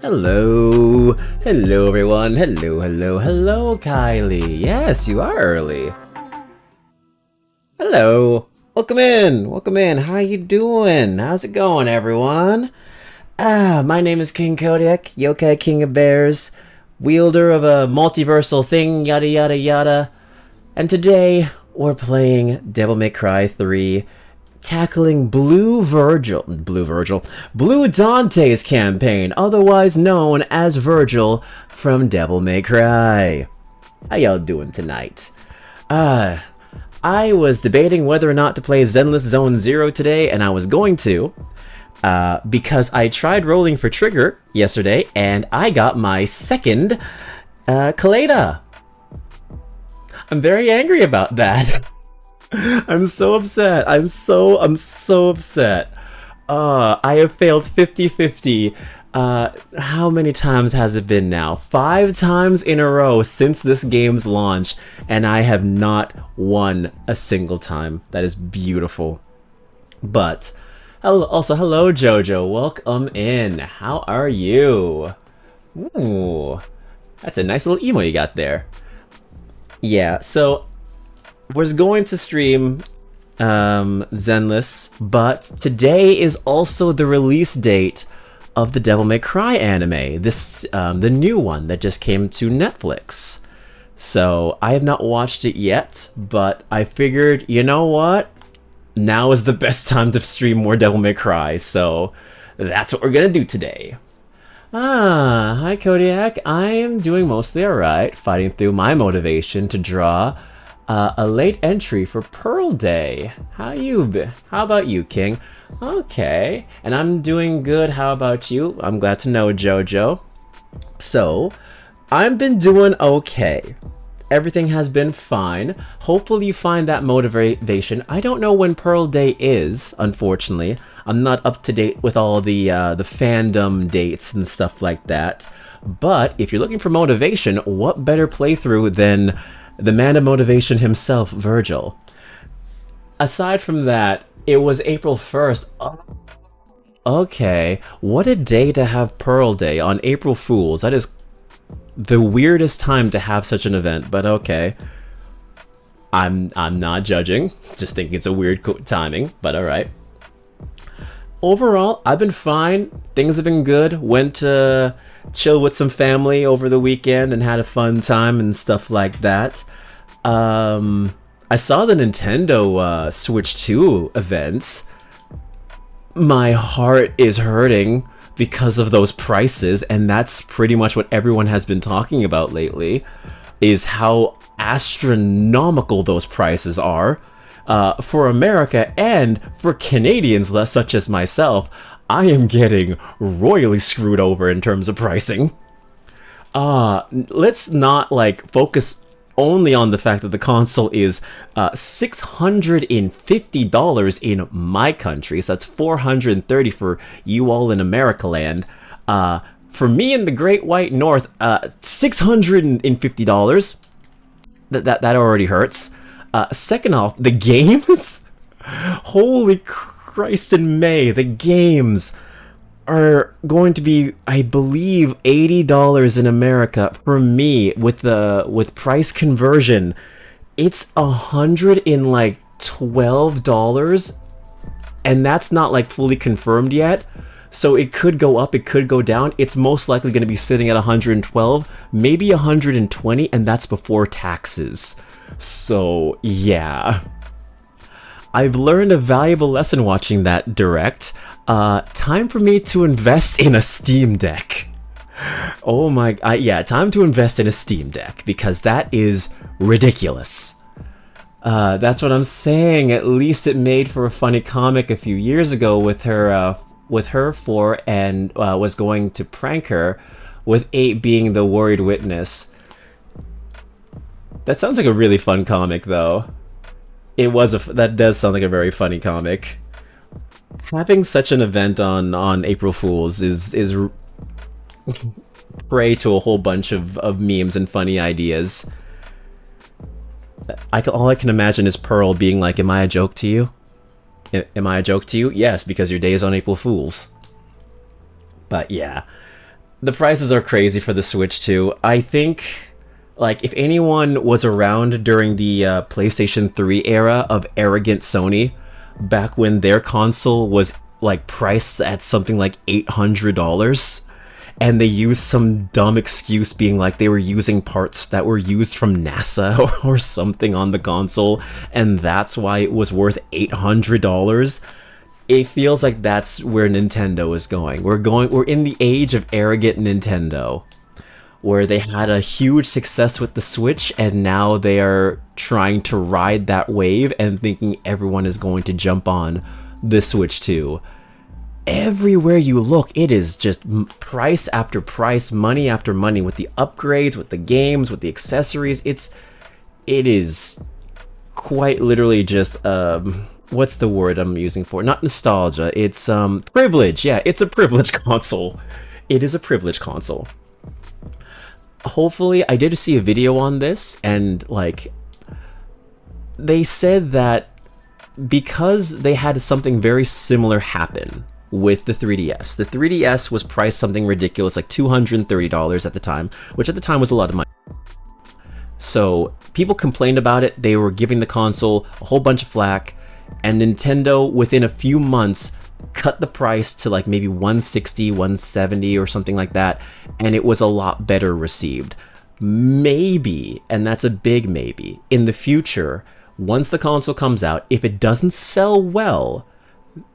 Hello. Hello, everyone. Hello, Kylie. Yes, you are early. Hello. Welcome in. How you doing? How's it going, everyone? My name is King Kodiak, Yokai King of Bears, wielder of a multiversal thing, yada yada yada. And today, we're playing Devil May Cry 3, tackling Blue Dante's campaign, otherwise known as Vergil from Devil May Cry. How y'all doing tonight? I was debating whether or not to play Zenless Zone Zero today, and I was going to, because I tried rolling for Trigger yesterday, and I got my second, Kaleda. I'm very angry about that. I'm so upset. I'm so upset. I have failed 50-50. How many times has it been now? 5 times in a row since this game's launch, and I have not won a single time. That is beautiful. But, hello Jojo. Welcome in. How are you? Ooh, that's a nice little emo you got there. Yeah, so was going to stream Zenless, but today is also the release date of the Devil May Cry anime, this the new one that just came to Netflix. So I have not watched it yet, but I figured, you know what? Now is the best time to stream more Devil May Cry, so that's what we're gonna do today. Hi Kodiak. I am doing mostly alright, fighting through my motivation to draw a late entry for Pearl Day. How about you, King? Okay, and I'm doing good. How about you? I'm glad to know, Jojo. So, I've been doing okay. Everything has been fine. Hopefully you find that motivation. I don't know when Pearl Day is, unfortunately. I'm not up to date with all the fandom dates and stuff like that. But if you're looking for motivation, what better playthrough than the man of motivation himself, Vergil. Aside from that, it was April 1st. Oh, okay, what a day to have Pearl Day on April Fool's. That is the weirdest time to have such an event, but okay. I'm not judging, just thinking it's a weird timing, but alright. Overall, I've been fine. Things have been good. Went to chill with some family over the weekend and had a fun time and stuff like that. I saw the Nintendo Switch 2 events. My heart is hurting because of those prices, and that's pretty much what everyone has been talking about lately, is how astronomical those prices are. For America and for Canadians such as myself, I am getting royally screwed over in terms of pricing. Let's not focus only on the fact that the console is $650 in my country, so that's $430 for you all in America land. For me in the Great White North, $650. That already hurts. Second off, the games? Holy Christ in May, the games are going to be, I believe, $80 in America. For me, with price conversion, it's $112, and that's not fully confirmed yet. So it could go up, it could go down. It's most likely going to be sitting at 112, maybe 120, and that's before taxes. So, yeah. I've learned a valuable lesson watching that direct. Time for me to invest in a Steam Deck. Oh my, yeah, time to invest in a Steam Deck, because that is ridiculous. That's what I'm saying. At least it made for a funny comic a few years ago with her and was going to prank her, with 8 being the worried witness. That sounds like a really fun comic, though. That does sound like a very funny comic. Having such an event on April Fools is prey to a whole bunch of memes and funny ideas. All I can imagine is Pearl being like, "Am I a joke to you? Am I a joke to you? Yes, because your day is on April Fools." But yeah. The prices are crazy for the Switch too. I think, like, if anyone was around during the PlayStation 3 era of arrogant Sony, back when their console was like priced at something like $800, and they used some dumb excuse being like they were using parts that were used from NASA or something on the console, and that's why it was worth $800. It feels like that's where Nintendo is going. We're in the age of arrogant Nintendo, where they had a huge success with the Switch, and now they are trying to ride that wave and thinking everyone is going to jump on the Switch too. Everywhere you look, it is just price after price, money after money, with the upgrades, with the games, with the accessories. It is quite literally just what's the word I'm using for? Not nostalgia. It's privilege. Yeah, it's a privilege console. It is a privilege console. Hopefully, I did see a video on this, and like they said that because they had something very similar happen with the 3DS. The 3DS was priced something ridiculous, like $230 at the time, which at the time was a lot of money. So people complained about it. They were giving the console a whole bunch of flack, and Nintendo within a few months cut the price to like maybe $160, $170 or something like that, and it was a lot better received. Maybe, and that's a big maybe, in the future, once the console comes out, if it doesn't sell well,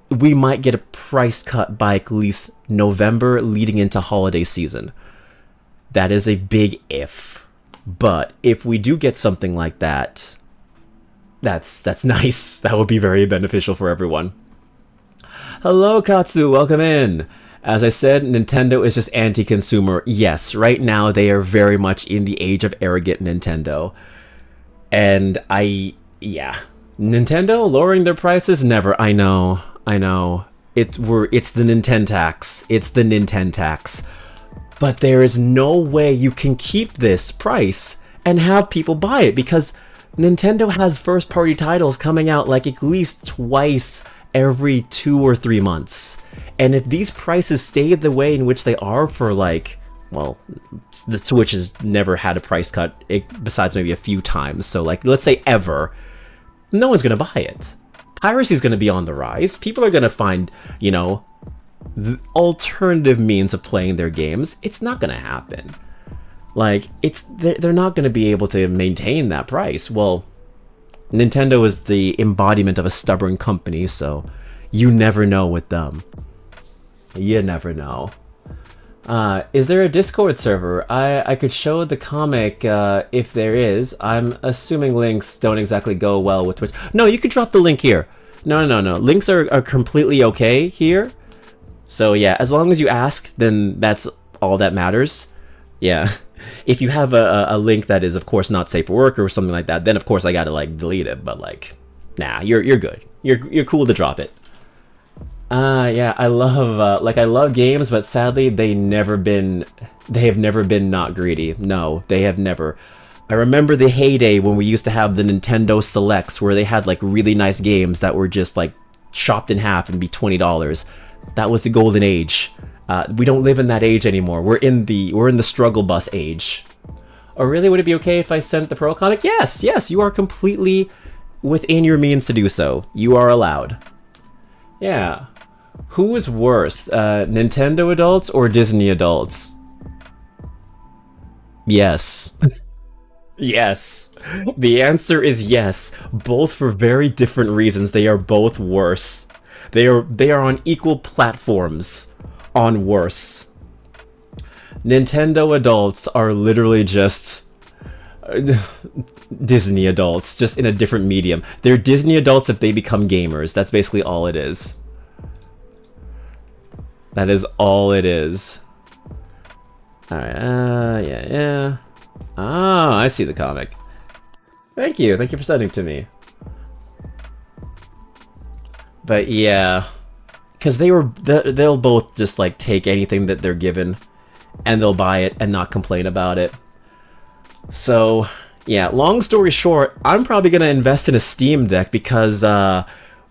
we might get a price cut by at least November leading into holiday season. That is a big if. But if we do get something like that, that's nice. That would be very beneficial for everyone. Hello, Katsu. Welcome in. As I said, Nintendo is just anti-consumer. Yes, right now they are very much in the age of arrogant Nintendo. And yeah. Nintendo lowering their prices? Never. I know. It's the Nintendo tax. It's the Nintendo tax. But there is no way you can keep this price and have people buy it, because Nintendo has first-party titles coming out like at least twice every 2 or 3 months. And if these prices stay the way in which they are for like, well, the Switch has never had a price cut besides maybe a few times. So like, let's say ever, no one's going to buy it. Piracy is going to be on the rise. People are going to find, the alternative means of playing their games. It's not going to happen. Like, they're not going to be able to maintain that price. Well, Nintendo is the embodiment of a stubborn company, so you never know with them. You never know. Is there a Discord server? I could show the comic if there is. I'm assuming links don't exactly go well with Twitch. No, you could drop the link here. No. Links are completely okay here. So yeah, as long as you ask, then that's all that matters. Yeah. If you have a link that is, of course, not safe for work or something like that, then of course I gotta like delete it. But like, nah, you're good. You're cool to drop it. Yeah, I love games, but sadly they have never been not greedy. No, they have never. I remember the heyday when we used to have the Nintendo Selects, where they had like really nice games that were just like chopped in half and be $20. That was the golden age. We don't live in that age anymore. We're in the struggle bus age. Oh, really? Would it be okay if I sent the Pearl comic? Yes, you are completely within your means to do so. You are allowed. Yeah. Who is worse, Nintendo adults or Disney adults? Yes. Yes. The answer is yes. Both for very different reasons. They are both worse. They are on equal platforms on worse. Nintendo adults are literally just Disney adults, just in a different medium. They're Disney adults if they become gamers. That's basically all it is. That is all it is. Alright, yeah. Oh, I see the comic. Thank you for sending it to me. But yeah, because they'll both just like take anything that they're given, and they'll buy it and not complain about it. So yeah, long story short, I'm probably gonna invest in a Steam Deck because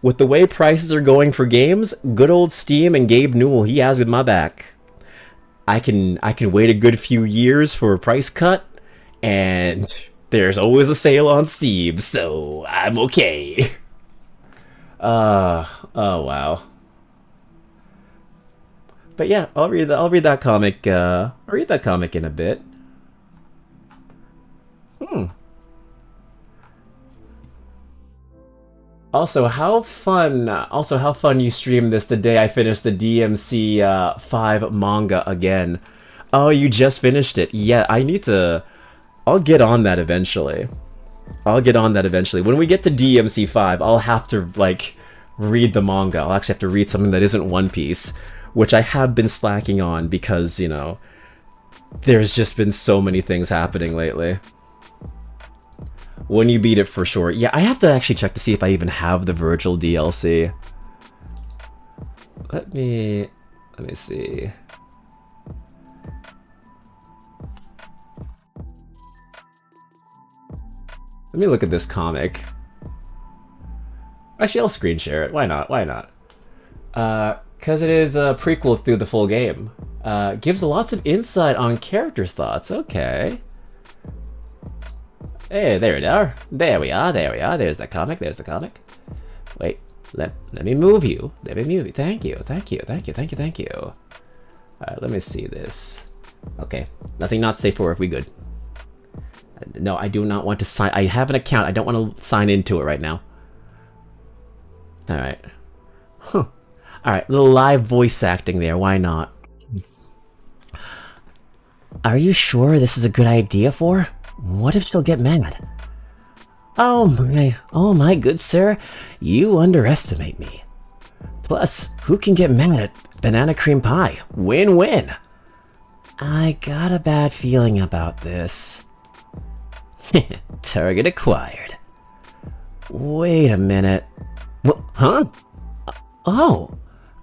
with the way prices are going for games, good old Steam and Gabe Newell, he has my back. I can wait a good few years for a price cut, and there's always a sale on Steam, so I'm okay. Oh wow. But yeah, I'll read that comic. I'll read that comic in a bit. Hmm. Also, how fun you streamed this the day I finished the DMC 5 manga again. Oh, you just finished it. Yeah, I need to. I'll get on that eventually. I'll get on that eventually. When we get to DMC 5, I'll have to, like, read the manga. I'll actually have to read something that isn't One Piece, which I have been slacking on because, you know, there's just been so many things happening lately. When you beat it, for sure. Yeah, I have to actually check to see if I even have the Vergil DLC. Let me see. Let me look at this comic. Actually, I'll screen share it. Why not? Why not? Because it is a prequel through the full game. Gives lots of insight on characters' thoughts. Okay. Hey, there we are. There we are. There we are. There's the comic. There's the comic. Wait. Let me move you. Let me move you. Thank you. Thank you. Thank you. Thank you. Thank you. Alright, let me see this. Okay. Nothing not safe for work. We good. No, I do not want to sign. I have an account. I don't want to sign into it right now. Alright. Huh. Alright, little live voice acting there. Why not? Are you sure this is a good idea for? What if she'll get mad? Oh my good sir. You underestimate me. Plus, who can get mad at banana cream pie? Win-win. I got a bad feeling about this. Target acquired. Wait a minute. Huh? Oh,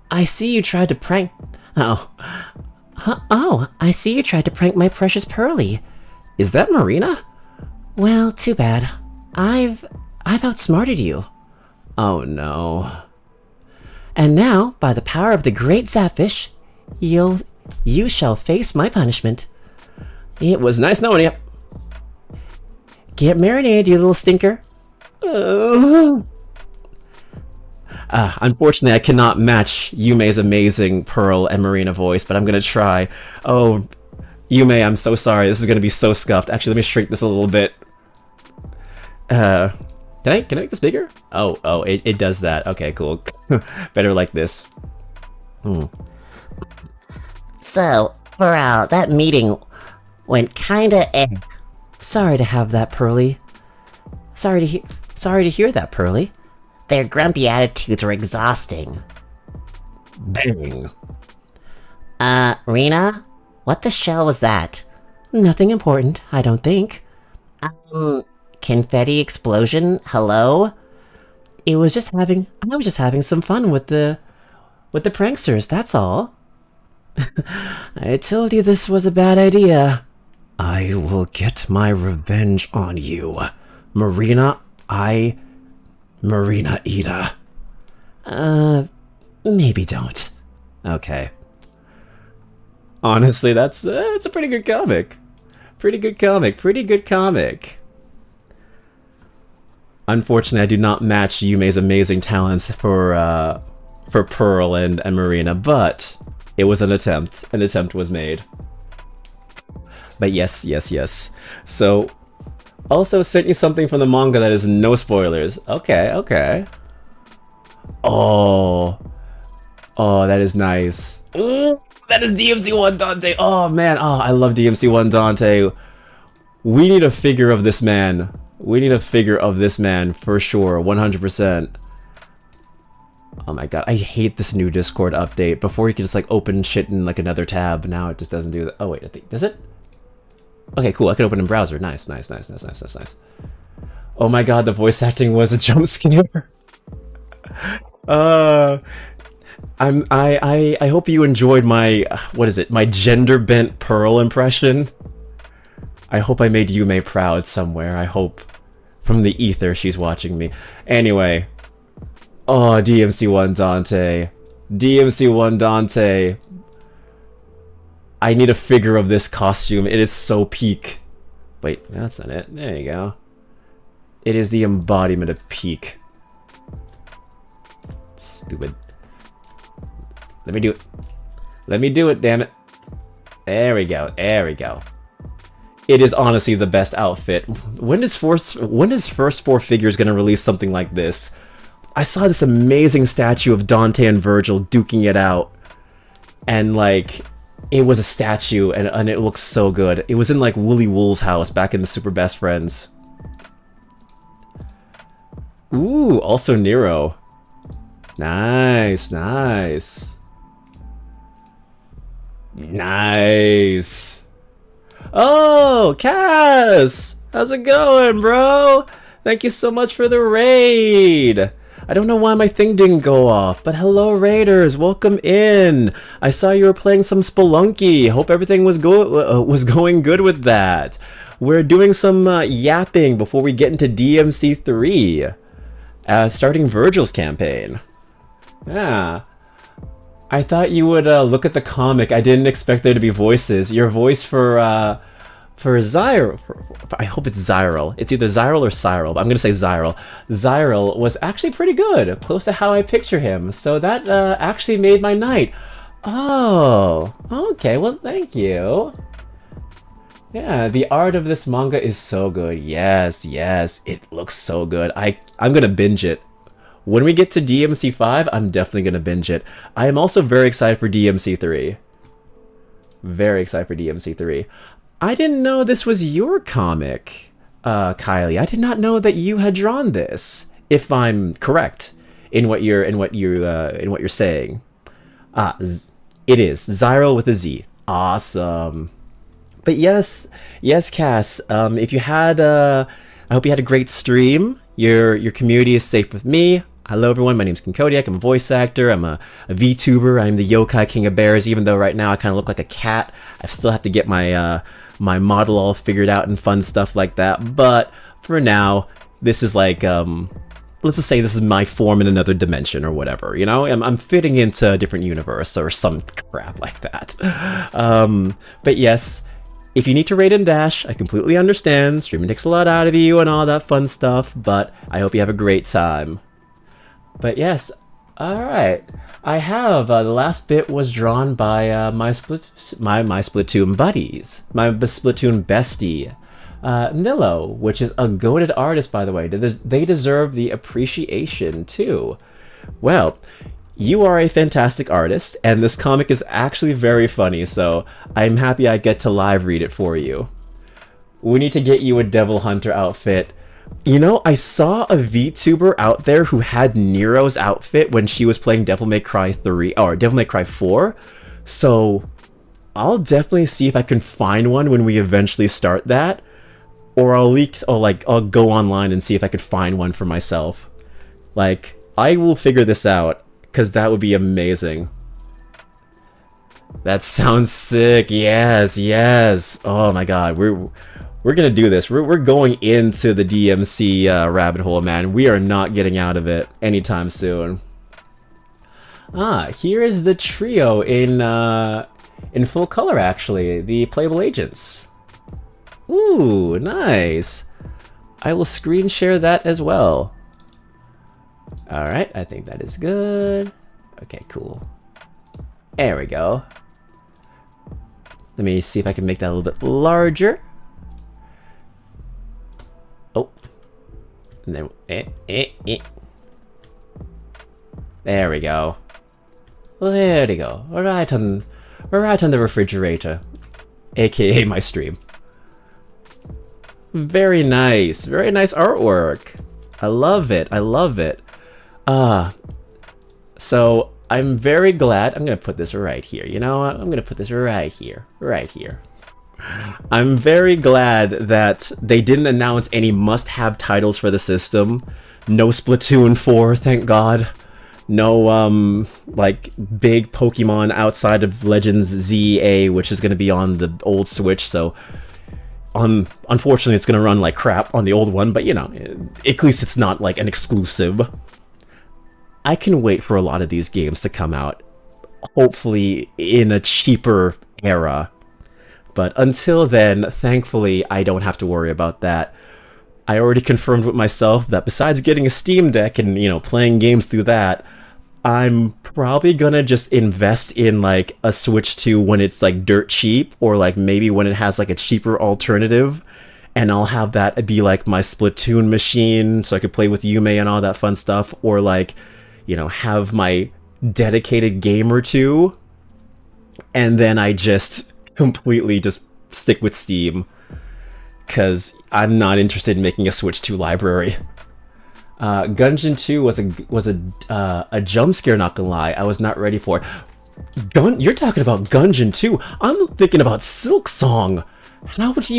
I see you tried to prank... Oh. Oh, I see you tried to prank my precious Pearly. Is that Marina? Well, too bad. I've outsmarted you. Oh no. And now, by the power of the great Zapfish, you shall face my punishment. It was nice knowing you. Get marinated, you little stinker. Unfortunately, I cannot match Yume's amazing Pearl and Marina voice, but I'm gonna try. Oh, Yume, I'm so sorry. This is gonna be so scuffed. Actually, let me shrink this a little bit. Can I make this bigger? Oh, it does that. Okay, cool. Better like this. So, Varel, that meeting went kinda eh. Sorry to have that, Pearly. Sorry to hear that, Pearly. Their grumpy attitudes were exhausting. Bang. Rena? What the shell was that? Nothing important, I don't think. Confetti explosion? Hello? I was just having some fun with the pranksters, that's all. I told you this was a bad idea. I will get my revenge on you. Marina Ida. Maybe don't. Okay. Honestly, that's a pretty good comic. Pretty good comic. Unfortunately, I do not match Yume's amazing talents for Pearl and Marina, but it was an attempt. An attempt was made. But yes. So, also sent you something from the manga that is no spoilers. Okay. Oh, that is nice. Ooh, that is DMC1 Dante. Oh man, I love DMC1 Dante. We need a figure of this man. For sure, 100%. Oh my god, I hate this new Discord update. Before you could just like open shit in like another tab. Now it just doesn't do that. Oh wait, I think, does it? Okay, cool. I can open in browser. Nice. Oh my god, the voice acting was a jump scare. I hope you enjoyed my my gender bent Pearl impression. I hope I made Yume proud somewhere. I hope from the ether she's watching me. Anyway, DMC1 Dante. I need a figure of this costume. It is so peak. Wait, that's not it. There you go. It is the embodiment of peak. Stupid. Let me do it. Let me do it, damn it. There we go. There we go. It is honestly the best outfit. When is First Four Figures gonna release something like this? I saw this amazing statue of Dante and Vergil duking it out. And like, it was a statue and it looks so good. It was in like Wooly Wool's house back in the Super Best Friends. Ooh, also Nero. Nice, nice. Nice. Oh, Cass! How's it going, bro? Thank you so much for the raid. I don't know why my thing didn't go off, but hello, raiders. Welcome in. I saw you were playing some Spelunky. Hope everything was going good with that. We're doing some yapping before we get into DMC 3. Starting Vergil's campaign. Yeah. I thought you would look at the comic. I didn't expect there to be voices. Your voice for Zyral, I hope it's Zyral. It's either Zyral or Cyril, but I'm gonna say Zyral. Zyral was actually pretty good, close to how I picture him. So that actually made my night. Oh, okay. Well, thank you. Yeah, the art of this manga is so good. Yes, yes, it looks so good. I'm gonna binge it. When we get to DMC 5, I'm definitely gonna binge it. I am also very excited for DMC 3. Very excited for DMC 3. I didn't know this was your comic, Kylie. I did not know that you had drawn this. If I'm correct in what you're saying, it is Zyral with a Z. Awesome. But yes, Cass. If you had, I hope you had a great stream. Your community is safe with me. Hello everyone, my name's Kinkodiak, I'm a voice actor, I'm a VTuber, I'm the Yokai King of Bears, even though right now I kind of look like a cat. I still have to get my my model all figured out and fun stuff like that, but for now, this is like, let's just say this is my form in another dimension or whatever, you know? I'm fitting into a different universe or some crap like that. But yes, if you need to raid and dash, I completely understand. Streaming takes a lot out of you and all that fun stuff, but I hope you have a great time. But yes, alright. I have, the last bit was drawn by my Splatoon buddies. My Splatoon bestie, Nilo, which is a goated artist, by the way. They deserve the appreciation, too. Well, you are a fantastic artist, and this comic is actually very funny, so I'm happy I get to live read it for you. We need to get you a Devil Hunter outfit. You know, I saw a VTuber out there who had Nero's outfit when she was playing Devil May Cry 3, or Devil May Cry 4, so I'll definitely see if I can find one when we eventually start that, or I'll go online and see if I could find one for myself. Like, I will figure this out, because that would be amazing. That sounds sick. Yes, yes. Oh my god, we're gonna do this. We're going into the DMC rabbit hole, man. We are not getting out of it anytime soon. Here is the trio in full color, actually. The playable agents. Ooh, nice. I will screen share that as well. Alright, I think that is good. Okay, cool. There we go. Let me see if I can make that a little bit larger. Oh. And then, There we go. There we go. Right on the refrigerator. AKA my stream. Very nice. Very nice artwork. I love it. I love it. So I'm very glad. I'm gonna put this right here. You know what? I'm gonna put this right here. Right here. I'm very glad that they didn't announce any must-have titles for the system. No Splatoon 4, thank God. No, like, big Pokemon outside of Legends ZA, which is gonna be on the old Switch, so unfortunately it's gonna run like crap on the old one, but you know, at least it's not like an exclusive. I can wait for a lot of these games to come out, hopefully in a cheaper era. But until then, thankfully, I don't have to worry about that. I already confirmed with myself that besides getting a Steam Deck and, playing games through that, I'm probably gonna just invest in, like, a Switch 2 when it's, like, dirt cheap, or, like, maybe when it has, like, a cheaper alternative, and I'll have that be, like, my Splatoon machine, so I could play with Yume and all that fun stuff, or, like, have my dedicated game or two, and then I just completely just stick with Steam, because I'm not interested in making a Switch 2 library. Gungeon 2 was a jump scare, not gonna lie. I was not ready for it. You're talking about Gungeon 2. I'm thinking about Silksong. How do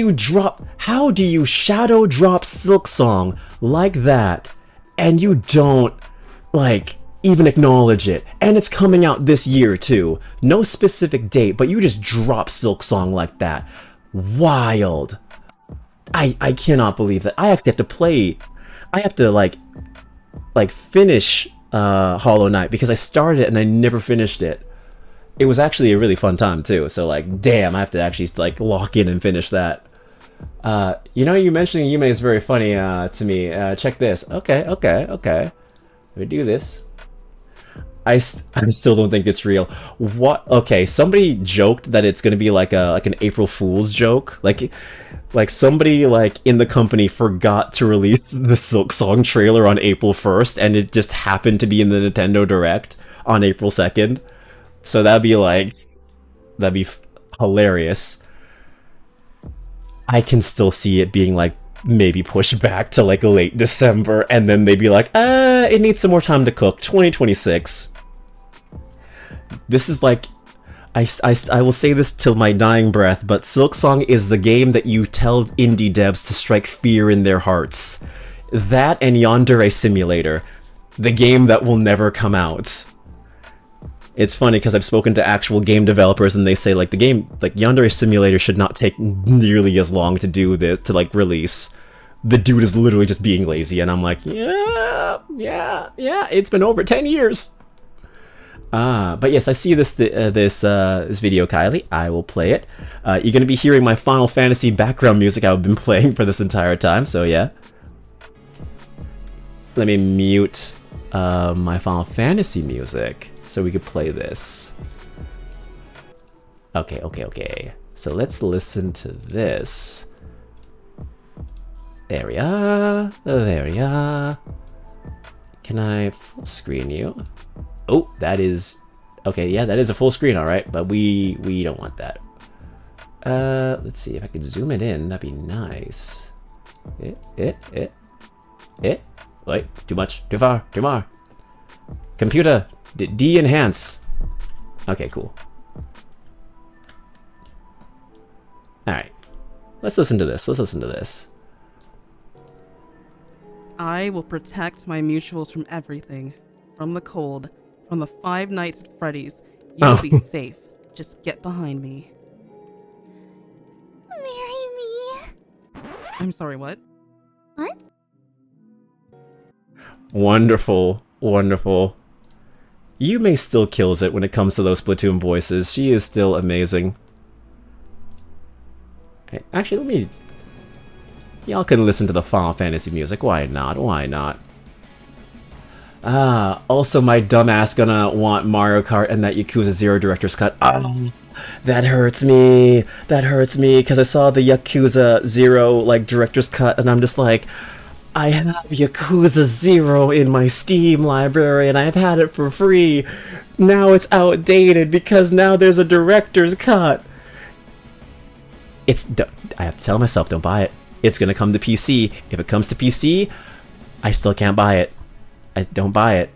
you shadow drop Silksong like that, and you don't, like, even acknowledge it? And it's coming out this year, too. No specific date, but you just drop Silksong like that. Wild. I cannot believe that. I actually have to play... I have to, like finish Hollow Knight, because I started it and I never finished it. It was actually a really fun time, too, so, like, damn, I have to actually, like, lock in and finish that. You mentioning Yume is very funny to me. Check this. Okay. Let me do this. I still don't think it's real. What? Okay, somebody joked that it's gonna be like an April Fool's joke. Like somebody, like, in the company forgot to release the Silksong trailer on April 1st, and it just happened to be in the Nintendo Direct on April 2nd. So that'd be hilarious. I can still see it being, like, maybe pushed back to, like, late December, and then they'd be like, it needs some more time to cook. 2026. This is like, I will say this till my dying breath, but Silksong is the game that you tell indie devs to strike fear in their hearts. That and Yandere Simulator, the game that will never come out. It's funny because I've spoken to actual game developers, and they say, like, the game, like, Yandere Simulator should not take nearly as long to do this, to, like, release. The dude is literally just being lazy, and I'm like, yeah, it's been over 10 years. But yes, I see this video, Kylie. I will play it. You're gonna be hearing my Final Fantasy background music I've been playing for this entire time, so yeah. Let me mute my Final Fantasy music so we could play this. Okay. So let's listen to this. There we are. Can I full screen you? Oh, that is... Okay, yeah, that is a full screen, alright, but we don't want that. Let's see if I could zoom it in, that'd be nice. Wait, too much, too far. Computer, de-enhance. Okay, cool. Alright, let's listen to this. I will protect my mutuals from everything. From the cold. From the 5 Nights at Freddy's. You will be safe. Just get behind me. Marry me. I'm sorry, what? What? Wonderful. Yume still kills it when it comes to those Splatoon voices. She is still amazing. Okay, actually, let me... Y'all can listen to the Final Fantasy music. Why not? Also my dumbass gonna want Mario Kart and that Yakuza 0 Director's Cut. That hurts me, because I saw the Yakuza 0, like, Director's Cut, and I'm just like, I have Yakuza 0 in my Steam library, and I've had it for free. Now it's outdated, because now there's a Director's Cut. I have to tell myself, don't buy it. It's gonna come to PC. If it comes to PC, I still can't buy it. Don't buy it.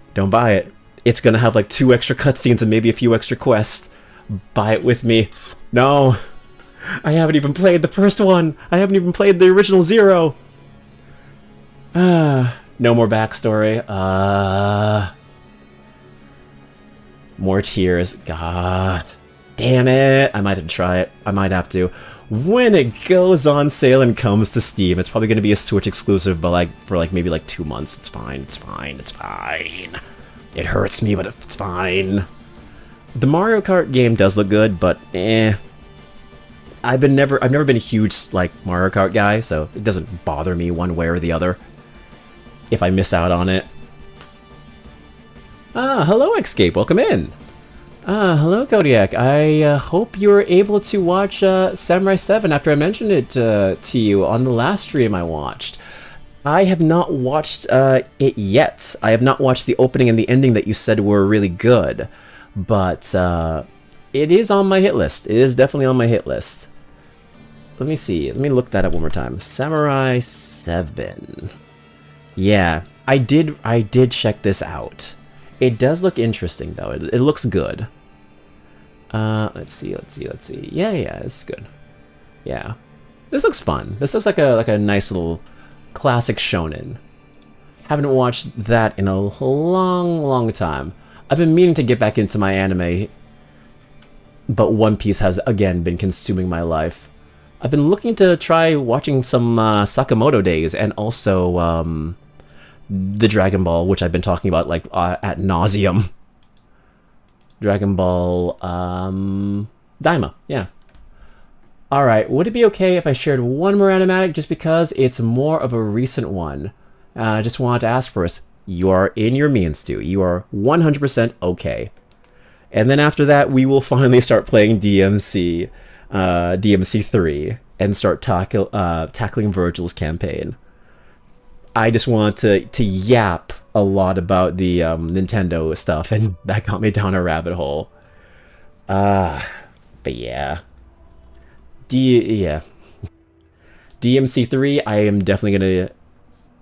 It's gonna have, like, 2 extra cutscenes and maybe a few extra quests. Buy it with me. No. I haven't even played the first one. I haven't even played the original 0. No more backstory. More tears. God. Damn it. I might have to try it. I might have to. When it goes on sale and comes to Steam, it's probably going to be a Switch exclusive, but, like, for, like, maybe, like, 2 months. It's fine. It hurts me, but it's fine. The Mario Kart game does look good, but I've never been a huge like Mario Kart guy, so it doesn't bother me one way or the other if I miss out on it. Ah, hello Escape, welcome in. Hello Kodiak. I hope you were able to watch Samurai 7 after I mentioned it to you on the last stream I watched. I have not watched it yet. I have not watched the opening and the ending that you said were really good, but it is on my hit list. It is definitely on my hit list. Let me see. Let me look that up one more time. Samurai 7. Yeah, I did check this out. It does look interesting though. It looks good. Let's see. Yeah, it's good. Yeah. This looks fun. This looks like a nice little classic shonen. Haven't watched that in a long time. I've been meaning to get back into my anime, but One Piece has again been consuming my life. I've been looking to try watching some Sakamoto Days and also the Dragon Ball, which I've been talking about like at nauseum. Dragon Ball Daima, yeah. Alright, would it be okay if I shared one more animatic just because it's more of a recent one? I just wanted to ask first, you are in your means to. You are 100% okay. And then after that, we will finally start playing DMC 3 and start tackling Vergil's campaign. I just want to yap a lot about the Nintendo stuff, and that got me down a rabbit hole. But yeah. DMC 3, I am definitely gonna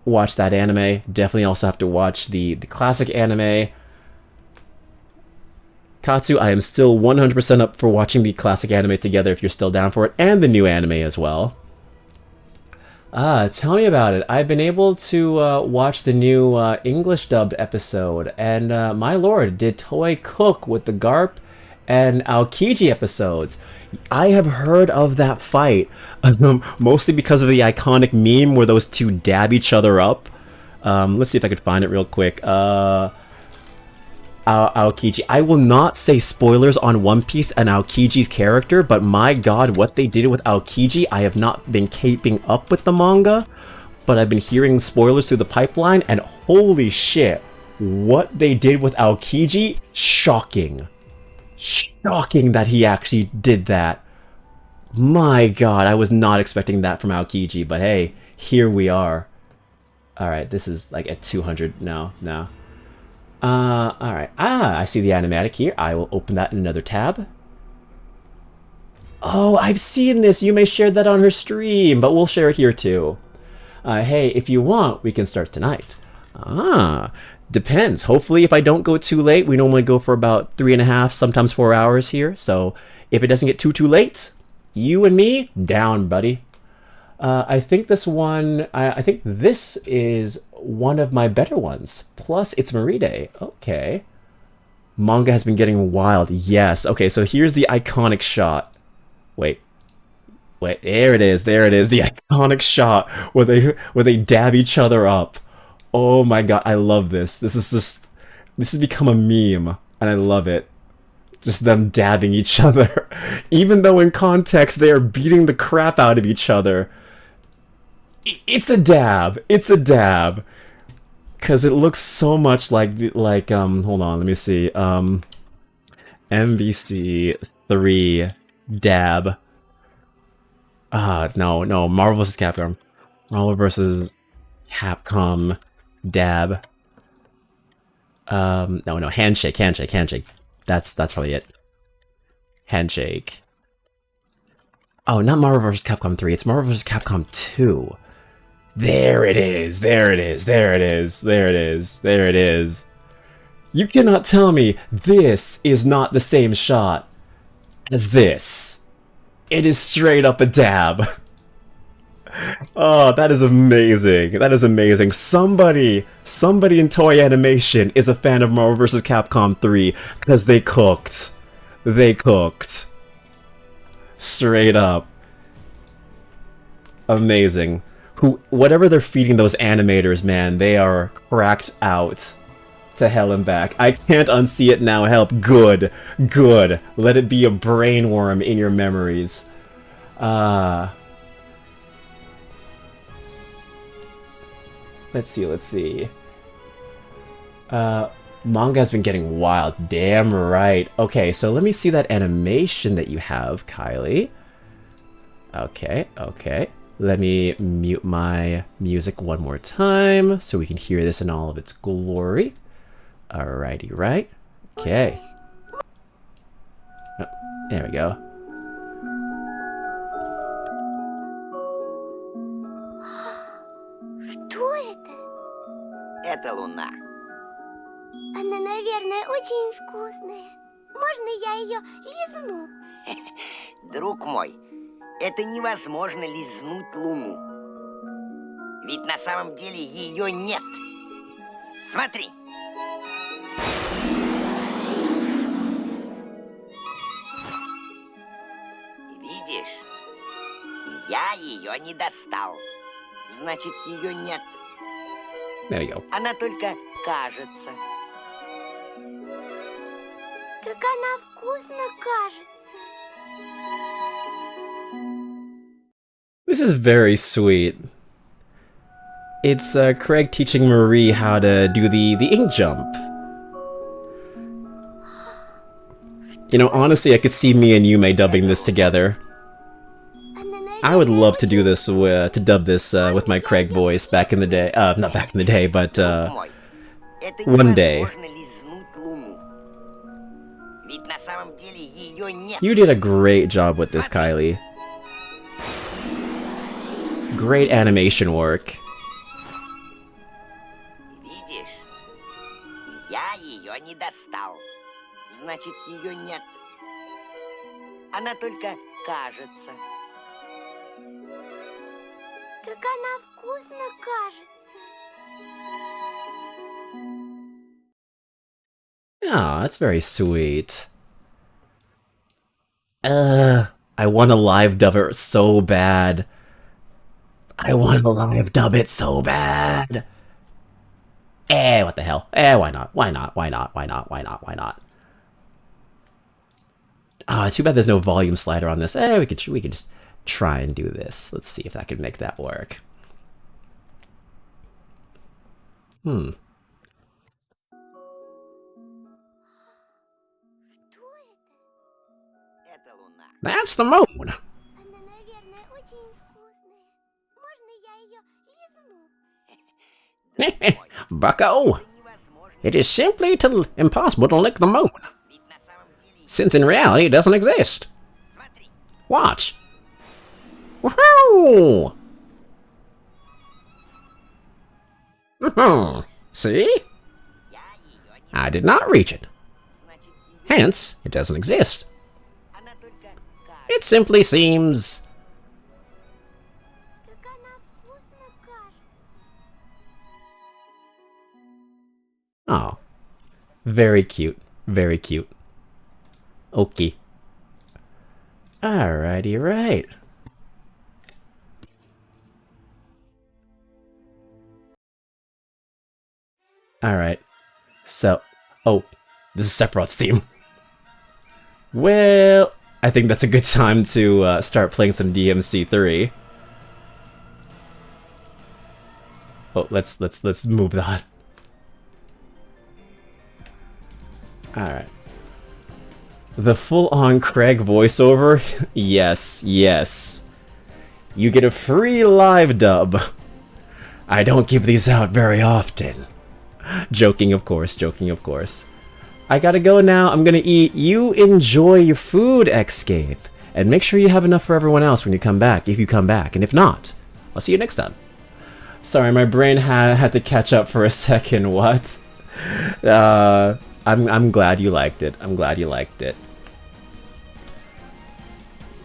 watch that anime. Definitely also have to watch the classic anime. Katsu, I am still 100% up for watching the classic anime together if you're still down for it, and the new anime as well. Tell me about it. I've been able to watch the new English dubbed episode, and my lord, did Toei cook with the Garp and Aokiji episodes. I have heard of that fight, mostly because of the iconic meme where those two dab each other up. Let's see if I could find it real quick. Aokiji. I will not say spoilers on One Piece and Aokiji's character, but my god, what they did with Aokiji, I have not been keeping up with the manga, but I've been hearing spoilers through the pipeline, and holy shit, what they did with Aokiji, shocking. Shocking that he actually did that. My god, I was not expecting that from Aokiji, but hey, here we are. Alright, this is like at 200 now. Alright. I see the animatic here. I will open that in another tab. Oh, I've seen this. You may share that on her stream, but we'll share it here too. Hey, if you want, we can start tonight. Depends. Hopefully, if I don't go too late, we normally go for about 3.5, sometimes 4 hours here. So if it doesn't get too late, you and me, down, buddy. I think this one, I think this is one of my better ones. Plus, it's Marie Day. Okay. Manga has been getting wild. Yes. Okay, so here's the iconic shot. Wait. There it is. The iconic shot where they dab each other up. Oh my god, I love this. This has become a meme, and I love it. Just them dabbing each other. Even though in context they are beating the crap out of each other. It's a dab. Because it looks so much like hold on, let me see. MVC 3 dab. No, Marvel vs. Capcom. Marvel vs. Capcom dab. No, handshake. That's probably it. Handshake. Oh, not Marvel vs. Capcom 3, it's Marvel vs. Capcom 2. There it is. You cannot tell me this is not the same shot as this. It is straight up a dab. Oh, that is amazing. Somebody in Toei Animation is a fan of Marvel vs. Capcom 3 because they cooked. Straight up. Amazing. Whatever they're feeding those animators, man, they are cracked out to hell and back. I can't unsee it now, help. Good. Let it be a brainworm in your memories. Let's see. Manga's been getting wild. Damn right. Okay, so let me see that animation that you have, Kylie. Okay. Let me mute my music one more time so we can hear this in all of its glory. Alrighty, right? Okay. Oh, there we go. Что это? Это луна. Она, наверное, очень вкусная. Можно я ее лизну? Друг мой, это невозможно лизнуть луну. Ведь на самом деле ее нет. Смотри. Видишь? Я ее не достал. Значит, ее нет. There you go. Она только кажется. Как она вкусно кажется. This is very sweet. It's Craig teaching Marie how to do the ink jump. You know, honestly, I could see me and Yume dubbing this together. I would love to do this, to dub this with my Craig voice back in the day. Not back in the day, but one day. You did a great job with this, Kylie. Great animation work. Видишь? Я ее не достал. Значит, ее нет. Она только кажется. Как она вкусно кажется. Oh, that's very sweet. I want to live dub it so bad. I want to live dub it so bad. What the hell? Why not? Why not? Why not? Why not? Why not? Why not? Ah, too bad there's no volume slider on this. We could just try and do this. Let's see if I can make that work. That's the moon. Она, наверное, очень вкусная. Можно я ее лизну? Bucko, it is simply impossible to lick the moon, since in reality it doesn't exist. Watch. Woohoo! See? I did not reach it. Hence, it doesn't exist. It simply seems... Как она вкусно кажется. Oh. Very cute. Very cute. Okay. Alrighty, right. Alright. So... Oh. This is Sephiroth's theme. Well... I think that's a good time to start playing some DMC3. Oh, let's move that. Alright. The full-on Craig voiceover? Yes, yes. You get a free live dub. I don't give these out very often. Joking, of course, joking, of course. I gotta go now. I'm gonna eat. You enjoy your food, Escape. And make sure you have enough for everyone else when you come back, if you come back. And if not, I'll see you next time. Sorry, my brain had to catch up for a second. What? I'm glad you liked it. I'm glad you liked it.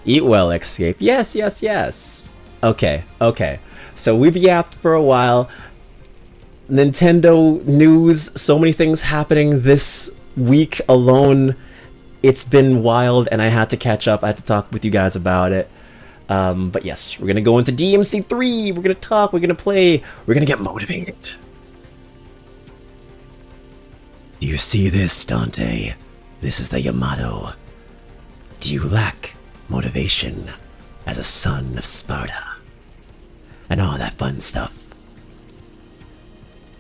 Eat well, Escape. Yes, yes, yes. Okay, okay. So we've yapped for a while. Nintendo news, so many things happening this week alone. It's been wild and I had to catch up. I had to talk with you guys about it. But yes, we're gonna go into DMC3. We're gonna talk, we're gonna play, we're gonna get motivated. Do you see this, Dante? This is the Yamato. Do you lack motivation as a son of Sparta. And all that fun stuff.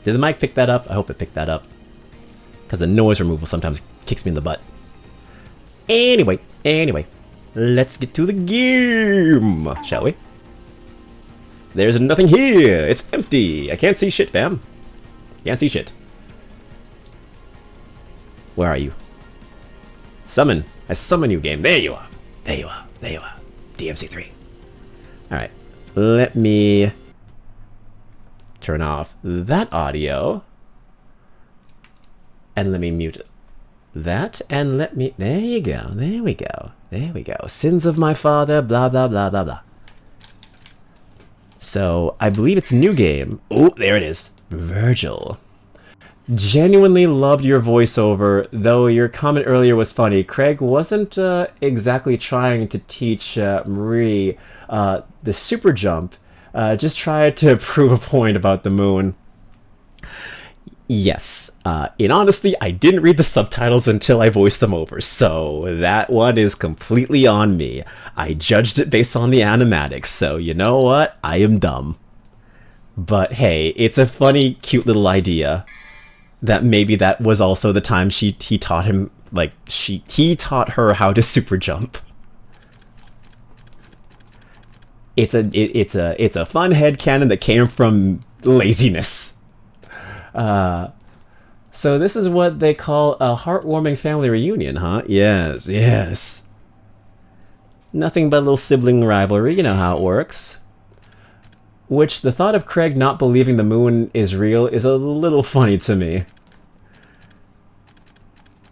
Did the mic pick that up? I hope it picked that up. Because the noise removal sometimes kicks me in the butt. Anyway, let's get to the game, shall we? There's nothing here. It's empty. I can't see shit, fam. Can't see shit. Where are you? Summon. I summon you, game. There you are. There you are. There you are. DMC3. Alright. Let me turn off that audio. And let me mute that. And let me... There you go. There we go. There we go. Sins of my father. Blah, blah, blah, blah, blah. So, I believe it's a new game. Oh, there it is. Vergil. Genuinely loved your voiceover, though your comment earlier was funny. Craig wasn't exactly trying to teach Marie the super jump, just tried to prove a point about the moon. Yes, in honesty, I didn't read the subtitles until I voiced them over, so that one is completely on me. I judged it based on the animatics, so you know what? I am dumb. But hey, it's a funny, cute little idea. That maybe that was also the time he taught him, like, he taught her how to super jump. It's a fun headcanon that came from laziness. So this is what they call a heartwarming family reunion, huh? Yes, yes. Nothing but a little sibling rivalry, you know how it works. Which, the thought of Craig not believing the moon is real is a little funny to me.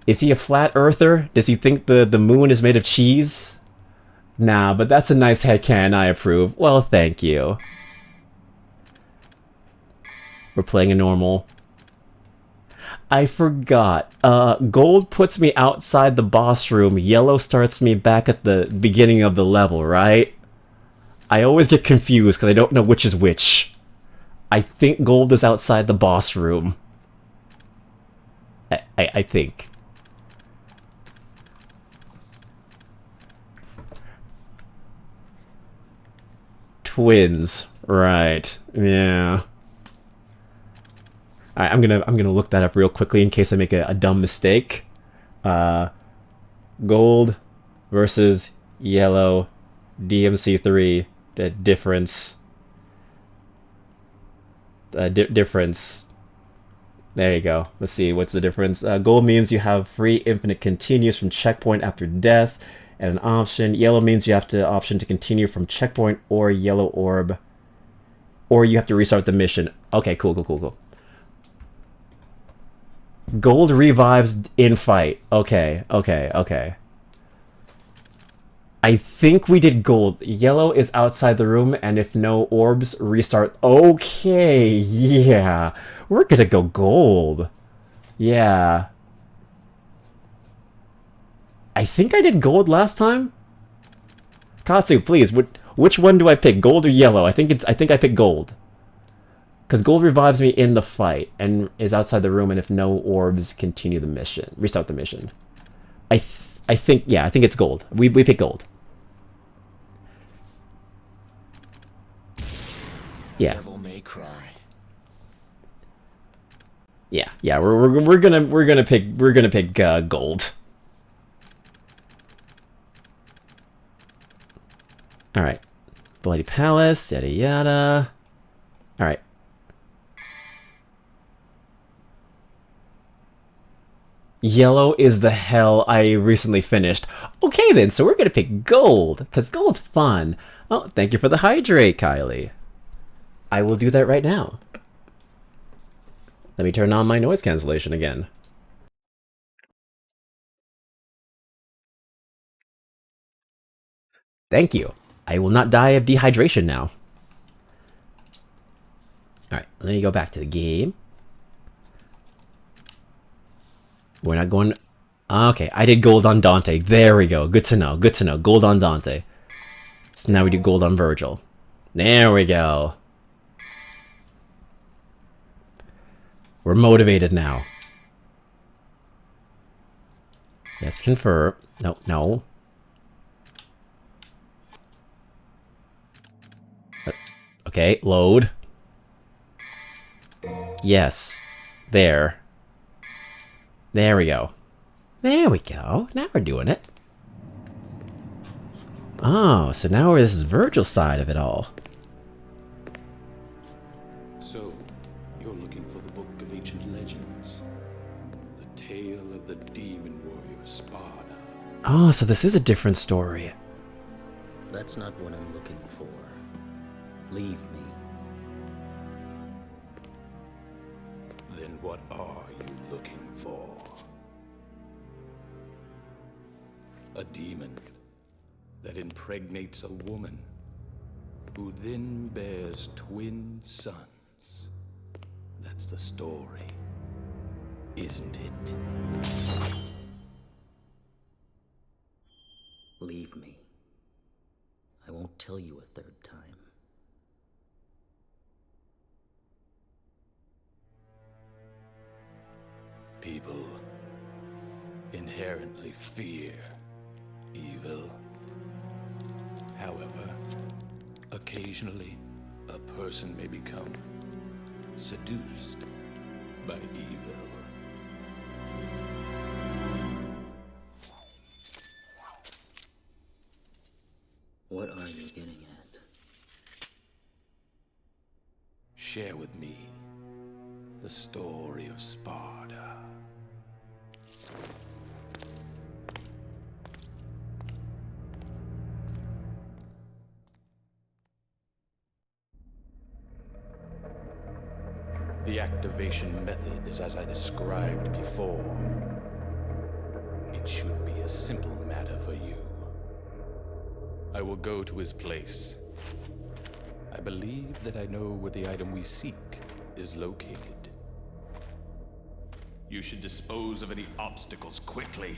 Is he a flat earther? Does he think the moon is made of cheese? Nah, but that's a nice headcanon, I approve. Well, thank you. We're playing a normal. I forgot. Gold puts me outside the boss room. Yellow starts me back at the beginning of the level, right? I always get confused because I don't know which is which. I think gold is outside the boss room. I think. Twins. Right. Yeah. Alright, I'm gonna look that up real quickly in case I make a dumb mistake. Gold versus yellow DMC3. The difference. Difference. There you go. Let's see, what's the difference? Gold means you have free infinite continues from checkpoint after death, and an option. Yellow means you have to option to continue from checkpoint or yellow orb. Or you have to restart the mission. Okay, cool. Gold revives in fight. Okay. I think we did gold. Yellow is outside the room, and if no orbs, restart. Okay, yeah. We're gonna go gold. Yeah. I think I did gold last time? Katsu, please, which one do I pick? Gold or yellow? I think I picked gold. Because gold revives me in the fight, and is outside the room, and if no orbs, continue the mission. Restart the mission. I think it's gold. We pick gold. Yeah. Devil may cry. Yeah. We're gonna pick gold. All right. Bloody Palace. Yada yada. All right. Yellow is the hell I recently finished. Okay then, so we're gonna pick gold, because gold's fun. Oh, thank you for the hydrate, Kylie. I will do that right now. Let me turn on my noise cancellation again. Thank you. I will not die of dehydration now. Alright, let me go back to the game. We're not going... Okay, I did gold on Dante. There we go. Good to know. Gold on Dante. So now we do gold on Vergil. There we go. We're motivated now. Yes, confirm. No. Okay, load. Yes. There. There we go. There we go. Now we're doing it. Oh, so now this is Vergil's side of it all. So, you're looking for the book of ancient legends. The tale of the demon warrior Sparda. Oh, so this is a different story. That's not what I'm looking for. Leave me. Then what are you looking for? A demon that impregnates a woman who then bears twin sons. That's the story, isn't it? Leave me. I won't tell you a third time. People inherently fear evil. However, occasionally, a person may become seduced by evil. What are you getting at? Share with me the story of Sparda. The activation method is as I described before. It should be a simple matter for you. I will go to his place. I believe that I know where the item we seek is located. You should dispose of any obstacles quickly.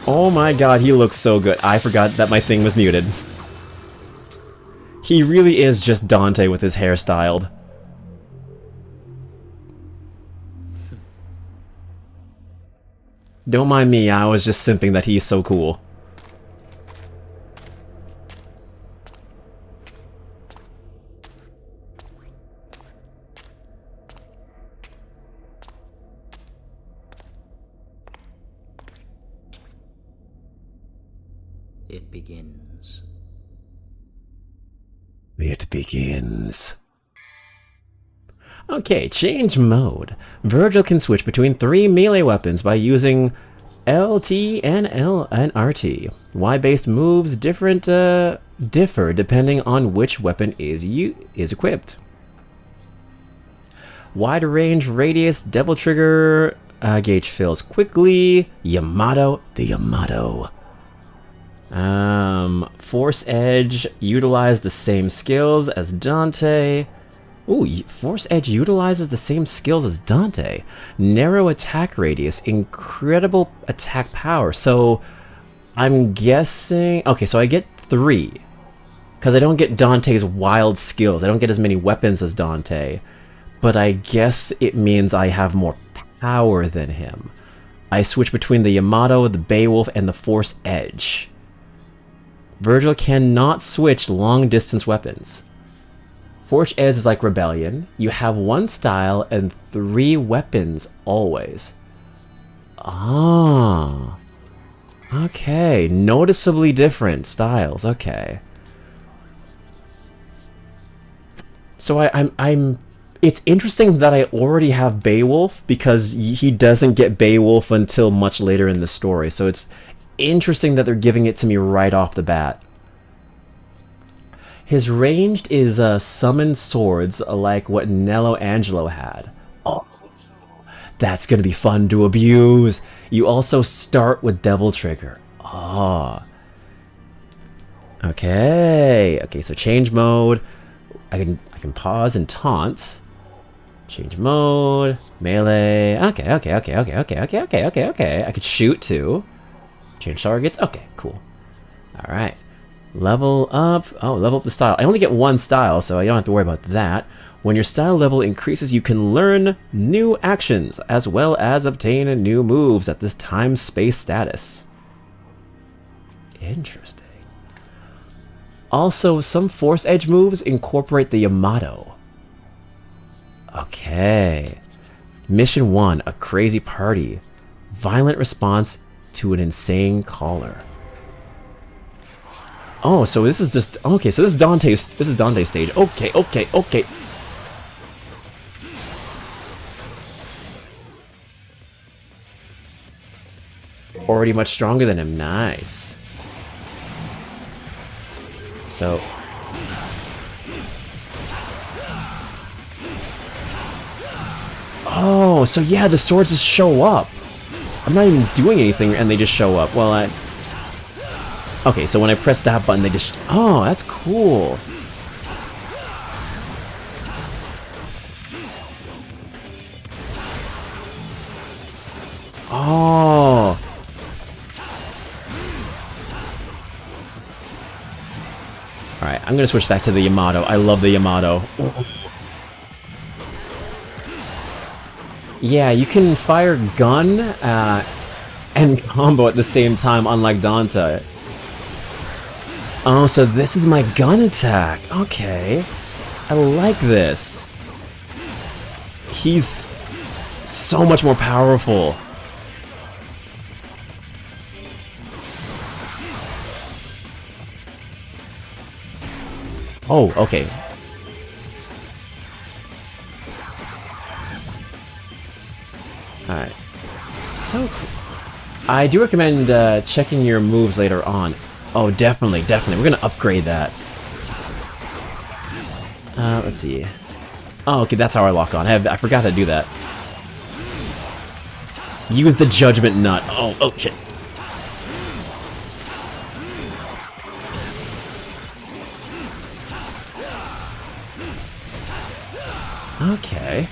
Oh my god, he looks so good. I forgot that my thing was muted. He really is just Dante with his hair styled. Don't mind me, I was just simping that he's so cool. It begins. It begins. Okay, change mode. Vergil can switch between 3 melee weapons by using LT and L and RT. Y-based moves differ depending on which weapon is equipped. Wide range radius double trigger gauge fills quickly. Yamato, the Yamato. Force Edge utilize the same skills as Dante. Ooh, Force Edge utilizes the same skills as Dante. Narrow attack radius, incredible attack power. So, I'm guessing... Okay, so I get 3. Because I don't get Dante's wild skills. I don't get as many weapons as Dante. but I guess it means I have more power than him. I switch between the Yamato, the Beowulf, and the Force Edge. Vergil cannot switch long-distance weapons. Force Edge is like Rebellion. You have one style and 3 weapons always. Ah. Okay, noticeably different styles. Okay. So I'm it's interesting that I already have Beowulf because he doesn't get Beowulf until much later in the story. So it's interesting that they're giving it to me right off the bat. His ranged is summoned swords like what Nello Angelo had. Oh, that's gonna be fun to abuse. You also start with Devil Trigger. Ah. Oh. Okay. Okay, so change mode. I can pause and taunt. Change mode. Melee. Okay. I could shoot too. Change targets. Okay, cool. Alright. Level up. Oh, level up the style. I only get 1 style, so I don't have to worry about that. When your style level increases, you can learn new actions, as well as obtain new moves at this time-space status. Interesting. Also, some Force Edge moves incorporate the Yamato. Okay. Mission 1, a crazy party. Violent response to an insane caller. Oh, so this is just... Okay, so this is Dante's stage. Okay. Already much stronger than him. Nice. So... Oh, so yeah, the swords just show up. I'm not even doing anything and they just show up. Well, okay, so when I press that button, they just... Oh, that's cool. Oh. Alright, I'm gonna switch back to the Yamato. I love the Yamato. Yeah, you can fire gun and combo at the same time, unlike Dante. Oh, so this is my gun attack. Okay. I like this. He's so much more powerful. Oh, okay. Alright. So cool. I do recommend checking your moves later on. Oh, definitely. We're gonna upgrade that. Let's see. Oh, okay, that's how I lock on. I forgot to do that. Use the Judgment Nut. Oh, shit. Okay.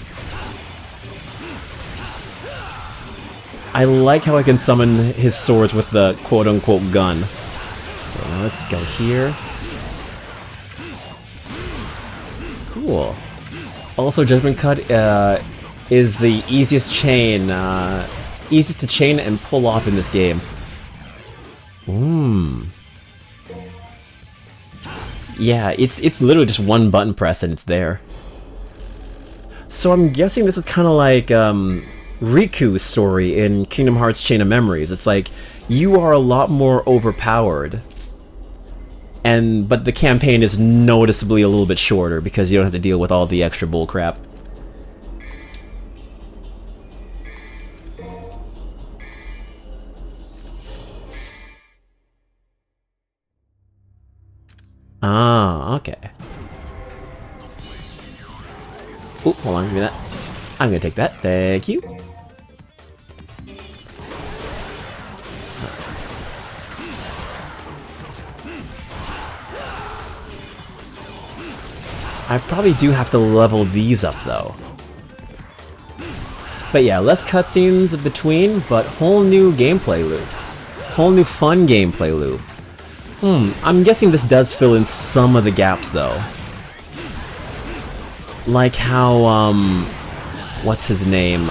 I like how I can summon his swords with the quote-unquote gun. Okay, now let's go here. Cool. Also, Judgment Cut is the easiest to chain and pull off in this game. Yeah, it's literally just one button press and it's there. So I'm guessing this is kind of like Riku's story in Kingdom Hearts Chain of Memories. It's like, you are a lot more overpowered, but the campaign is noticeably a little bit shorter because you don't have to deal with all the extra bullcrap. Ah, okay. Ooh, hold on, give me that. I'm gonna take that, thank you. I probably do have to level these up, though. But yeah, less cutscenes between, but whole new gameplay loop. Whole new fun gameplay loop. I'm guessing this does fill in some of the gaps, though. Like how, what's his name?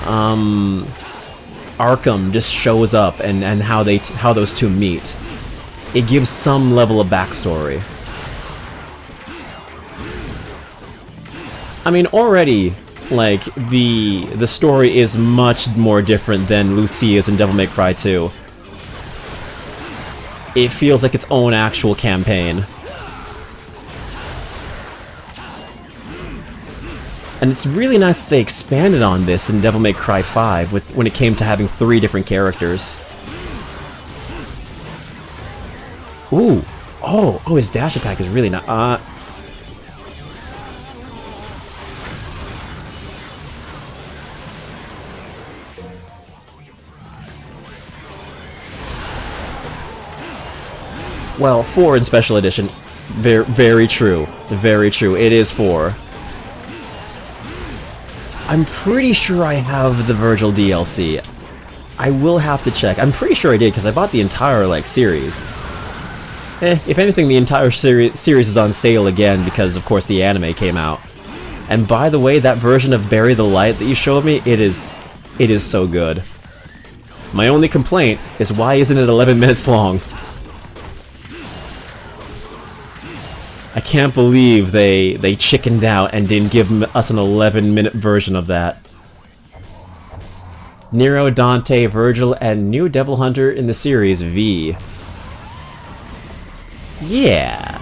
Arkham just shows up and how those two meet. It gives some level of backstory. I mean, already, like, the story is much more different than Lucia's in Devil May Cry 2. It feels like its own actual campaign. And it's really nice that they expanded on this in Devil May Cry 5 when it came to having 3 different characters. Ooh. Oh, his dash attack is really not... Well, 4 in Special Edition. Very true. Very true. It is 4. I'm pretty sure I have the Vergil DLC. I will have to check. I'm pretty sure I did, because I bought the entire, like, series. If anything, the entire series is on sale again, because, of course, the anime came out. And by the way, that version of Bury the Light that you showed me, it is so good. My only complaint is why isn't it 11 minutes long? I can't believe they chickened out and didn't give us an 11-minute version of that. Nero, Dante, Vergil, and new Devil Hunter in the series, V. Yeah.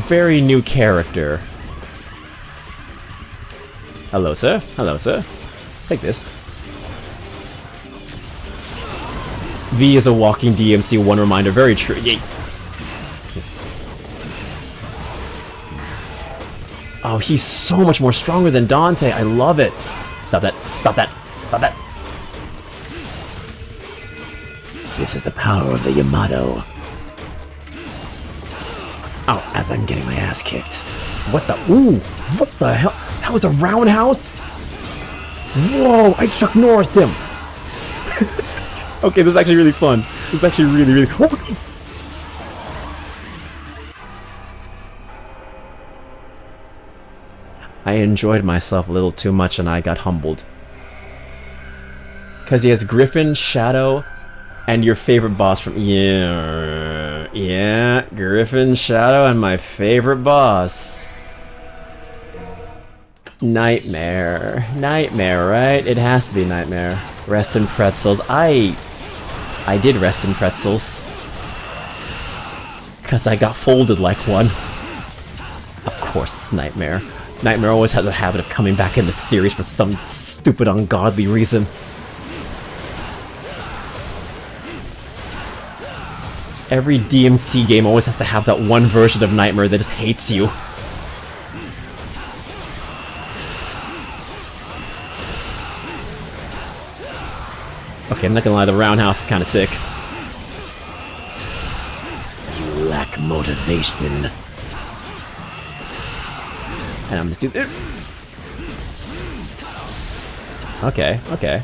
Very new character. Hello, sir. Hello, sir. Take this. V is a walking DMC, one reminder. Very true. Yay. Oh, he's so much more stronger than Dante. I love it. Stop that. Stop that. Stop that. This is the power of the Yamato. Oh, as I'm getting my ass kicked. What the? Ooh! What the hell? That was a roundhouse? Whoa! I Chuck Norris him! Okay, this is actually really fun. This is actually really... I enjoyed myself a little too much and I got humbled. Because he has Griffin, Shadow, and your favorite boss from... Yeah, Griffin, Shadow, and my favorite boss. Nightmare. Nightmare, right? It has to be Nightmare. Rest in Pretzels. I did rest in Pretzels. Because I got folded like one. Of course it's Nightmare. Nightmare always has a habit of coming back in the series for some stupid, ungodly reason. Every DMC game always has to have that one version of Nightmare that just hates you. Okay, I'm not gonna lie, the roundhouse is kinda sick. You lack motivation. And I'm just doing... Okay, okay.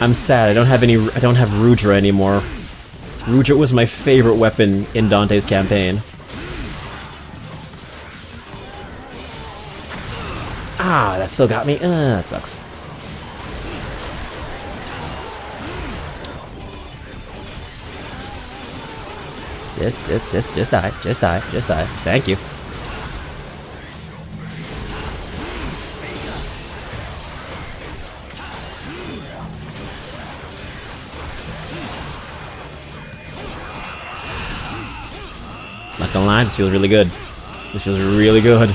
I'm sad, I don't have Rudra anymore. Rudra was my favorite weapon in Dante's campaign. Ah, that still got me. That sucks. Just die. Just die. Just die. Thank you. Not gonna lie, this feels really good. This feels really good.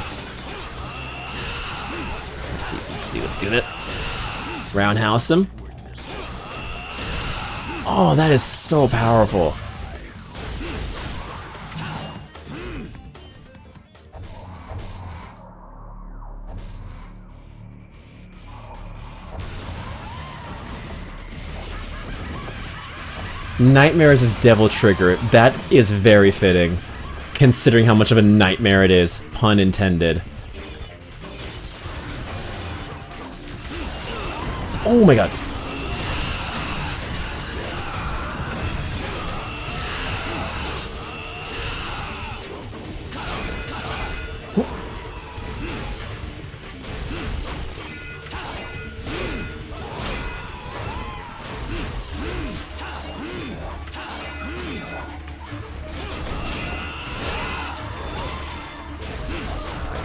Let's do it. Roundhouse him. Oh, that is so powerful. Nightmare is his devil trigger. That is very fitting, considering how much of a nightmare it is. Pun intended. Oh my god.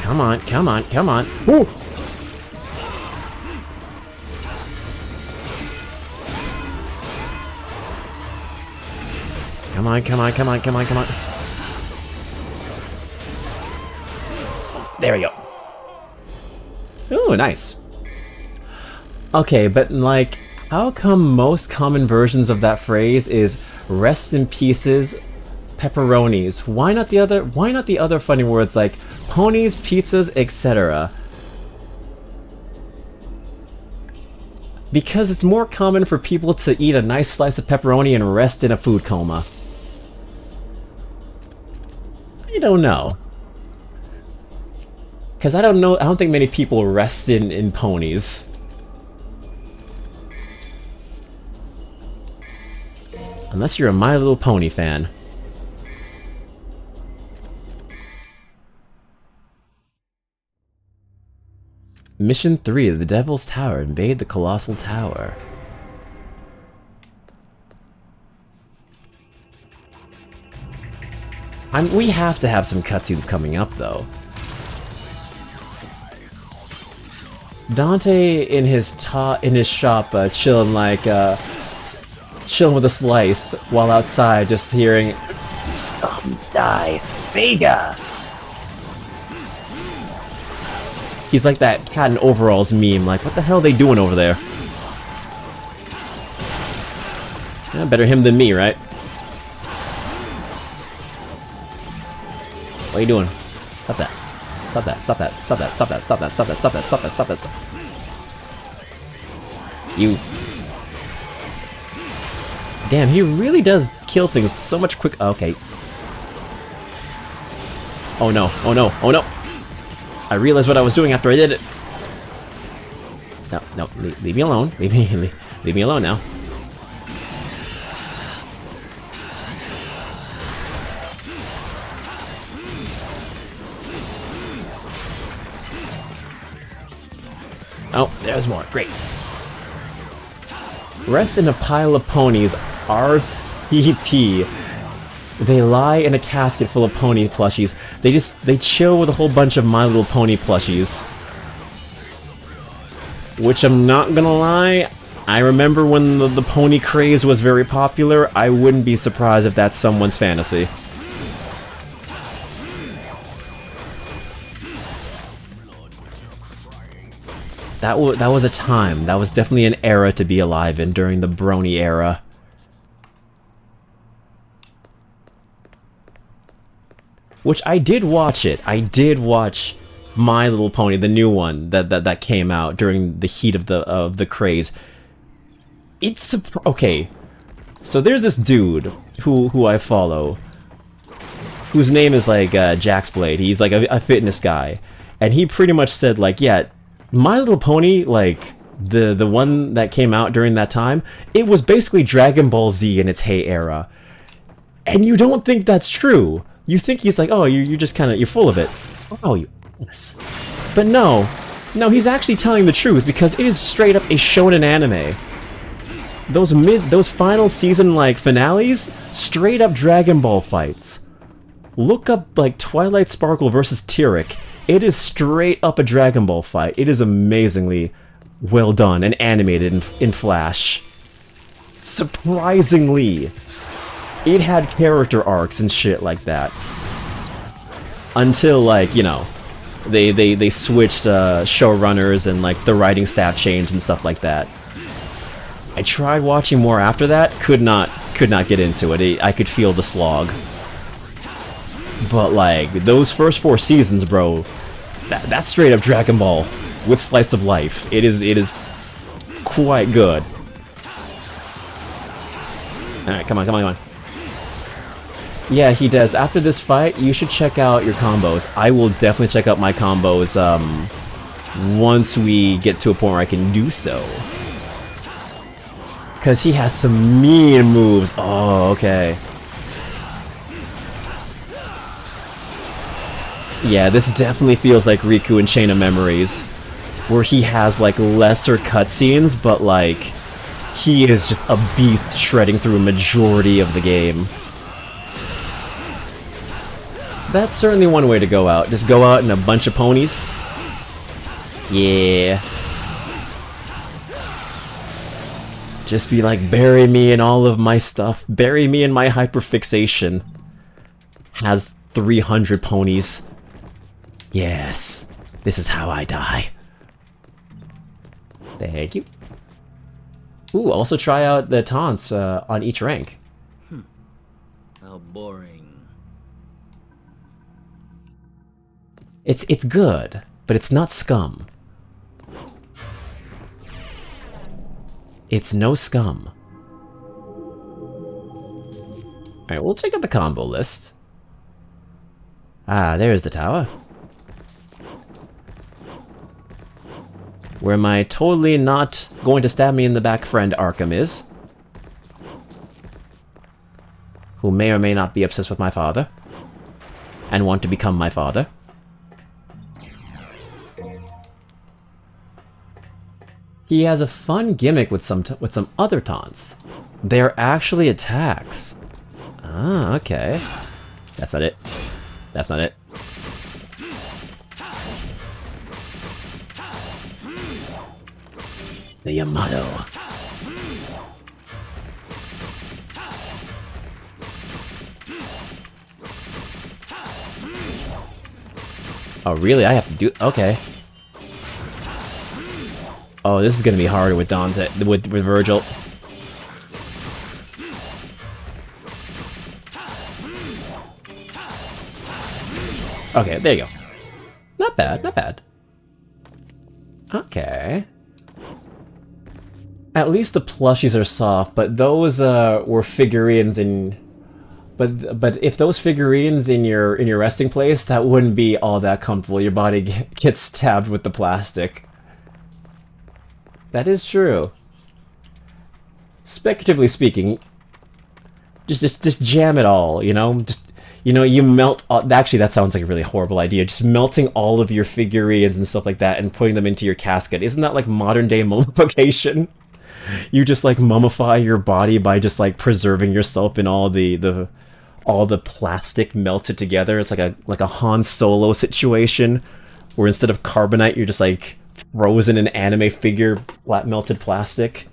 Come on, come on, come on. Woo! Come on, come on, come on, come on, come on. There we go. Ooh, nice. Okay, but like, how come most common versions of that phrase is rest in pieces, pepperonis? Why not the other funny words like ponies, pizzas, etc.? Because it's more common for people to eat a nice slice of pepperoni and rest in a food coma. I don't know. Because I don't think many people rest in ponies. Unless you're a My Little Pony fan. Mission 3, the Devil's Tower. Invade the Colossal Tower. We have to have some cutscenes coming up, though. Dante in his shop, chilling with a slice, while outside just hearing "Scum die, Vega." He's like that cat in overalls meme, like, what the hell are they doing over there? Yeah, better him than me, right? What are you doing? Stop that. Stop that, stop that, stop that, stop that, stop that, stop that, stop that, stop that, stop that, stop that. You. Damn, he really does kill things so much quick. Okay. Oh no, oh no, oh no! I realized what I was doing after I did it. No, no, leave me alone. Leave me alone now. Oh, there's more. Great. Rest in a pile of ponies. RPP. They lie in a casket full of pony plushies. They chill with a whole bunch of My Little Pony plushies. Which, I'm not gonna lie, I remember when the pony craze was very popular. I wouldn't be surprised if that's someone's fantasy. That was a time. That was definitely an era to be alive in during the Brony era. Which I did watch it. I did watch My Little Pony, the new one that came out during the heat of the craze. It's okay. So there's this dude who I follow, whose name is like Jaxblade. He's like a fitness guy, and he pretty much said like, yeah, My Little Pony, like the one that came out during that time, it was basically Dragon Ball Z in its hey era. And you don't think that's true. You think he's like, oh, you're just kind of, you're full of it. Oh, you ass. But no, he's actually telling the truth, because it is straight up a shonen anime. Those final season like finales, straight up Dragon Ball fights. Look up like Twilight Sparkle versus Tyrek. It is straight up a Dragon Ball fight. It is amazingly well done and animated in Flash. Surprisingly. It had character arcs and shit like that. Until, like, you know, they switched showrunners and, like, the writing staff changed and stuff like that. I tried watching more after that, could not get into it. I could feel the slog. But, like, those first 4 seasons, bro, that's straight up Dragon Ball with slice of life. It is quite good. Alright, come on, come on, come on. Yeah, he does. After this fight, you should check out your combos. I will definitely check out my combos once we get to a point where I can do so. Because he has some mean moves. Oh, okay. Yeah, this definitely feels like Riku in Chain of Memories, where he has like lesser cutscenes, but like he is just a beast shredding through a majority of the game. That's certainly one way to go out. Just go out in a bunch of ponies. Yeah. Just be like, bury me in all of my stuff. Bury me in my hyperfixation. Has 300 ponies. Yes. This is how I die. Thank you. Ooh, also try out the taunts on each rank. How boring. It's good, but it's not SCUM. It's no SCUM. Alright, we'll check out the combo list. Ah, there's the tower. Where my totally not going to stab me in the back friend Arkham is. Who may or may not be obsessed with my father. And want to become my father. He has a fun gimmick with some other taunts. They're actually attacks. Ah, okay. That's not it. That's not it. The Yamato. Oh, really? I have to do... Okay. Oh, this is gonna be harder with Dante... with Vergil. Okay, there you go. Not bad, not bad. Okay. At least the plushies are soft, but those were figurines in... But if those figurines in your resting place, that wouldn't be all that comfortable. Your body gets stabbed with the plastic. That is true. Speculatively speaking, just jam it all, you know? Just, you know, you melt... Actually, that sounds like a really horrible idea. Just melting all of your figurines and stuff like that and putting them into your casket. Isn't that like modern-day mummification? You just, like, mummify your body by just, like, preserving yourself in all the plastic melted together. It's like a Han Solo situation, where instead of carbonite, you're just, like, frozen in anime figure melted plastic.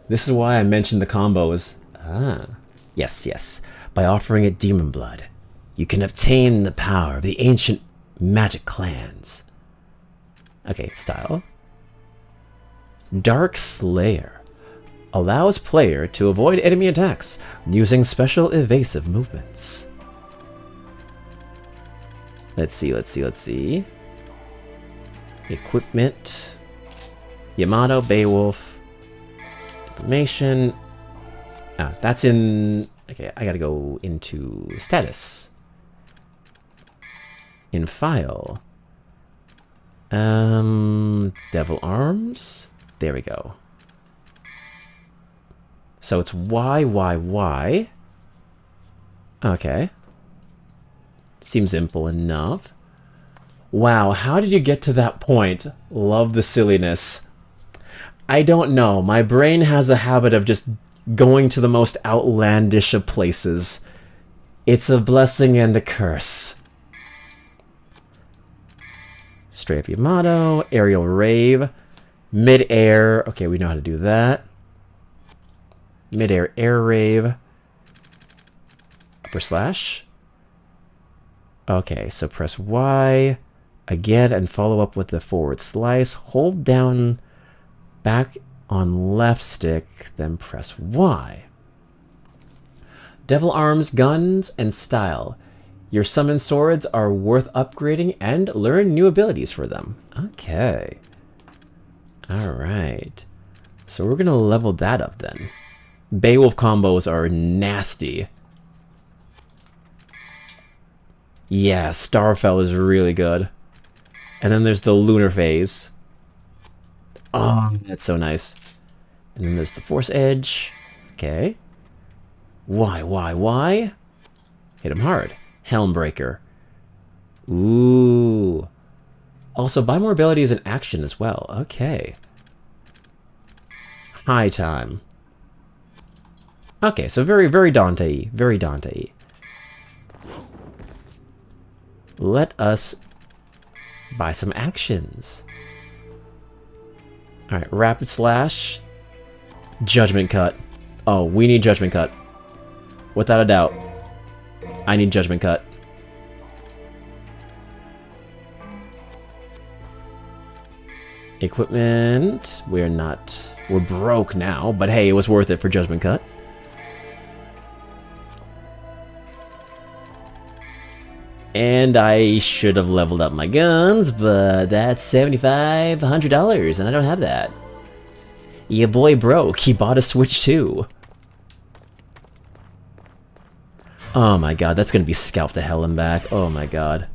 This is why I mentioned the combos. Ah. Yes, yes. By offering it demon blood, you can obtain the power of the ancient magic clans. Okay, style. Dark Slayer allows player to avoid enemy attacks using special evasive movements. Let's see. Equipment. Yamato, Beowulf. Information. Ah, that's in... Okay, I gotta go into status. In file. Devil Arms. There we go. So it's Y. Okay. Seems simple enough. Wow, how did you get to that point? Love the silliness. I don't know. My brain has a habit of just going to the most outlandish of places. It's a blessing and a curse. Strafe Yamato, Aerial Rave. Mid-air, okay, we know how to do that. Mid-air air rave. Upper slash. Okay, so press Y again and follow up with the forward slice. Hold down back on left stick, then press Y. Devil Arms, Guns, and Style. Your summon swords are worth upgrading and learn new abilities for them. Okay. Alright. So we're gonna level that up then. Beowulf combos are nasty. Yeah, Starfell is really good. And then there's the Lunar Phase. Oh, that's so nice. And then there's the Force Edge. Okay. Why? Hit him hard. Helmbreaker. Ooh. Also, buy more abilities in action as well. Okay. High time. Okay, so very Dante-y. Very Dante-y. let us buy some actions. Alright, Rapid Slash. Judgment Cut. Oh, we need Judgment Cut. Without a doubt. I need Judgment Cut. Equipment. We're broke now, but hey, it was worth it for Judgment Cut. And I should have leveled up my guns, but that's $7,500, and I don't have that. Your boy broke. He bought a Switch too. Oh my god, that's gonna be scalped to hell and back. Oh my god.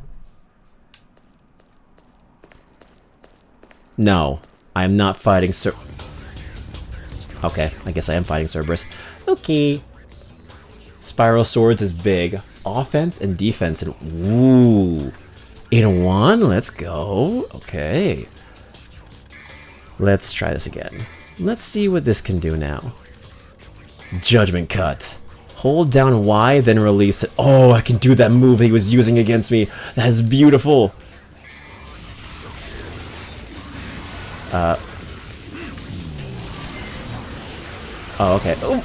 No, I am not fighting Okay, I guess I am fighting Cerberus. Okay. Spiral Swords is big. Offense and defense and ooh. In one? Let's go. Okay. Let's try this again. Let's see what this can do now. Judgment Cut. Hold down Y, then release it. Oh, I can do that move he was using against me. That is beautiful. Oh, okay. Oh.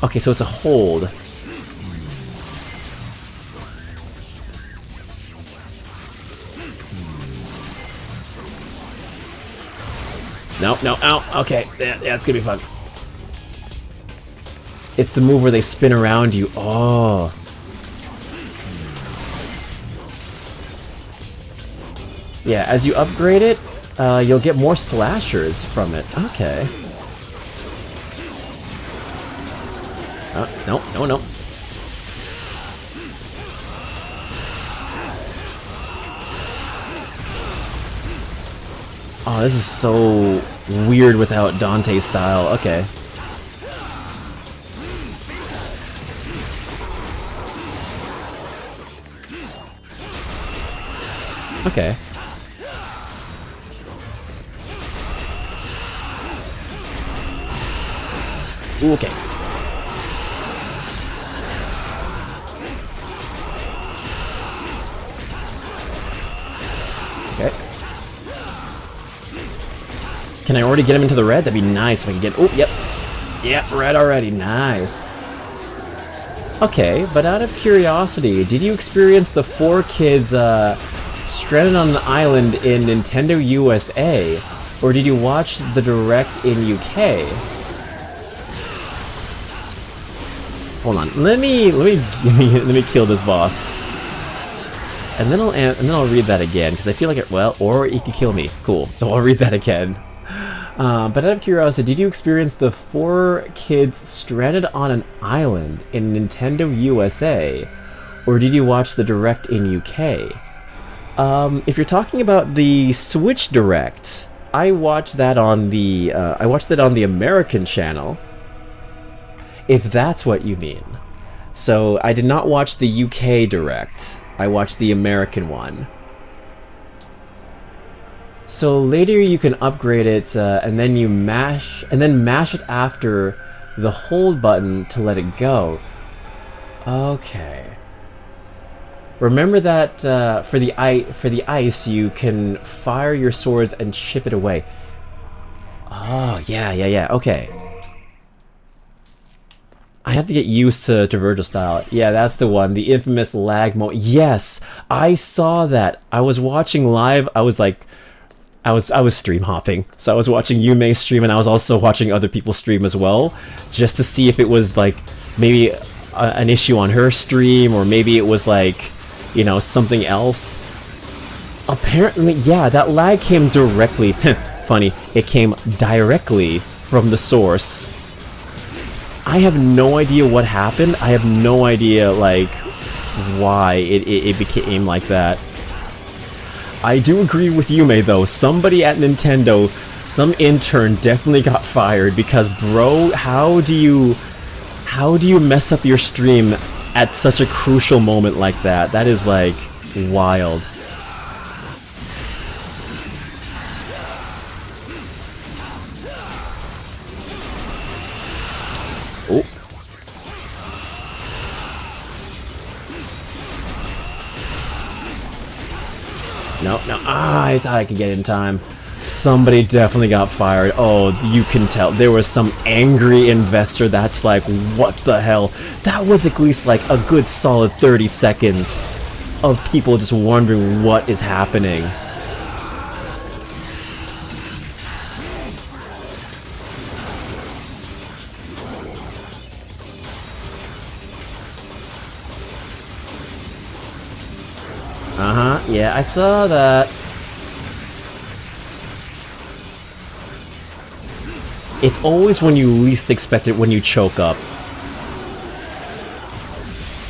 Okay, so it's a hold. No, no, ow, okay, yeah, it's gonna be fun. It's the move where they spin around you. Oh. Yeah, as you upgrade it, you'll get more slashers from it. Okay. No, no, no. Oh, this is so weird without Dante style. Okay. Okay. Ooh, okay. Okay. Can I already get him into the red? That'd be nice if I could get... Oh, yep. Yep, red already. Nice. Okay, but out of curiosity, did you experience the 4 kids stranded on an island in Nintendo USA? Or did you watch the direct in UK? Hold on. Let me kill this boss. And then I'll read that again, because I feel like it... Well, or he could kill me. Cool. So I'll read that again. But out of curiosity, did you experience the 4 kids stranded on an island in Nintendo USA? Or did you watch the direct in UK? If you're talking about the Switch Direct, I watched that on the American channel. If that's what you mean. So I did not watch the UK Direct. I watched the American one. So later you can upgrade it, and then you mash it after the hold button to let it go. Okay. Remember that for the ice, you can fire your swords and chip it away. Oh yeah. Okay. I have to get used to Vergil style. Yeah, that's the one. The infamous lag mode. Yes, I saw that. I was watching live. I was stream hopping. So I was watching Yume's stream, and I was also watching other people stream as well, just to see if it was like maybe an issue on her stream, or maybe it was like, you know, something else. Apparently, yeah, that lag came directly. Funny, it came directly from the source. I have no idea what happened. I have no idea, like, why it became like that. I do agree with Yume, though. Somebody at Nintendo, some intern, definitely got fired, because, bro, how do you mess up your stream at such a crucial moment like that? That is, like, wild. Oh. No, no. Ah, I thought I could get it in time. Somebody definitely got fired. Oh, you can tell. There was some angry investor that's like, what the hell? That was at least like a good solid 30 seconds of people just wondering what is happening. Uh-huh, yeah, I saw that. It's always when you least expect it when you choke up.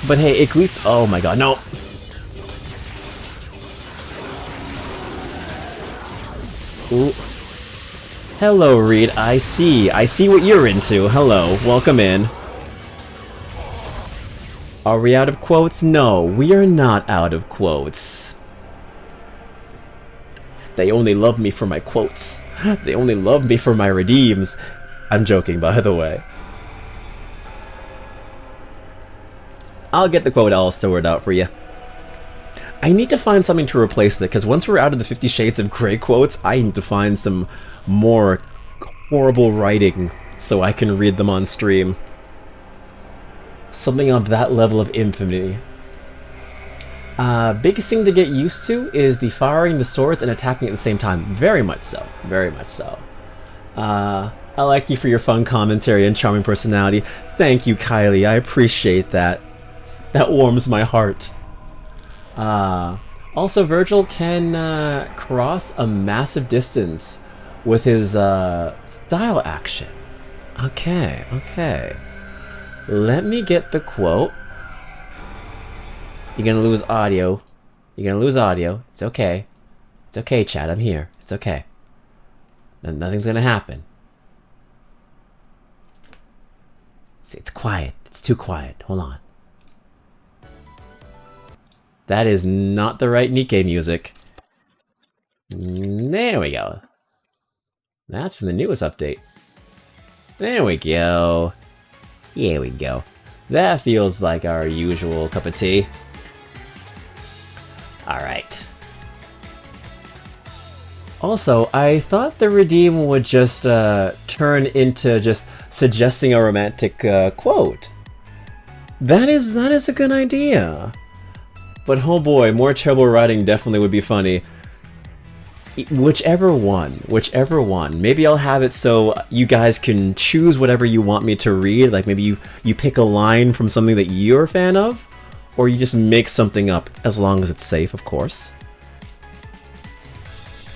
But hey, at least... Oh my god, no! Ooh. Hello, Reed. I see what you're into. Hello, welcome in. Are we out of quotes? No, we are not out of quotes. They only love me for my quotes. They only love me for my redeems. I'm joking, by the way. I'll get the quote all stored out for you. I need to find something to replace it, because once we're out of the 50 Shades of Grey quotes, I need to find some more horrible writing so I can read them on stream. Something on that level of infamy. Biggest thing to get used to is the firing the swords and attacking at the same time. Very much so. Very much so. I like you for your fun commentary and charming personality. Thank you, Kylie. I appreciate that. That warms my heart. Also, Vergil can cross a massive distance with his style action. Okay, okay. Let me get the quote. You're gonna lose audio. You're gonna lose audio. It's okay. It's okay, chat. I'm here. It's okay. Nothing's gonna happen. It's quiet. It's too quiet. Hold on. That is not the right Nikke music. There we go. That's from the newest update. There we go. Here we go. That feels like our usual cup of tea. Alright. Also, I thought the redeem would just turn into just suggesting a romantic quote. That is a good idea. But oh boy, more terrible writing definitely would be funny. Whichever one. Maybe I'll have it so you guys can choose whatever you want me to read. Like maybe you pick a line from something that you're a fan of, or you just make something up, as long as it's safe, of course.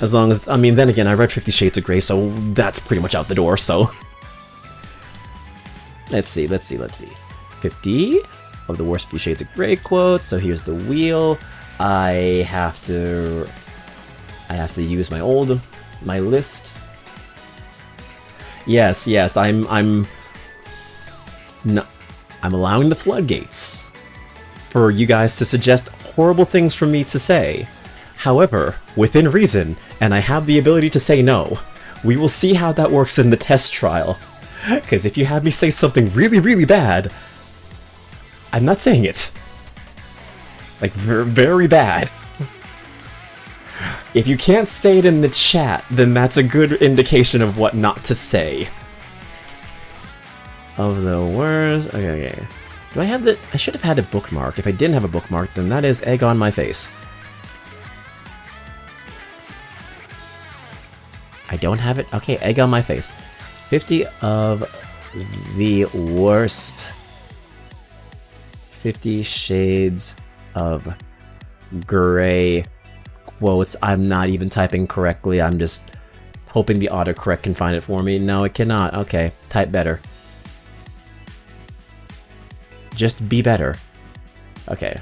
As long as, I mean, then again, I read 50 Shades of Grey, so that's pretty much out the door, so... Let's see. 50 of the worst 50 Shades of Grey quotes, so here's the wheel. I have to use my list. Yes, I'm allowing the floodgates for you guys to suggest horrible things for me to say. However, within reason, and I have the ability to say no. We will see how that works in the test trial. Because if you have me say something really, really bad, I'm not saying it. Like, very bad. If you can't say it in the chat, then that's a good indication of what not to say. Of the worst... Okay. Do I have the... I should have had a bookmark. If I didn't have a bookmark, then that is egg on my face. I don't have it? Okay, egg on my face. 50 of the worst 50 Shades of Grey quotes. I'm not even typing correctly. I'm just hoping the autocorrect can find it for me. No, it cannot. Okay, type better. Just be better. Okay.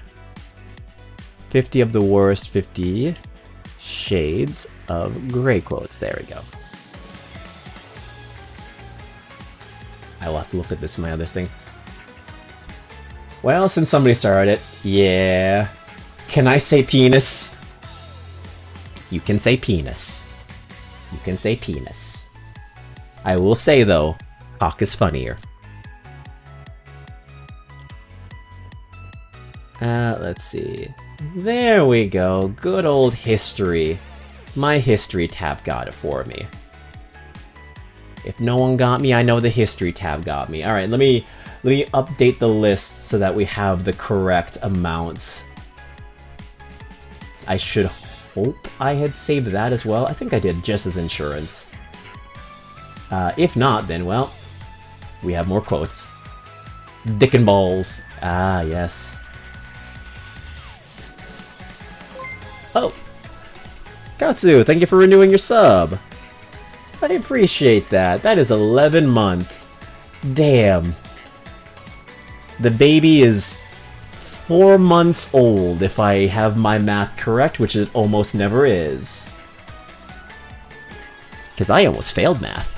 50 of the worst 50 Shades of Grey quotes. There we go. I will have to look at this in my other thing. Well, since somebody started it, yeah. Can I say penis? You can say penis. You can say penis. I will say, though, cock is funnier. Let's see. There we go. Good old history. My history tab got it for me. If no one got me, I know the history tab got me. Alright, let me update the list so that we have the correct amount. I should hope I had saved that as well. I think I did, just as insurance. If not, then, well, we have more quotes. Dick and balls. Ah, yes. Oh! Katsu, thank you for renewing your sub! I appreciate that. That is 11 months. Damn. The baby is 4 months old, if I have my math correct, which it almost never is. Because I almost failed math.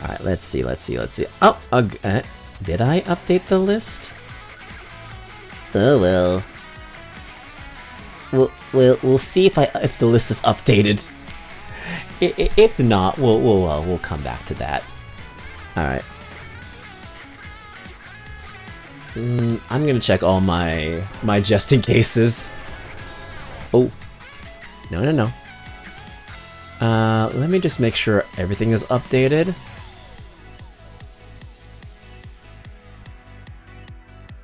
Alright, let's see. Oh, did I update the list? Oh well. We'll see if the list is updated. If not, we'll come back to that. All right. I'm gonna check all my just in cases. Oh, no. Let me just make sure everything is updated.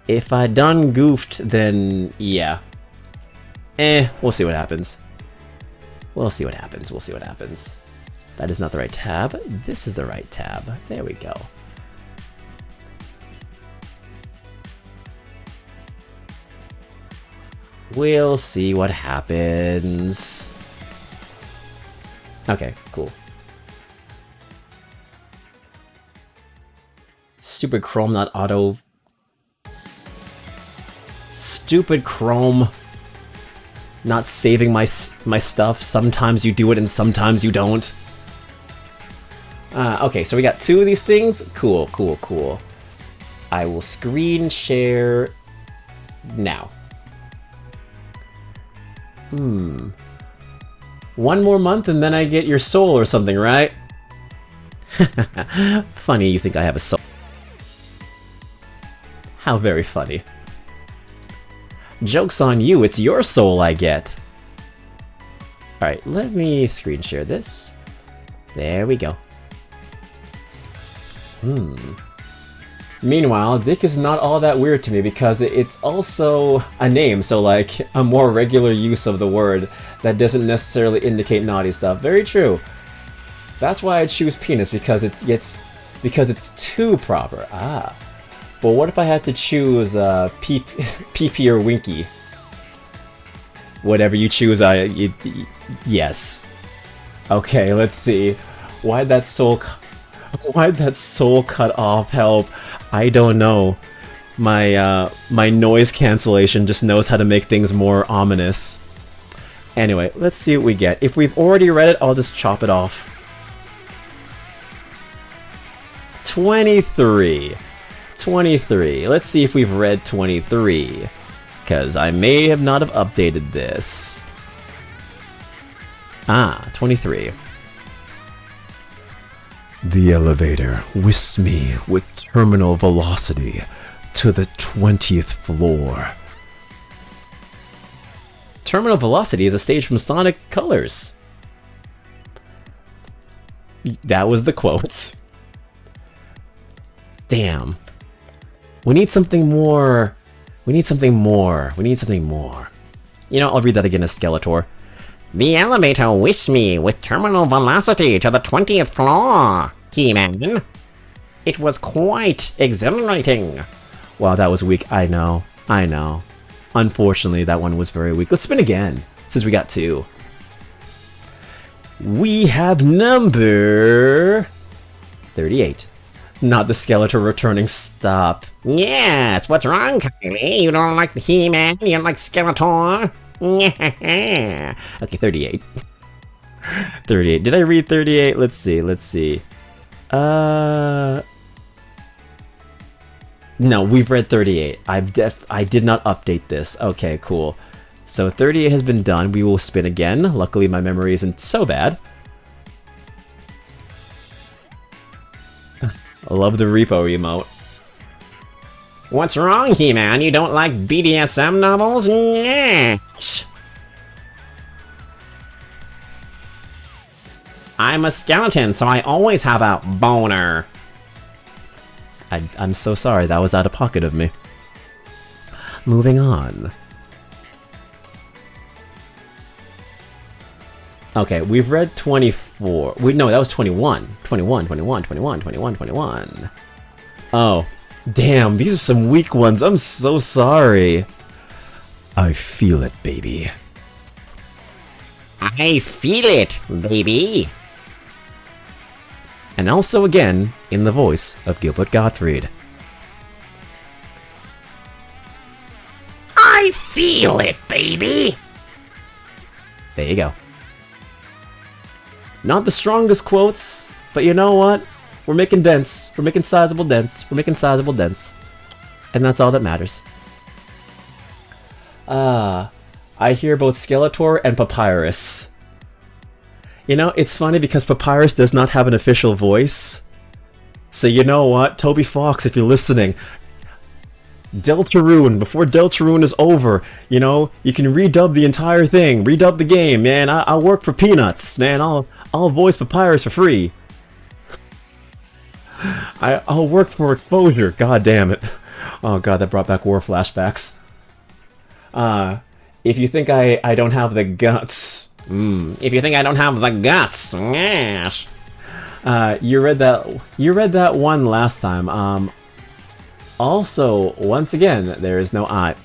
If I done goofed, then yeah. We'll see what happens. We'll see what happens. That is not the right tab. This is the right tab. There we go. We'll see what happens. Okay, cool. Stupid Chrome not auto. Stupid Chrome. Not saving my stuff. Sometimes you do it and sometimes you don't. Okay, so we got 2 of these things. Cool. I will screen share now. 1 more month and then I get your soul or something, right? Funny you think I have a soul. How very funny. Joke's on you, it's your soul I get. Alright, let me screen share this. There we go. Meanwhile, Dick is not all that weird to me because it's also a name, so like a more regular use of the word that doesn't necessarily indicate naughty stuff. Very true. That's why I choose penis, because it's too proper. Ah. But what if I had to choose PP or Winky? Whatever you choose, yes. Okay, let's see. Why'd that soul cut off? Help! I don't know. My noise cancellation just knows how to make things more ominous. Anyway, let's see what we get. If we've already read it, I'll just chop it off. 23. Let's see if we've read 23. Because I may have not have updated this. 23. The elevator whisks me with terminal velocity to the 20th floor. Terminal velocity is a stage from Sonic Colors. That was the quote. Damn. We need something more. You know, I'll read that again as Skeletor. The elevator whisks me with terminal velocity to the 20th floor, He-Man. It was quite exhilarating. Wow, that was weak. I know. Unfortunately, that one was very weak. Let's spin again, since we got 2. We have number 38. Not the Skeletor returning. Stop. Yes, what's wrong, Kylie? You don't like the He-Man? You don't like Skeletor? Okay, 38. 38. Did I read 38? Let's see. No, we've read 38. I did not update this. Okay, cool. So 38 has been done. We will spin again. Luckily, my memory isn't so bad. I love the repo emote. What's wrong, He-Man? You don't like BDSM novels? Yes. I'm a skeleton, so I always have a boner. I'm so sorry, that was out of pocket of me. Moving on. Okay, we've read 24. No, that was 21. 21. Oh, damn, these are some weak ones. I'm so sorry. I feel it, baby. I feel it, baby. And also again, in the voice of Gilbert Gottfried. I feel it, baby. There you go. Not the strongest quotes, but you know what? We're making dents. We're making sizable dents. And that's all that matters. I hear both Skeletor and Papyrus. You know, it's funny because Papyrus does not have an official voice. So you know what? Toby Fox, if you're listening, Deltarune, before Deltarune is over, you know, you can redub the entire thing. Redub the game, man. I'll work for peanuts, man. I'll voice Papyrus for free. I'll work for exposure. God damn it. Oh god, that brought back war flashbacks. If you think I don't have the guts... if you think I don't have the guts... Yes. You read that one last time. Also, once again, there is no I.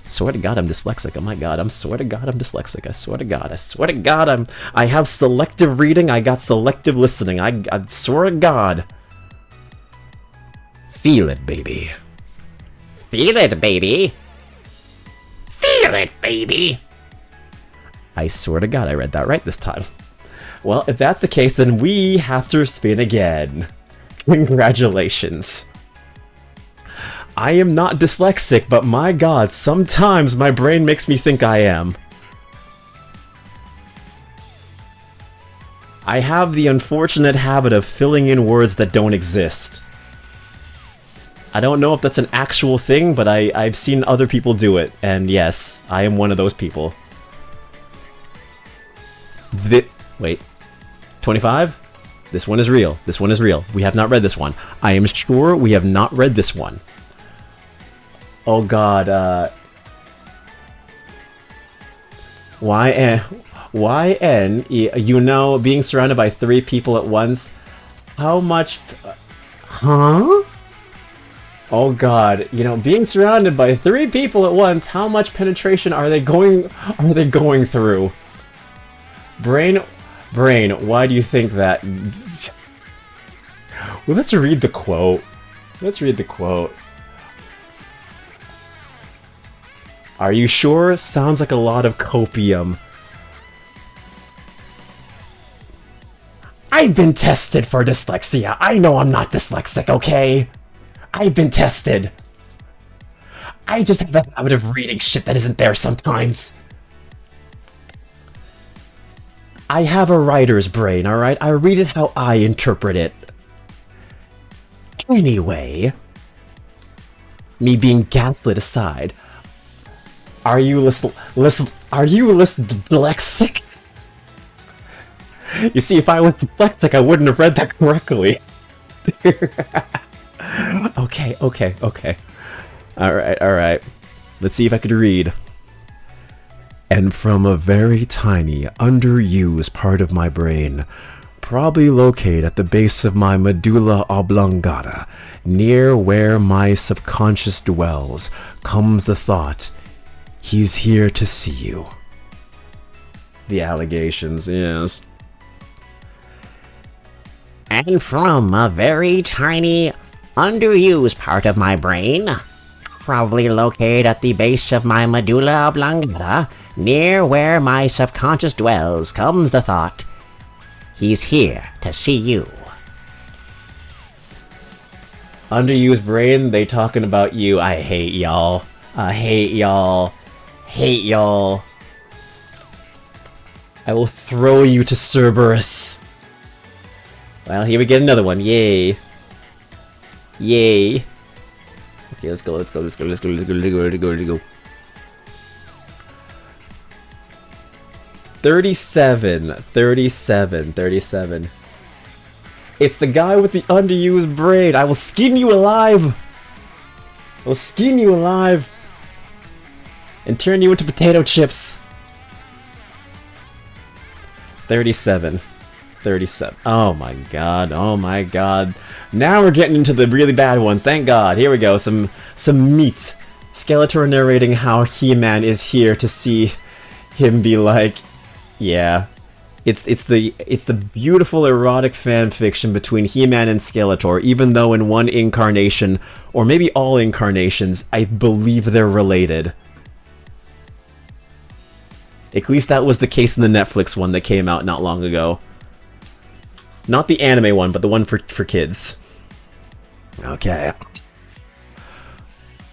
I swear to God, I'm dyslexic. Oh my God, I swear to God, I'm dyslexic. I swear to God, I have selective reading. I got selective listening. I swear to God. Feel it, baby. Feel it, baby. Feel it, baby. I swear to God, I read that right this time. Well, if that's the case, then we have to spin again. Congratulations. I am not dyslexic, but my god, sometimes my brain makes me think I am. I have the unfortunate habit of filling in words that don't exist. I don't know if that's an actual thing, but I've seen other people do it, and yes, I am one of those people. Wait. 25? This one is real. This one is real. We have not read this one. I am sure we have not read this one. Oh god, YN, you know, being surrounded by 3 people at once, how much... Huh? Oh god, you know, being surrounded by 3 people at once, how much penetration are they going through? Brain, why do you think that? Well, let's read the quote. Are you sure? Sounds like a lot of copium. I've been tested for dyslexia. I know I'm not dyslexic, okay? I've been tested. I just have a habit of reading shit that isn't there sometimes. I have a writer's brain, alright? I read it how I interpret it. Anyway, me being gaslit aside, are you dyslexic? You see, if I was dyslexic, I wouldn't have read that correctly. Okay. Alright. Let's see if I could read. And from a very tiny, underused part of my brain, probably located at the base of my medulla oblongata, near where my subconscious dwells, comes the thought, he's here to see you. The allegations, yes. And from a very tiny, underused part of my brain, probably located at the base of my medulla oblongata, near where my subconscious dwells, comes the thought, he's here to see you. Underused brain, they talking about you. I hate y'all. Hate y'all. I will throw you to Cerberus. Well, here we get another one. Yay. Yay. Okay, let's go, let's go, let's go, let's go, let's go, let's go, let's go, let's go. 37, 37, 37. It's the guy with the underused braid. I will skin you alive. I will skin you alive. And turn you into potato chips. 37. 37. Oh my god. Oh my god. Now we're getting into the really bad ones. Thank god. Here we go. Some meat. Skeletor narrating how He-Man is here to see him be like, yeah. It's the beautiful erotic fan fiction between He-Man and Skeletor, even though in one incarnation, or maybe all incarnations, I believe they're related. At least that was the case in the Netflix one that came out not long ago. Not the anime one, but the one for kids. Okay.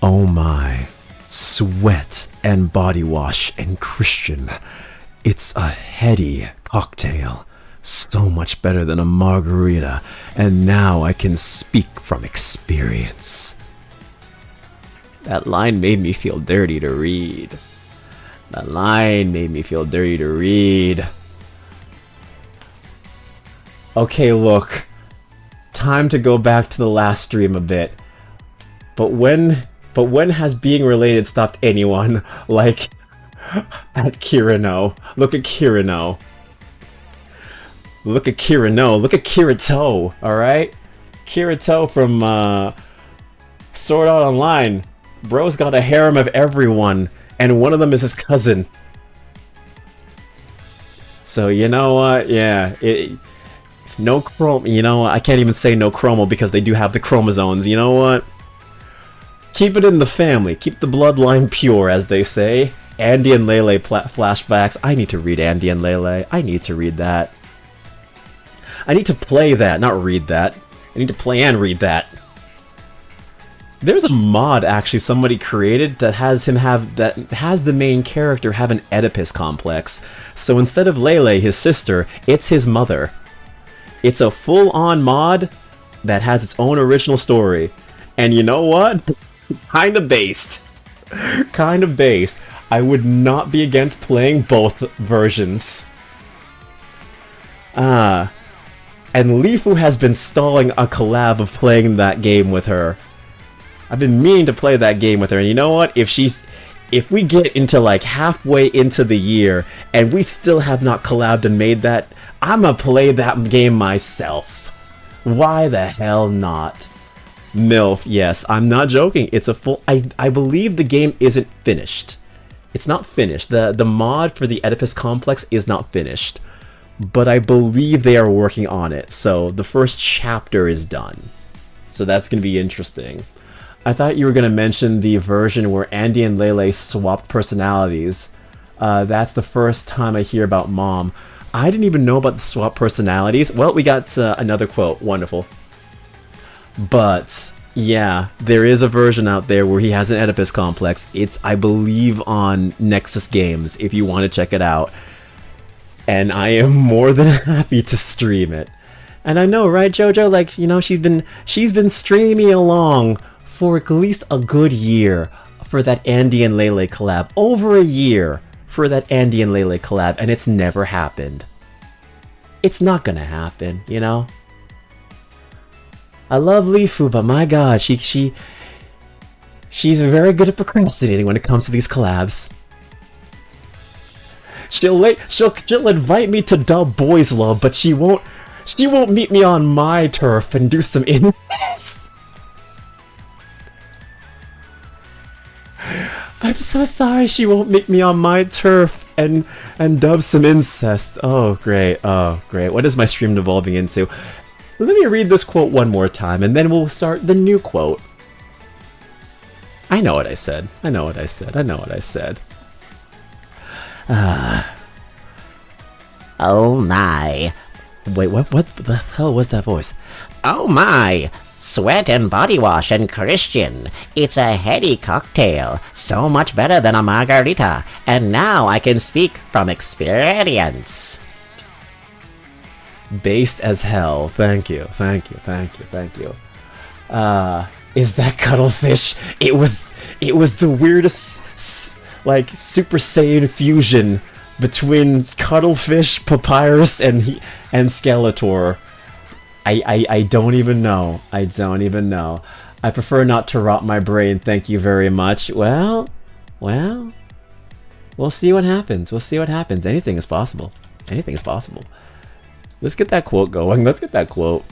Oh my. Sweat and body wash and Christian. It's a heady cocktail. So much better than a margarita. And now I can speak from experience. That line made me feel dirty to read. That line made me feel dirty to read. Okay, look. Time to go back to the last stream a bit. But when has being related stopped anyone? Like, at Kirino. Look at Kirino. Look at Kirino. Look at Kirito, alright? Kirito from, Sword Art Online. Bro's got a harem of everyone, and one of them is his cousin. So, you know what? Yeah, no chrome. You know, I can't even say no chromo because they do have the chromosomes. You know what? Keep it in the family. Keep the bloodline pure, as they say. Andy and Lele flashbacks. I need to read Andy and Lele. I need to read that. I need to play that, not read that. I need to play and read that. There's a mod actually somebody created that has the main character have an Oedipus complex. So instead of Lele, his sister, it's his mother. It's a full-on mod that has its own original story. And you know what? Kinda based. Kinda based. I would not be against playing both versions. And Lifu has been stalling a collab of playing that game with her. I've been meaning to play that game with her, and you know what? If we get into like halfway into the year, and we still have not collabed and made that, I'ma play that game myself. Why the hell not? MILF, yes, I'm not joking. It's a full... I believe the game isn't finished. It's not finished. The mod for the Oedipus complex is not finished. But I believe they are working on it, so the first chapter is done. So that's going to be interesting. I thought you were going to mention the version where Andy and Lele swapped personalities. That's the first time I hear about Mom. I didn't even know about the swap personalities. Well, we got another quote. Wonderful. But, yeah, there is a version out there where he has an Oedipus complex. It's, I believe, on Nexus Games, if you want to check it out. And I am more than happy to stream it. And I know, right, Jojo? Like, you know, she's been streaming along for at least a good year for that Andy and Lele collab. Over a year for that Andy and Lele collab, and it's never happened. It's not gonna happen, you know? I love Lifu, but my god, she's very good at procrastinating when it comes to these collabs. She'll invite me to dub Boys Love, but she won't meet me on my turf and do some incest. I'm so sorry she won't meet me on my turf and dub some incest. Oh great, oh great. What is my stream devolving into? Let me read this quote one more time and then we'll start the new quote. I know what I said. I know what I said. I know what I said. Oh my. Wait, what the hell was that voice? Oh my. Sweat and body wash and Christian. It's a heady cocktail. So much better than a margarita. And now I can speak from experience. Based as hell. Thank you, thank you, thank you, thank you. Is that cuttlefish? It was the weirdest, like, Super Saiyan fusion between cuttlefish, papyrus, and Skeletor. I don't even know. I don't even know. I prefer not to rot my brain, thank you very much. Well, we'll see what happens. We'll see what happens. Anything is possible. Anything is possible. Let's get that quote going. Let's get that quote.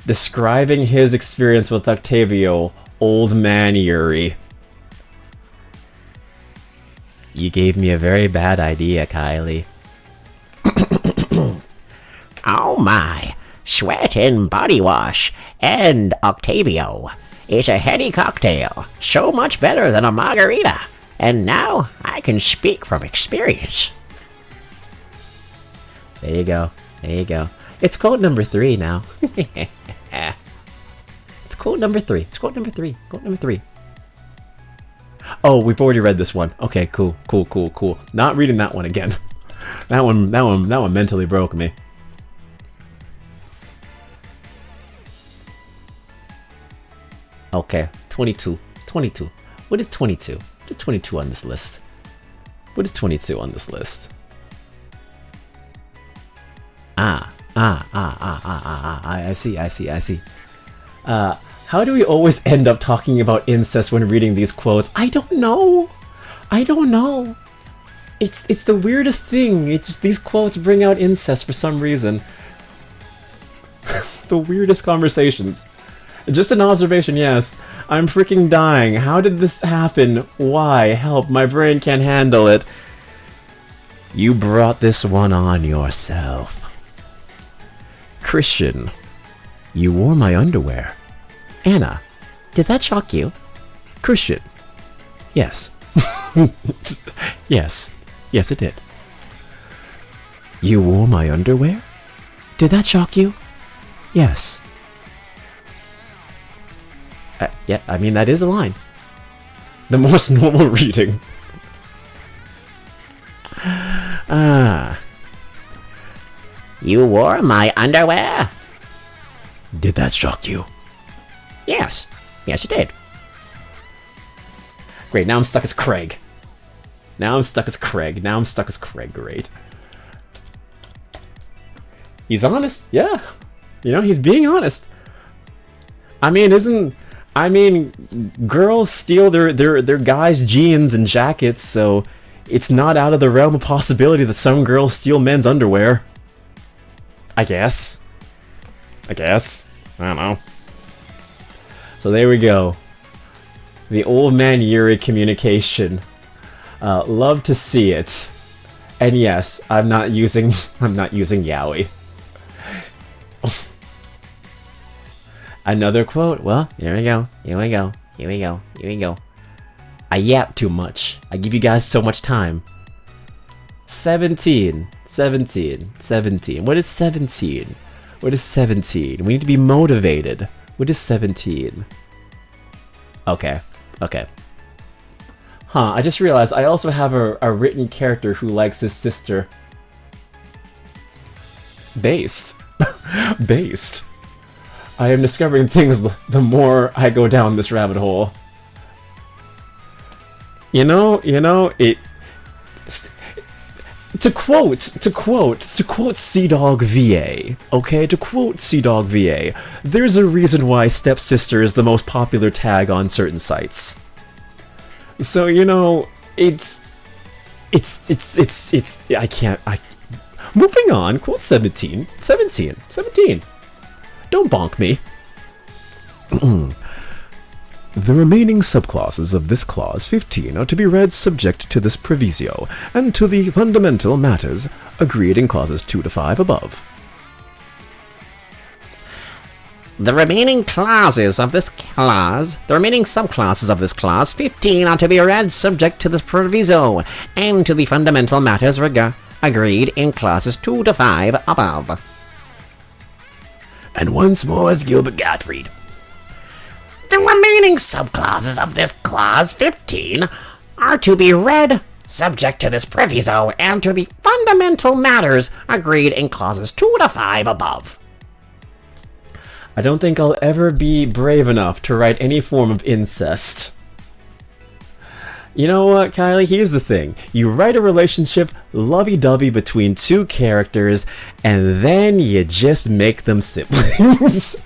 Describing his experience with Octavio, old man Yuri. You gave me a very bad idea, Kylie. Oh my, sweat and body wash and Octavio. It's a heady cocktail, so much better than a margarita. And now I can speak from experience. There you go. There you go. It's quote number 3 now. It's quote number 3. It's quote number 3. Quote number 3. Oh, we've already read this one. Okay, cool. Not reading that one again. That one mentally broke me. Okay, 22. 22. What is 22? What is 22 on this list? What is 22 on this list? I see. How do we always end up talking about incest when reading these quotes? I don't know. It's the weirdest thing. It's just these quotes bring out incest for some reason. The weirdest conversations. Just an observation, yes. I'm freaking dying. How did this happen? Why? Help, my brain can't handle it. You brought this one on yourself. Christian, you wore my underwear. Anna, did that shock you? Christian, yes. Yes, it did. You wore my underwear? Did that shock you? Yes. Yeah, I mean, that is a line. The most normal reading. You wore my underwear? Did that shock you? Yes. Yes, it did. Great, now I'm stuck as Craig. Great. He's honest, yeah. You know, he's being honest. I mean, girls steal their guys' jeans and jackets, so it's not out of the realm of possibility that some girls steal men's underwear. I guess. I don't know. So there we go. The old man Yuri communication. Love to see it. And yes, I'm not using yaoi. Another quote. Well, here we go. I yap too much. I give you guys so much time. 17. What is 17? We need to be motivated. What is 17? Okay. Huh, I just realized I also have a written character who likes his sister. Based. I am discovering things the more I go down this rabbit hole. You know, it... To quote Seadog VA, okay? To quote Seadog VA, there's a reason why stepsister is the most popular tag on certain sites. So, you know, moving on, quote 17. Don't bonk me. The remaining subclauses of this clause 15 are to be read subject to this proviso, and to the fundamental matters agreed in clauses 2 to 5 above. The remaining subclauses of this clause 15 are to be read subject to this proviso, and to the fundamental matters agreed in clauses 2 to 5 above. And once more as Gilbert Gottfried. The remaining subclauses of this clause 15 are to be read subject to this proviso and to the fundamental matters agreed in clauses 2 to 5 above. I don't think I'll ever be brave enough to write any form of incest. You know what, Kylie? Here's the thing. You write a relationship lovey-dovey between two characters, and then you just make them siblings.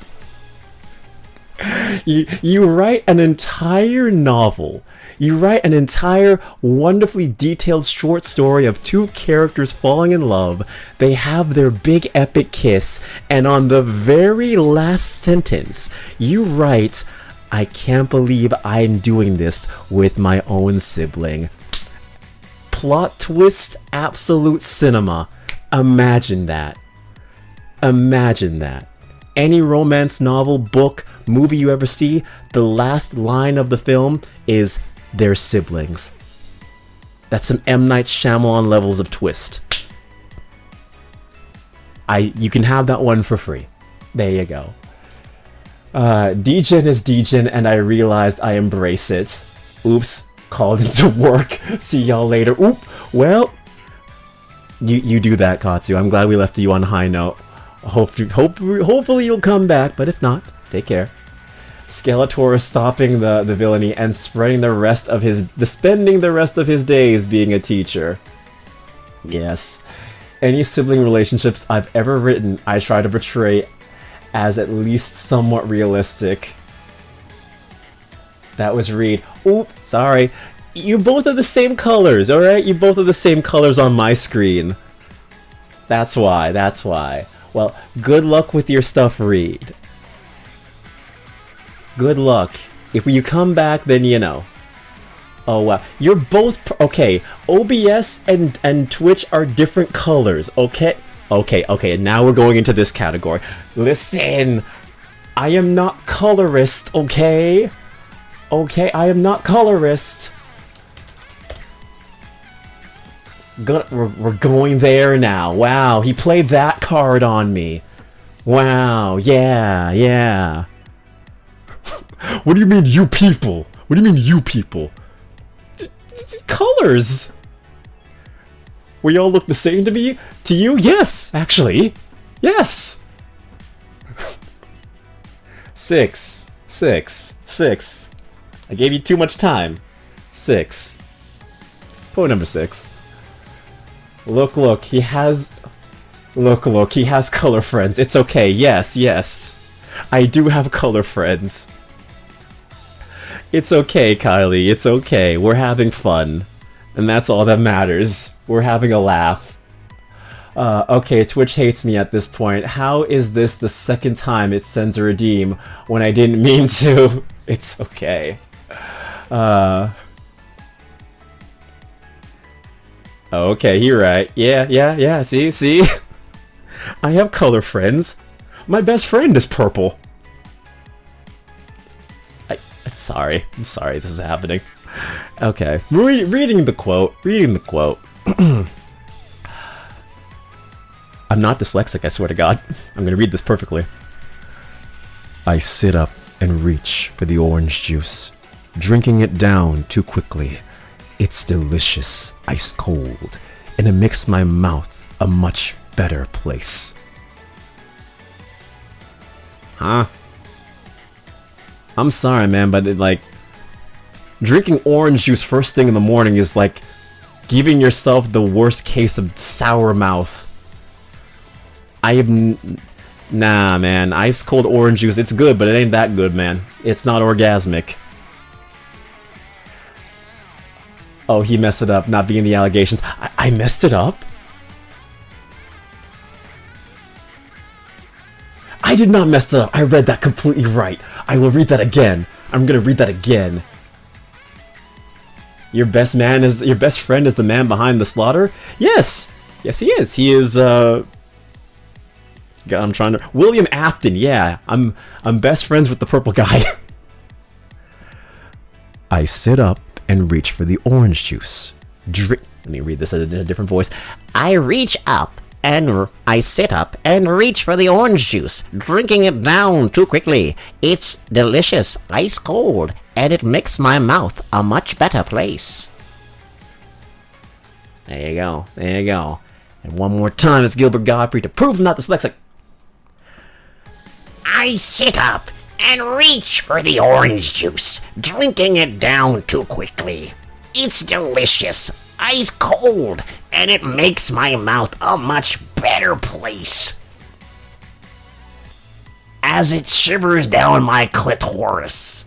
You write an entire novel. You write an entire wonderfully detailed short story of two characters falling in love. They have their big epic kiss, and on the very last sentence, you write, I can't believe I'm doing this with my own sibling. Plot twist, absolute cinema. Imagine that. Imagine that. Any romance novel, book, movie you ever see, the last line of the film is they're siblings. That's some M. Night Shyamalan levels of twist. You can have that one for free. There you go. Degen is Degen, and I realized I embrace it. Oops, called into work. See y'all later. Oop, well, you do that, Katsu. I'm glad we left you on a high note. Hopefully you'll come back, but if not, take care. Skeletor is stopping the villainy and spending the rest of his days being a teacher. Yes. Any sibling relationships I've ever written, I try to portray as at least somewhat realistic. That was Reed. Oop, sorry. You both are the same colors, alright? You both are the same colors on my screen. That's why. Well, good luck with your stuff, Reed. Good luck. If you come back, then you know. Oh wow. You're both okay. OBS and Twitch are different colors, okay? Okay, now we're going into this category. Listen, I am not colorist, okay? Okay, I am not colorist. We're going there now. Wow, he played that card on me. Wow, yeah. What do you mean, you people? What do you mean, you people? Colors! We all look the same to me? To you? Yes, actually. Yes! 6. I gave you too much time. 6. Point number 6. Look, he has... Look, he has color friends. It's okay, yes. I do have color friends. It's okay, Kylie, it's okay. We're having fun. And that's all that matters. We're having a laugh. Okay, Twitch hates me at this point. How is this the second time it sends a redeem when I didn't mean to? It's okay. Okay, you're right. Yeah, see? I have color friends. My best friend is purple. I'm sorry this is happening. Okay, reading the quote. I'm not dyslexic, I swear to God. I'm gonna read this perfectly. I sit up and reach for the orange juice, drinking it down too quickly. It's delicious, ice cold, and it makes my mouth a much better place. Huh? I'm sorry, man, but drinking orange juice first thing in the morning is like giving yourself the worst case of sour mouth. Nah, man. Ice cold orange juice, it's good, but it ain't that good, man. It's not orgasmic. Oh, he messed it up, not being the allegations. I messed it up? I did not mess that up. I read that completely right. I will read that again. I'm gonna read that again. Your best friend is the man behind the slaughter? Yes! Yes, he is. He is, God, I'm trying to... William Afton, yeah. I'm best friends with the purple guy. I sit up and reach for the orange juice. Let me read this in a different voice. I reach up and I sit up and reach for the orange juice, drinking it down too quickly. It's delicious, ice cold, and it makes my mouth a much better place. There you go. And one more time, it's Gilbert Godfrey to prove I'm not dyslexic. I I sit up and reach for the orange juice, drinking it down too quickly. It's delicious, ice cold, and it makes my mouth a much better place. As it shivers down my clitoris.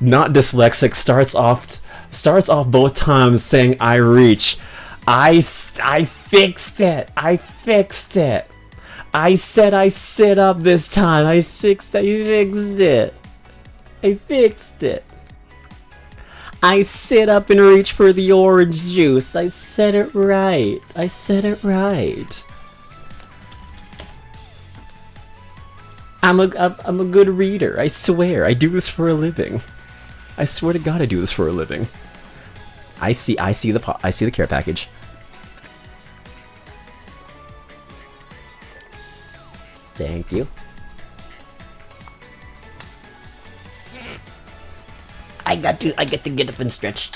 Not dyslexic starts off both times saying I reach. I fixed it. I fixed it. I said I sit up this time. I fixed it. I fixed it. I sit up and reach for the orange juice. I said it right. I said it right. I'm a good reader. I swear. I do this for a living. I swear to God, I do this for a living. I see the care package. Thank you. I get to get up and stretch.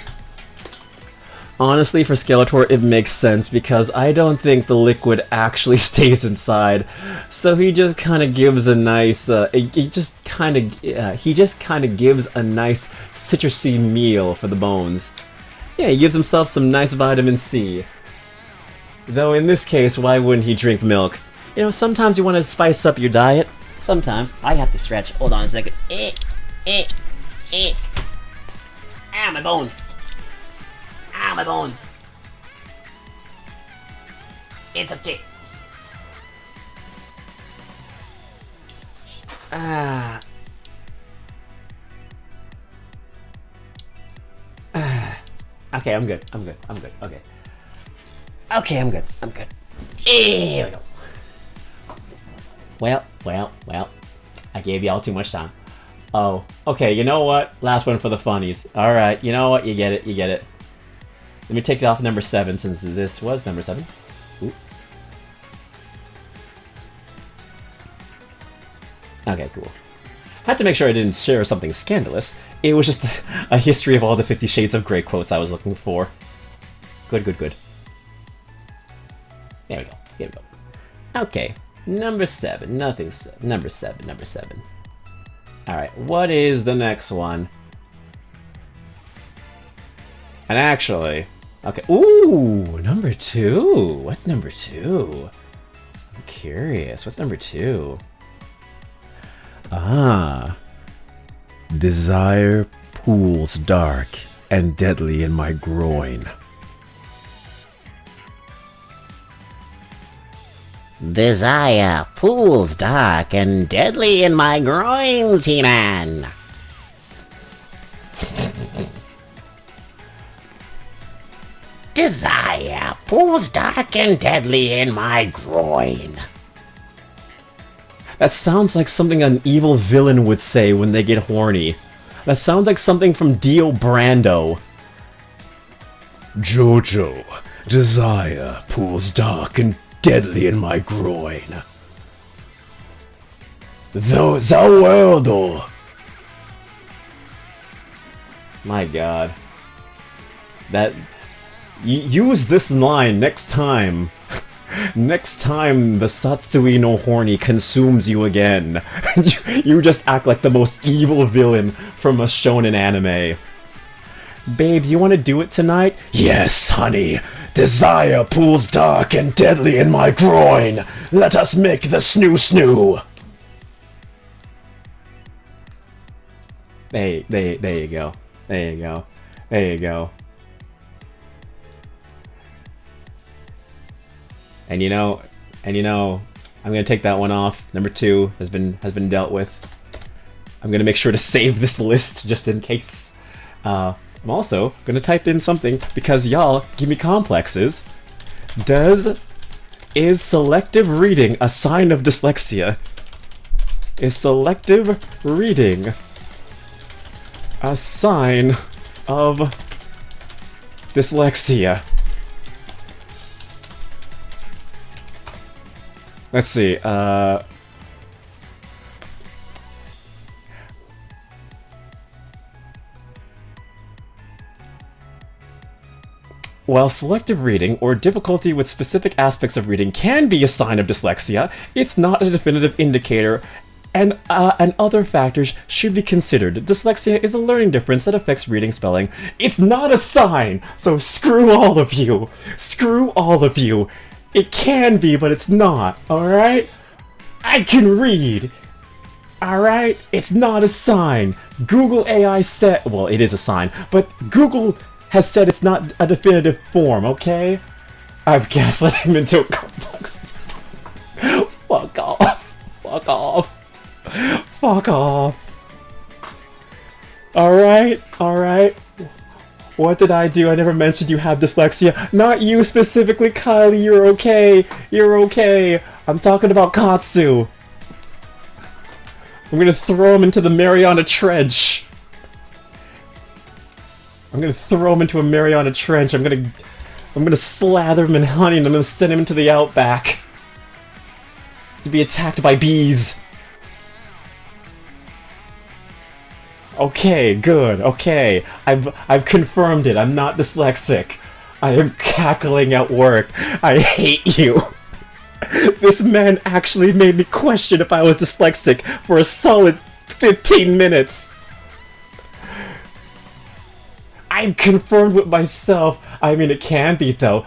Honestly, for Skeletor, it makes sense because I don't think the liquid actually stays inside. So he just kind of gives a nice, he just kind of gives a nice citrusy meal for the bones. Yeah, he gives himself some nice vitamin C. Though in this case, why wouldn't he drink milk? You know, sometimes you want to spice up your diet. Sometimes I have to stretch. Hold on a second. Ah, my bones. Ah, my bones. It's okay. Okay, I'm good. Okay. Okay, I'm good. Here we go. Well. I gave y'all too much time. Oh, okay, you know what? Last one for the funnies. Alright, you know what? You get it. Let me take it off number 7 since this was number 7. Ooh. Okay, cool. Had to make sure I didn't share something scandalous. It was just a history of all the 50 Shades of Grey quotes I was looking for. Good. There we go. Okay, number 7. Number 7. Alright, what is the next one? And actually... Okay, ooh! Number 2! What's number 2? I'm curious, what's number 2? Ah... Desire pools dark and deadly in my groin. Desire pools dark and deadly in my groins, He-Man. Desire pools dark and deadly in my groin. That sounds like something an evil villain would say when they get horny. That sounds like something from Dio Brando. Jojo, desire pools dark and deadly in my groin. The world. My God. Use this line next time. Next time the Satsui no Horny consumes you again. You just act like the most evil villain from a shonen anime. Babe, you want to do it tonight? Yes, honey. Desire pools dark and deadly in my groin. Let us make the snoo. There you go. There you go. And you know, I'm gonna take that one off. Number 2 has been dealt with. I'm gonna make sure to save this list just in case. I'm also gonna type in something because y'all give me complexes. Is selective reading a sign of dyslexia? Is selective reading a sign of dyslexia? Let's see, While selective reading or difficulty with specific aspects of reading can be a sign of dyslexia, it's not a definitive indicator, and other factors should be considered. Dyslexia is a learning difference that affects reading spelling. It's not a sign! So screw all of you! Screw all of you! It can be, but it's not, alright? I can read! Alright? It's not a sign! Google AI said... Well, it is a sign, but Google has said it's not a definitive form, okay? I've gaslit him into a complex. Fuck off. Fuck off. Fuck off. Alright, alright. What did I do? I never mentioned you have dyslexia. Not you specifically, Kylie. You're okay. You're okay. I'm talking about Katsu. I'm gonna throw him into the Mariana Trench. I'm gonna throw him into a Mariana Trench. I'm gonna slather him in honey and I'm gonna send him into the outback to be attacked by bees. Okay, good, okay. I've confirmed it. I'm not dyslexic. I am cackling at work. I hate you. This man actually made me question if I was dyslexic for a solid 15 minutes. I'm confirmed with myself. I mean, it can be, though.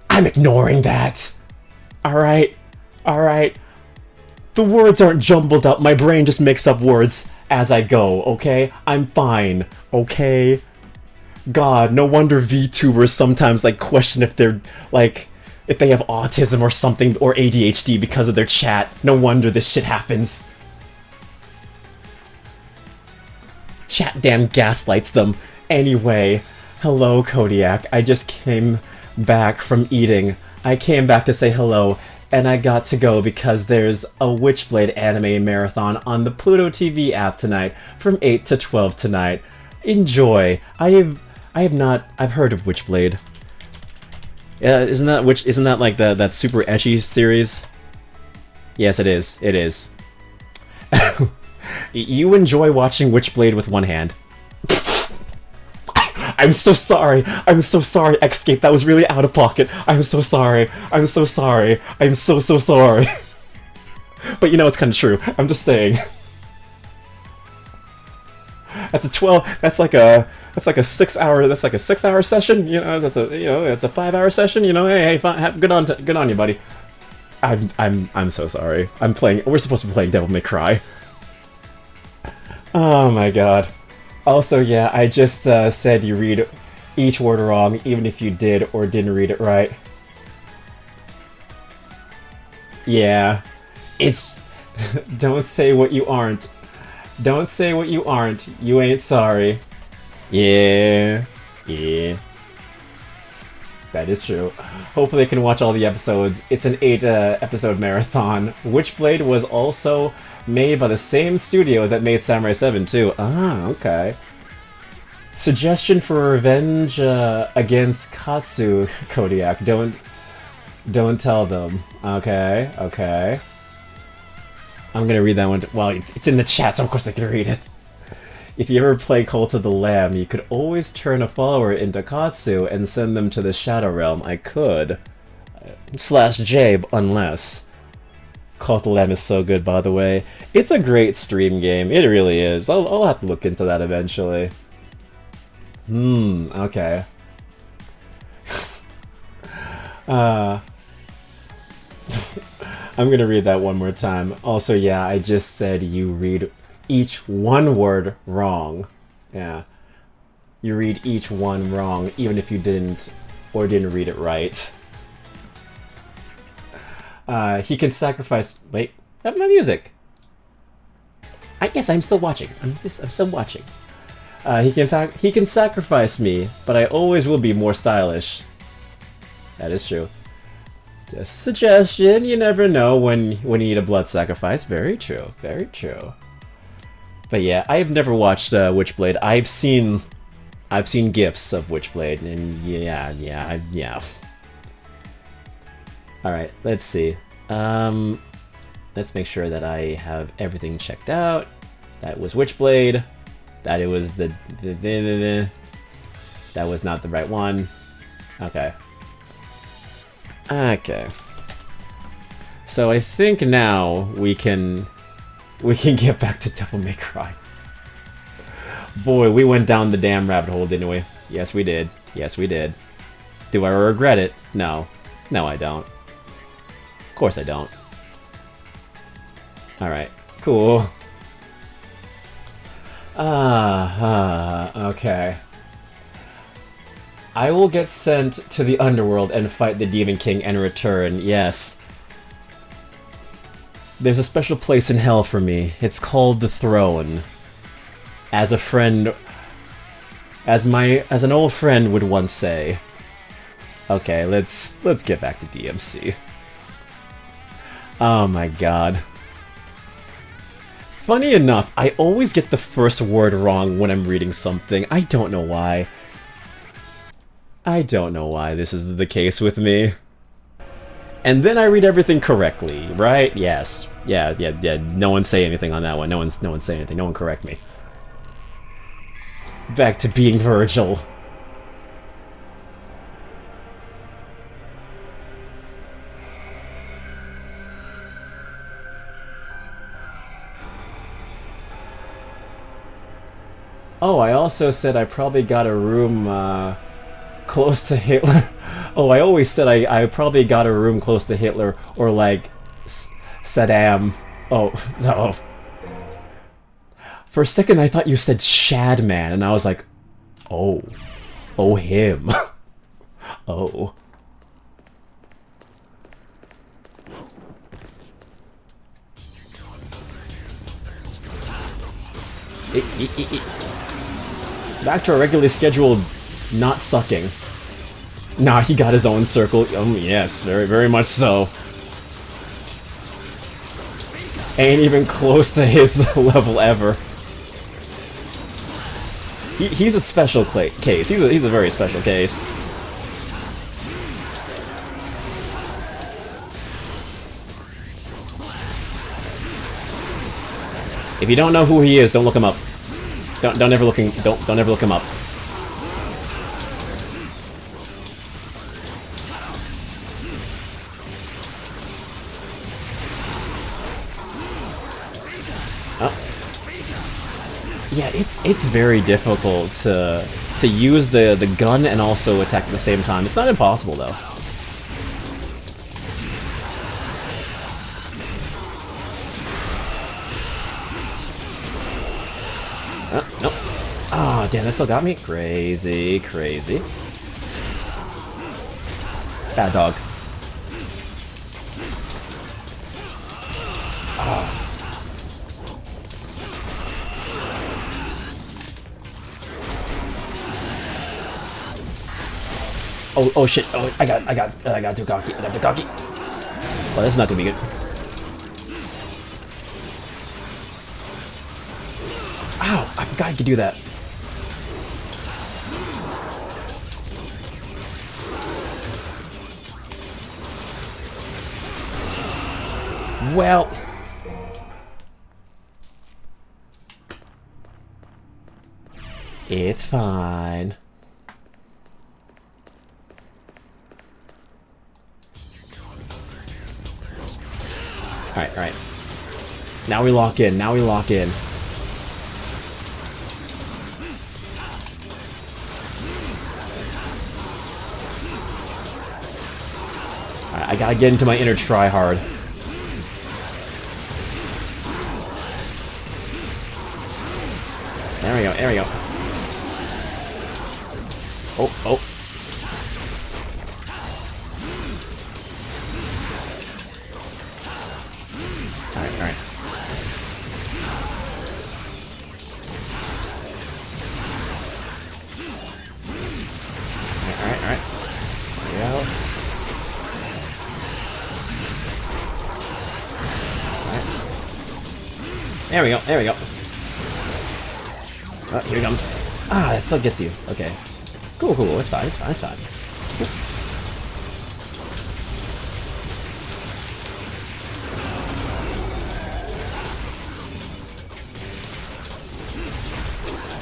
I'm ignoring that. Alright? Alright? The words aren't jumbled up. My brain just makes up words as I go, okay? I'm fine, okay? God, no wonder VTubers sometimes, like, question if they're, like, if they have autism or something, or ADHD because of their chat. No wonder this shit happens. Chat damn gaslights them. Anyway, hello, Kodiak. I just came back from eating. I came back to say hello, and I got to go because there's a Witchblade anime marathon on the Pluto TV app tonight from 8 to 12 tonight. Enjoy. I've heard of Witchblade. Isn't that like that super ecchi series? Yes, it is. It is. You enjoy watching Witchblade with one hand. I'm so sorry. I'm so sorry, Escape. That was really out of pocket. I'm so sorry. I'm so sorry. I'm so sorry. But you know, it's kind of true. I'm just saying. That's a 12. That's like a 6 hour. That's like a 6 hour session. You know, that's a 5 hour session. You know, hey, good on you, buddy. I'm so sorry. We're supposed to be playing Devil May Cry. Oh my god. Also, yeah, I just said you read each word wrong, even if you did or didn't read it right. Yeah. It's... Don't say what you aren't. Don't say what you aren't. You ain't sorry. Yeah. Yeah. That is true. Hopefully I can watch all the episodes. It's an 8 episode marathon. Witchblade was also made by the same studio that made Samurai 7 too. Ah, okay. Suggestion for revenge against Katsu, Kodiak. Don't tell them. Okay, okay. I'm gonna read that one. Well, it's in the chat, so of course I can read it. If you ever play Cult of the Lamb, you could always turn a follower into Katsu and send them to the Shadow Realm. I could. /Jabe, unless. Cult of the Lamb is so good, by the way. It's a great stream game. It really is. I'll have to look into that eventually. Okay. I'm gonna read that one more time. Also, yeah, I just said you read each one word wrong. Yeah. You read each one wrong, even if you didn't read it right. He can sacrifice... Wait, that's my music! Yes, I'm still watching. I'm still watching. He can sacrifice me, but I always will be more stylish. That is true. Just a suggestion, you never know when you need a blood sacrifice. Very true, very true. But yeah, I've never watched Witchblade. I've seen GIFs of Witchblade, and yeah. Alright, let's see. Let's make sure that I have everything checked out. That was Witchblade. That it was the That was not the right one. Okay. Okay. So I think now we can get back to Devil May Cry. Boy, we went down the damn rabbit hole, didn't we? Yes, we did. Yes, we did. Do I regret it? No. No, I don't. Of course I don't. Alright. Cool. Okay. I will get sent to the underworld and fight the Demon King and return, yes. There's a special place in hell for me. It's called the Throne. As a friend... As an old friend would once say. Okay, let's get back to DMC. Oh my god. Funny enough, I always get the first word wrong when I'm reading something. I don't know why. I don't know why this is the case with me. And then I read everything correctly, right? Yes. Yeah. No one say anything on that one. No one say anything. No one correct me. Back to being Vergil. Oh, I also said I probably got a room, close to Hitler. Oh, I always said I probably got a room close to Hitler, or like, Saddam. Oh, so... For a second I thought you said Shadman, and I was like, oh. Oh, him. Oh. Back to our regularly scheduled not sucking. Nah, he got his own circle. Yes, very much so. Ain't even close to his level ever. He's a special case. He's a very special case. If you don't know who he is, don't look him up. Don't ever look him up. Yeah, it's very difficult to use the gun and also attack at the same time. It's not impossible though. Nope. Ah, damn, that still got me. Crazy. Bad dog. Ah. Oh shit! Oh, I got too cocky. Well, that's not gonna be good. Ow! I forgot I could do that. Well. It's fine. Alright. Now we lock in. Alright, I gotta get into my inner try-hard. There we go. Oh. Alright. There we go. Oh, here he comes. Ah, that still gets you. Okay. Cool. It's fine.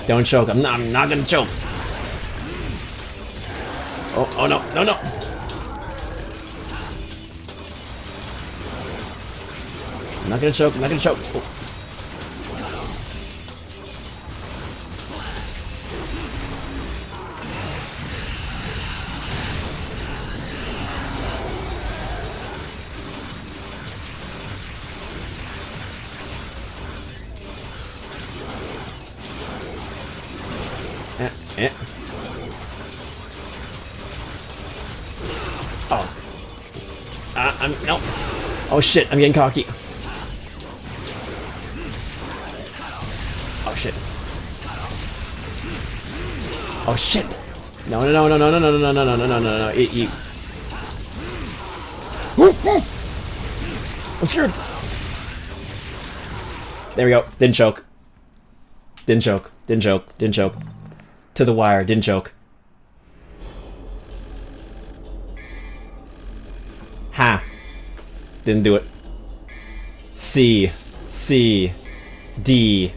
Don't choke. I'm not gonna choke. Oh no, no, no! I'm not gonna choke, I'm not gonna choke. Oh. Oh. No. Oh shit, I'm getting cocky. Oh shit. Oh shit. No, no, no, no, no, no, no, no, no, no, no, no, no, eat. I'm scared. There we go. Didn't choke. Didn't choke. Didn't choke. Didn't choke. To the wire. Didn't choke. Ha. Didn't do it. C. C. D.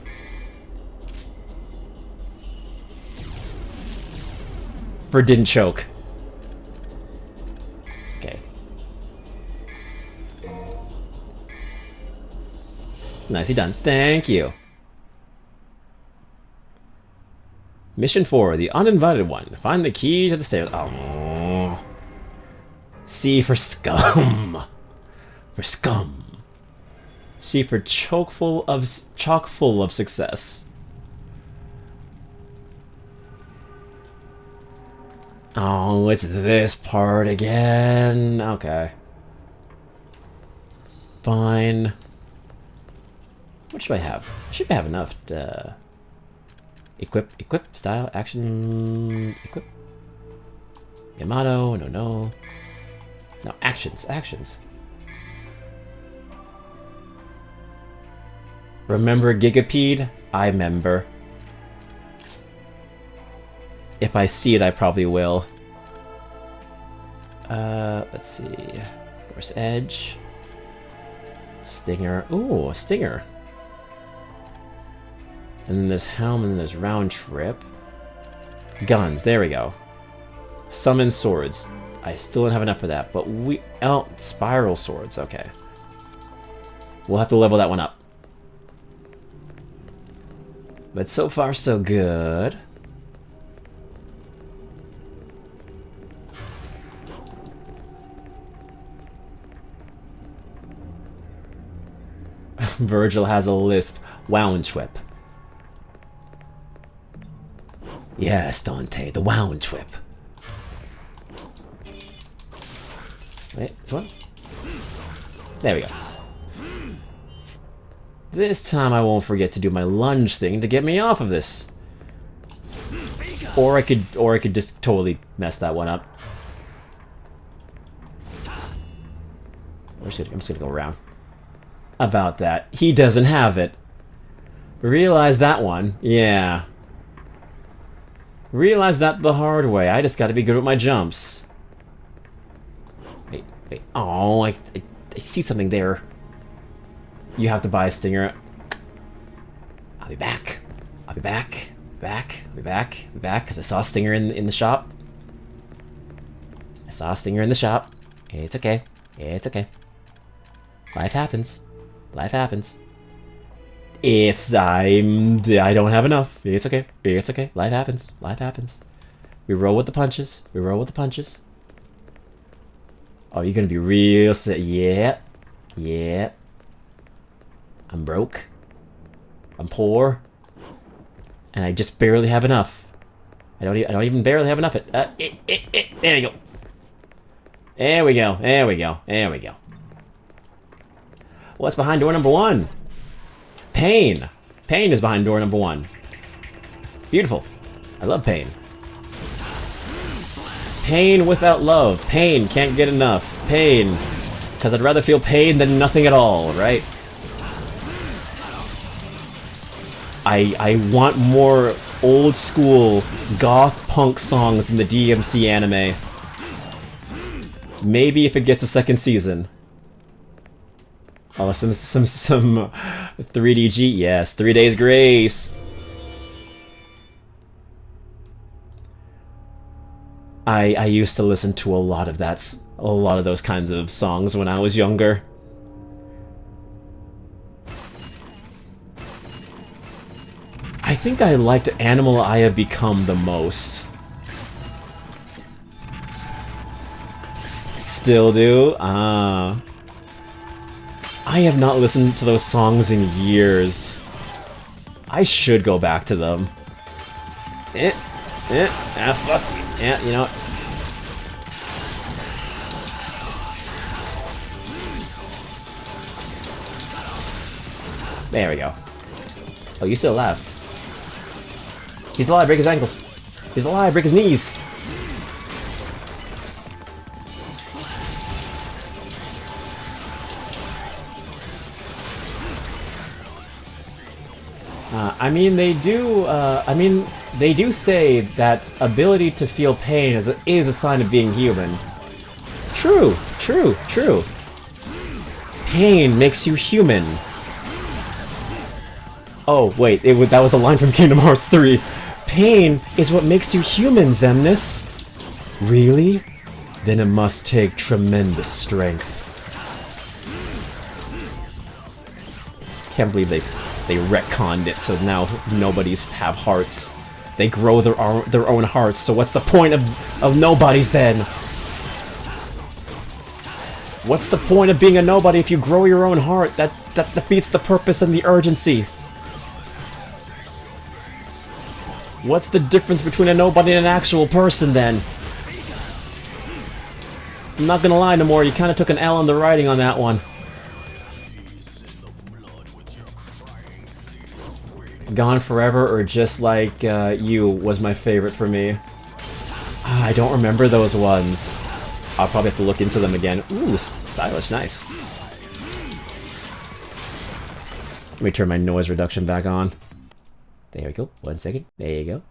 For didn't choke. Okay. Nicely done. Thank you. Mission 4, the uninvited one. Find the key to the stairs. Oh. C for scum. For scum. C for chock full of success. Oh, it's this part again. Okay. Fine. What should I have? I should have enough to... Equip, style, action, equip. Yamato, no. No, actions. Remember Gigapede? I remember. If I see it, I probably will. Let's see. Force Edge. Stinger. Ooh, a Stinger. And then there's Helm, and then there's Round Trip. Guns, there we go. Summon Swords. I still don't have enough for that, but we... Oh, Spiral Swords, okay. We'll have to level that one up. But so far, so good. Vergil has a lisp. Wound Trip. Yes, Dante, the Wound Trip. Wait, this one? There we go. This time I won't forget to do my lunge thing to get me off of this. Or I could just totally mess that one up. I'm just gonna go around. About that. He doesn't have it. Realize that one. Yeah. Realize that the hard way. I just gotta be good with my jumps. Wait. Oh, I see something there. You have to buy a Stinger. I'll be back. Because I saw a Stinger in the shop. It's okay. Life happens. I don't have enough. It's okay. Life happens. We roll with the punches. Oh, you're gonna be real sick. Yeah. I'm broke. I'm poor. And I just barely have enough. I don't even barely have enough. There you go. There we go. What's behind door number 1? Pain. Pain is behind door number 1. Beautiful. I love pain. Pain without love. Pain can't get enough. Pain. Because I'd rather feel pain than nothing at all, right? I want more old school goth punk songs in the DMC anime. Maybe if it gets a second season. Oh, some 3DG, yes, 3 Days Grace. I used to listen to a lot of a lot of those kinds of songs when I was younger. I think I liked Animal I Have Become the most. Still do? Ah. I have not listened to those songs in years. I should go back to them. Fuck. Yeah, you know. There we go. Oh, you're still alive. He's alive, break his ankles. He's alive, break his knees. I mean, they do say that ability to feel pain is a sign of being human. True. Pain makes you human. Oh, wait, that was a line from Kingdom Hearts 3. Pain is what makes you human, Xemnas. Really? Then it must take tremendous strength. Can't believe they retconned it, so now nobodies have hearts. They grow their own hearts, so what's the point of nobodies then? What's the point of being a nobody if you grow your own heart? That defeats the purpose and the urgency. What's the difference between a nobody and an actual person, then? I'm not gonna lie no more, you kinda took an L on the writing on that one. Gone Forever or Just Like You was my favorite for me. I don't remember those ones. I'll probably have to look into them again. Ooh, stylish, nice. Let me turn my noise reduction back on. There we go. 1 second. There you go.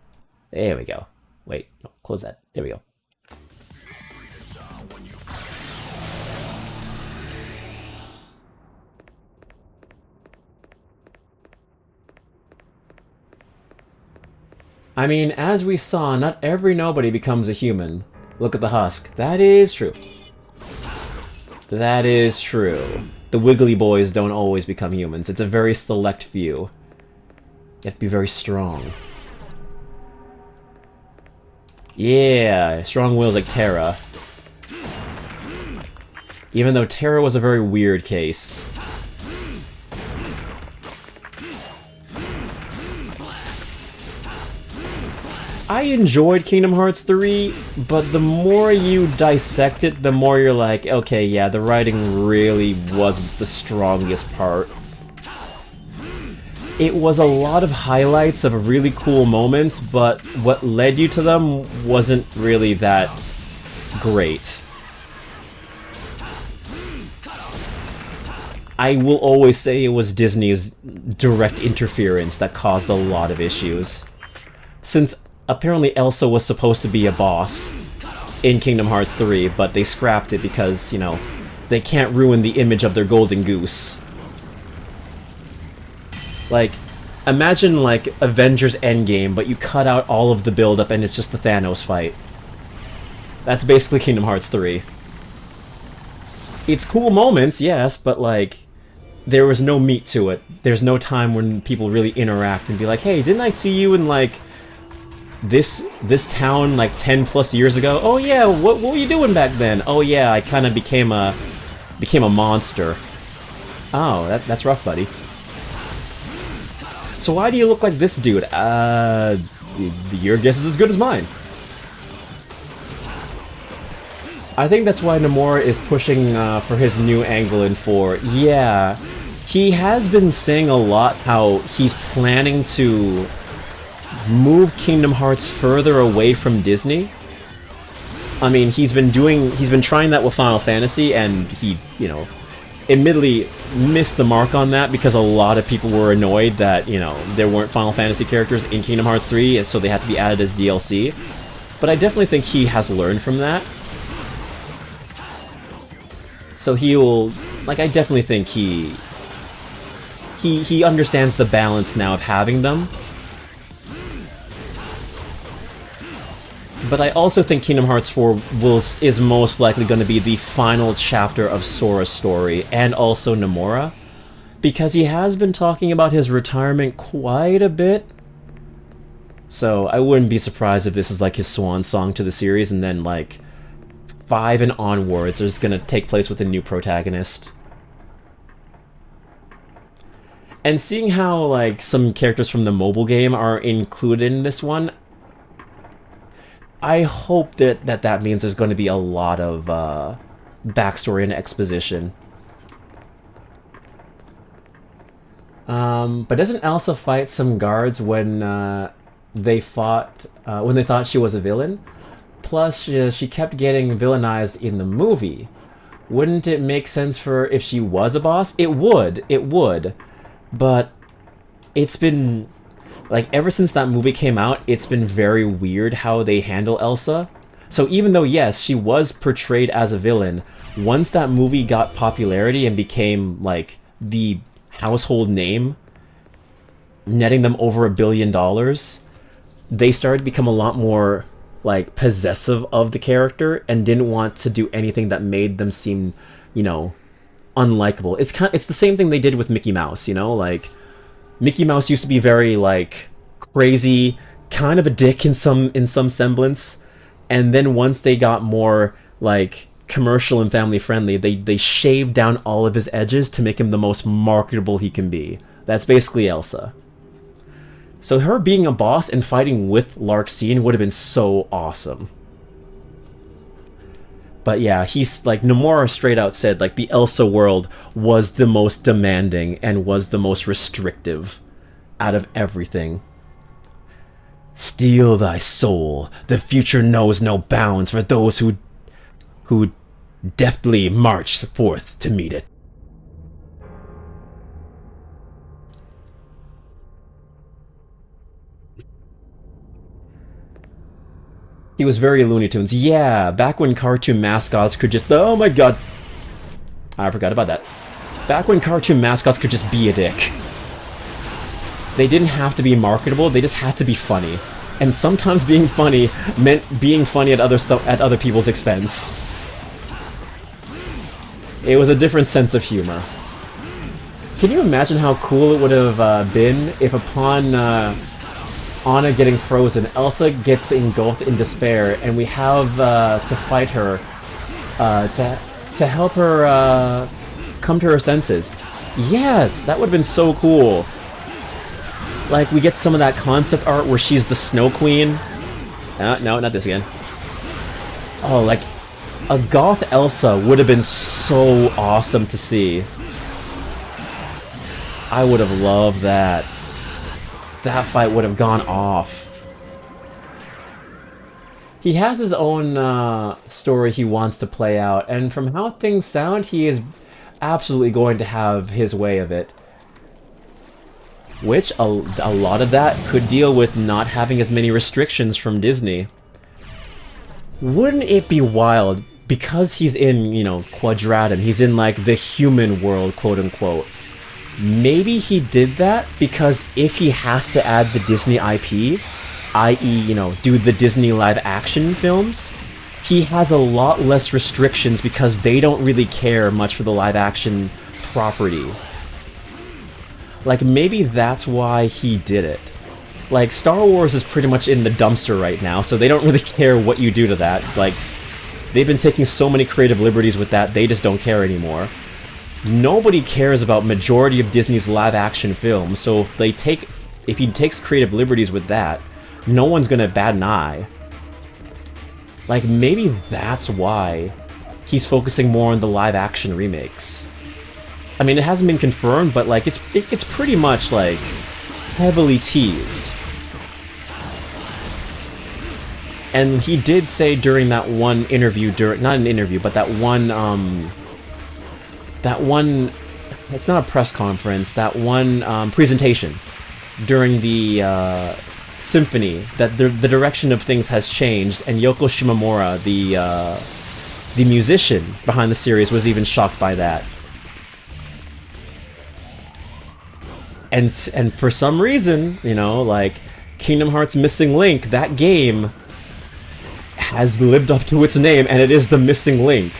There we go. Wait, no, close that. There we go. I mean, as we saw, not every nobody becomes a human. Look at the husk. That is true. That is true. The Wiggly Boys don't always become humans. It's a very select few. You have to be very strong. Yeah, strong wills like Terra. Even though Terra was a very weird case. I enjoyed Kingdom Hearts 3, but the more you dissect it, the more you're like, okay, yeah, the writing really wasn't the strongest part. It was a lot of highlights of really cool moments, but what led you to them wasn't really that great. I will always say it was Disney's direct interference that caused a lot of issues. Since apparently Elsa was supposed to be a boss in Kingdom Hearts 3, but they scrapped it because, you know, they can't ruin the image of their golden goose. Like, imagine, like, Avengers Endgame, but you cut out all of the build-up and it's just the Thanos fight. That's basically Kingdom Hearts 3. It's cool moments, yes, but, like, there was no meat to it. There's no time when people really interact and be like, hey, didn't I see you in, like, this town, like, 10 plus years ago? Oh, yeah, what were you doing back then? Oh, yeah, I kind of became a monster. Oh, that's rough, buddy. So why do you look like this dude? Your guess is as good as mine. I think that's why Nomura is pushing for his new angle in 4. Yeah, he has been saying a lot how he's planning to move Kingdom Hearts further away from Disney. I mean, he's been trying that with Final Fantasy, and he, you know, admittedly missed the mark on that because a lot of people were annoyed that, you know, there weren't Final Fantasy characters in Kingdom Hearts 3, and so they had to be added as DLC. But I definitely think he has learned from that. So he'll, like, I definitely think he understands the balance now of having them. But I also think Kingdom Hearts 4 is most likely going to be the final chapter of Sora's story, and also Nomura, because he has been talking about his retirement quite a bit. So I wouldn't be surprised if this is like his swan song to the series, and then like 5 and onwards is going to take place with a new protagonist. And seeing how like some characters from the mobile game are included in this one, I hope that means there's going to be a lot of backstory and exposition. But doesn't Elsa fight some guards when they thought she was a villain? Plus, she kept getting villainized in the movie. Wouldn't it make sense for if she was a boss? It would. But it's been... like, ever since that movie came out, it's been very weird how they handle Elsa. So even though, yes, she was portrayed as a villain, once that movie got popularity and became, like, the household name, netting them over $1 billion, they started to become a lot more, like, possessive of the character and didn't want to do anything that made them seem, you know, unlikable. It's the same thing they did with Mickey Mouse, you know? Like, Mickey Mouse used to be very, like, crazy, kind of a dick in some semblance, and then once they got more, like, commercial and family friendly, they shaved down all of his edges to make him the most marketable he can be. That's basically Elsa. So her being a boss and fighting with Larxene would have been so awesome. But yeah, he's like, Nomura straight out said like the Elsa world was the most demanding and was the most restrictive out of everything. Steal thy soul. The future knows no bounds for those who deftly march forth to meet it. He was very Looney Tunes. Yeah, back when cartoon mascots could just... oh my god. I forgot about that. Back when cartoon mascots could just be a dick. They didn't have to be marketable, they just had to be funny. And sometimes being funny meant being funny at other people's expense. It was a different sense of humor. Can you imagine how cool it would have been if upon Anna getting frozen, Elsa gets engulfed in despair, and we have to fight her to help her come to her senses? Yes, that would have been so cool. Like, we get some of that concept art where she's the Snow Queen. No, not this again. Oh, like, a goth Elsa would have been so awesome to see. I would have loved that. That fight would have gone off. He has his own story he wants to play out, and from how things sound, he is absolutely going to have his way of it. Which, a lot of that could deal with not having as many restrictions from Disney. Wouldn't it be wild, because he's in, you know, Quadratum, he's in, like, the human world, quote-unquote. Maybe he did that because if he has to add the Disney IP, i.e., you know, do the Disney live-action films, he has a lot less restrictions because they don't really care much for the live-action property. Like, maybe that's why he did it. Like, Star Wars is pretty much in the dumpster right now, so they don't really care what you do to that. Like, they've been taking so many creative liberties with that, they just don't care anymore. Nobody cares about majority of Disney's live-action films, so if he takes creative liberties with that, no one's gonna bat an eye. Like, maybe that's why he's focusing more on the live-action remakes. I mean, it hasn't been confirmed, but like, it's pretty much like heavily teased. And he did say during that one interview, not an interview, but that one, it's not a press conference, that one presentation during the symphony, that the direction of things has changed, and Yoko Shimomura, the musician behind the series, was even shocked by that. And for some reason, you know, like, Kingdom Hearts Missing Link, that game, has lived up to its name, and it is the missing link.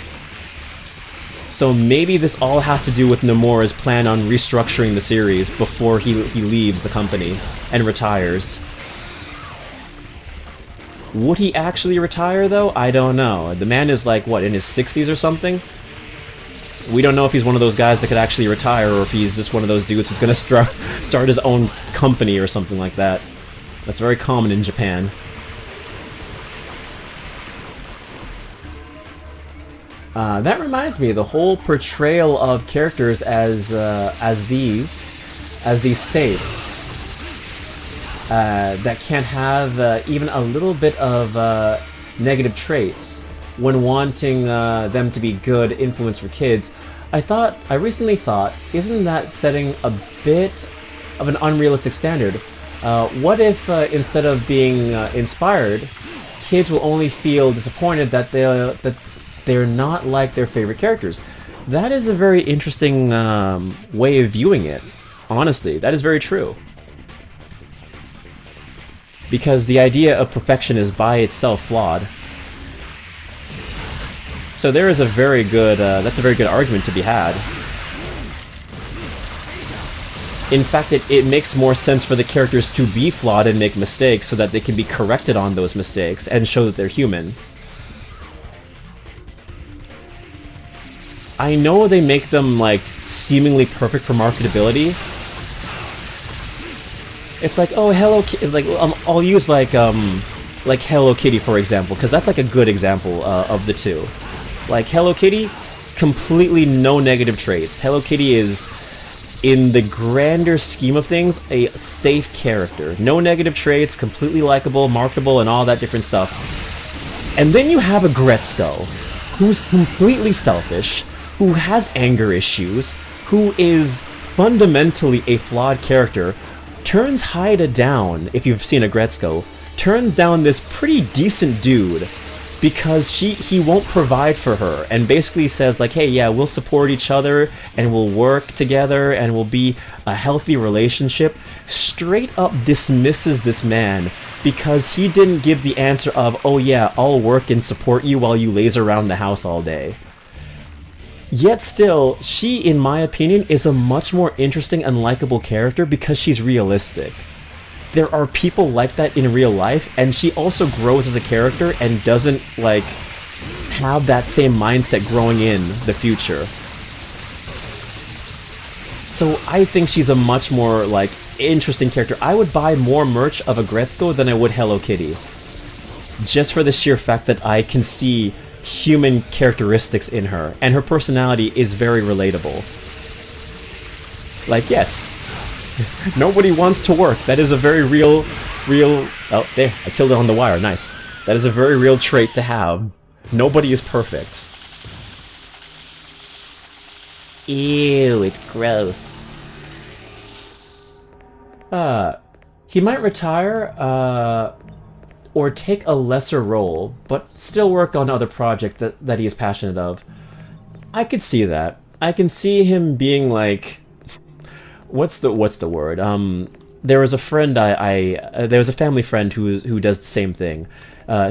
So maybe this all has to do with Nomura's plan on restructuring the series before he leaves the company and retires. Would he actually retire, though? I don't know. The man is like, what, in his 60s or something? We don't know if he's one of those guys that could actually retire, or if he's just one of those dudes who's gonna start his own company or something like that. That's very common in Japan. That reminds me, the whole portrayal of characters as these saints that can't have even a little bit of negative traits when wanting them to be good influence for kids. I recently thought, isn't that setting a bit of an unrealistic standard? What if instead of being inspired, kids will only feel disappointed that they're not like their favorite characters? That is a very interesting way of viewing it. Honestly, that is very true. Because the idea of perfection is by itself flawed. So there is a very good, that's a very good argument to be had. In fact, it makes more sense for the characters to be flawed and make mistakes so that they can be corrected on those mistakes and show that they're human. I know they make them, like, seemingly perfect for marketability. It's like, oh, Hello Kitty, like, I'll use, like Hello Kitty, for example, because that's, like, a good example of the two. Like, Hello Kitty, completely no negative traits. Hello Kitty is, in the grander scheme of things, a safe character. No negative traits, completely likable, marketable, and all that different stuff. And then you have a Gretzko, who's completely selfish, who has anger issues, who is fundamentally a flawed character, turns Haida down, if you've seen a Gretzko, turns down this pretty decent dude because he won't provide for her, and basically says like, hey, yeah, we'll support each other and we'll work together and we'll be a healthy relationship. Straight up dismisses this man because he didn't give the answer of, oh yeah, I'll work and support you while you laser around the house all day. Yet still, she, in my opinion, is a much more interesting and likable character because she's realistic. There are people like that in real life, and she also grows as a character and doesn't, like, have that same mindset growing in the future. So I think she's a much more, like, interesting character. I would buy more merch of a Gretzko than I would Hello Kitty. Just for the sheer fact that I can see human characteristics in her, and her personality is very relatable. Like, yes, nobody wants to work. That is a very real... Oh, there, I killed it on the wire, nice. That is a very real trait to have. Nobody is perfect. Ew, it's gross. He might retire, or take a lesser role, but still work on other projects that he is passionate of. I could see that. I can see him being like... What's the word? There was a friend there was a family friend who does the same thing.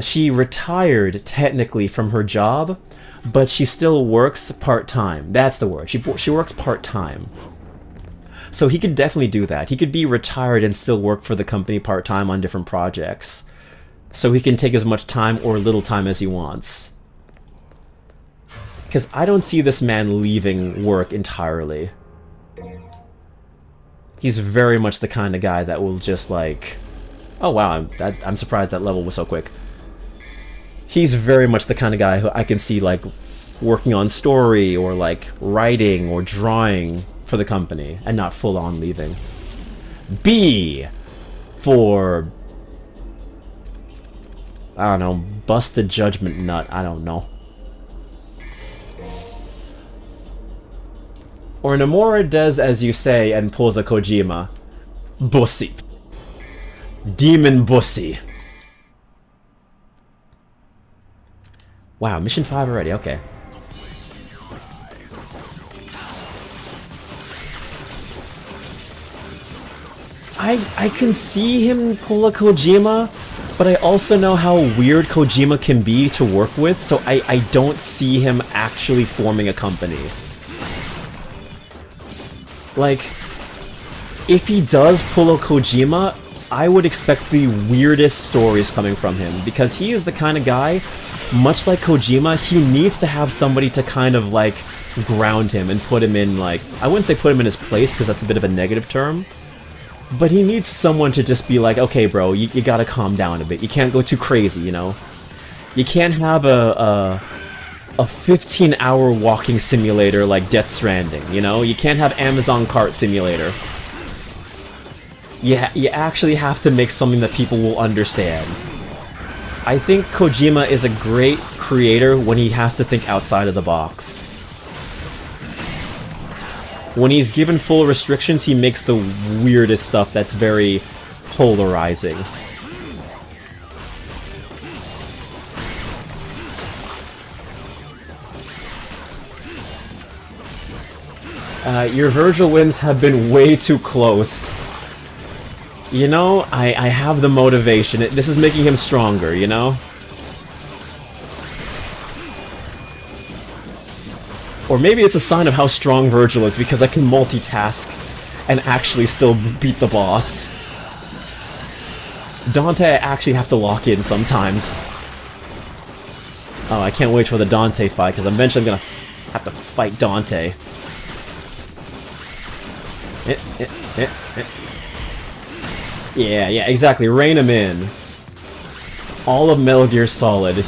She retired technically from her job, but she still works part-time. That's the word. She works part-time. So he could definitely do that. He could be retired and still work for the company part-time on different projects. So he can take as much time or little time as he wants. Because I don't see this man leaving work entirely. He's very much the kind of guy that will just like... Oh wow, I'm surprised that level was so quick. He's very much the kind of guy who I can see like working on story or like writing or drawing for the company and not full on leaving. B for... I don't know, busted judgment nut, I don't know. Or Nomura does as you say and pulls a Kojima. Bussy. Demon Bussy. Wow, mission 5 already, okay. I can see him pull a Kojima, But I also know how weird Kojima can be to work with, so I don't see him actually forming a company. Like, if he does pull a Kojima, I would expect the weirdest stories coming from him, because he is the kind of guy, much like Kojima, he needs to have somebody to kind of, like, ground him and put him in, like, I wouldn't say put him in his place, because that's a bit of a negative term, but he needs someone to just be like, okay, bro, you gotta calm down a bit. You can't go too crazy, you know? You can't have a 15-hour walking simulator like Death Stranding, you know? You can't have Amazon Cart Simulator. You actually have to make something that people will understand. I think Kojima is a great creator when he has to think outside of the box. When he's given full restrictions, he makes the weirdest stuff that's very polarizing. Your Vergil wins have been way too close. You know, I have the motivation. This is making him stronger, you know? Or maybe it's a sign of how strong Vergil is, because I can multitask and actually still beat the boss. Dante I actually have to lock in sometimes. Oh, I can't wait for the Dante fight, because eventually I'm gonna have to fight Dante. Yeah, exactly. Rein him in. All of Metal Gear Solid.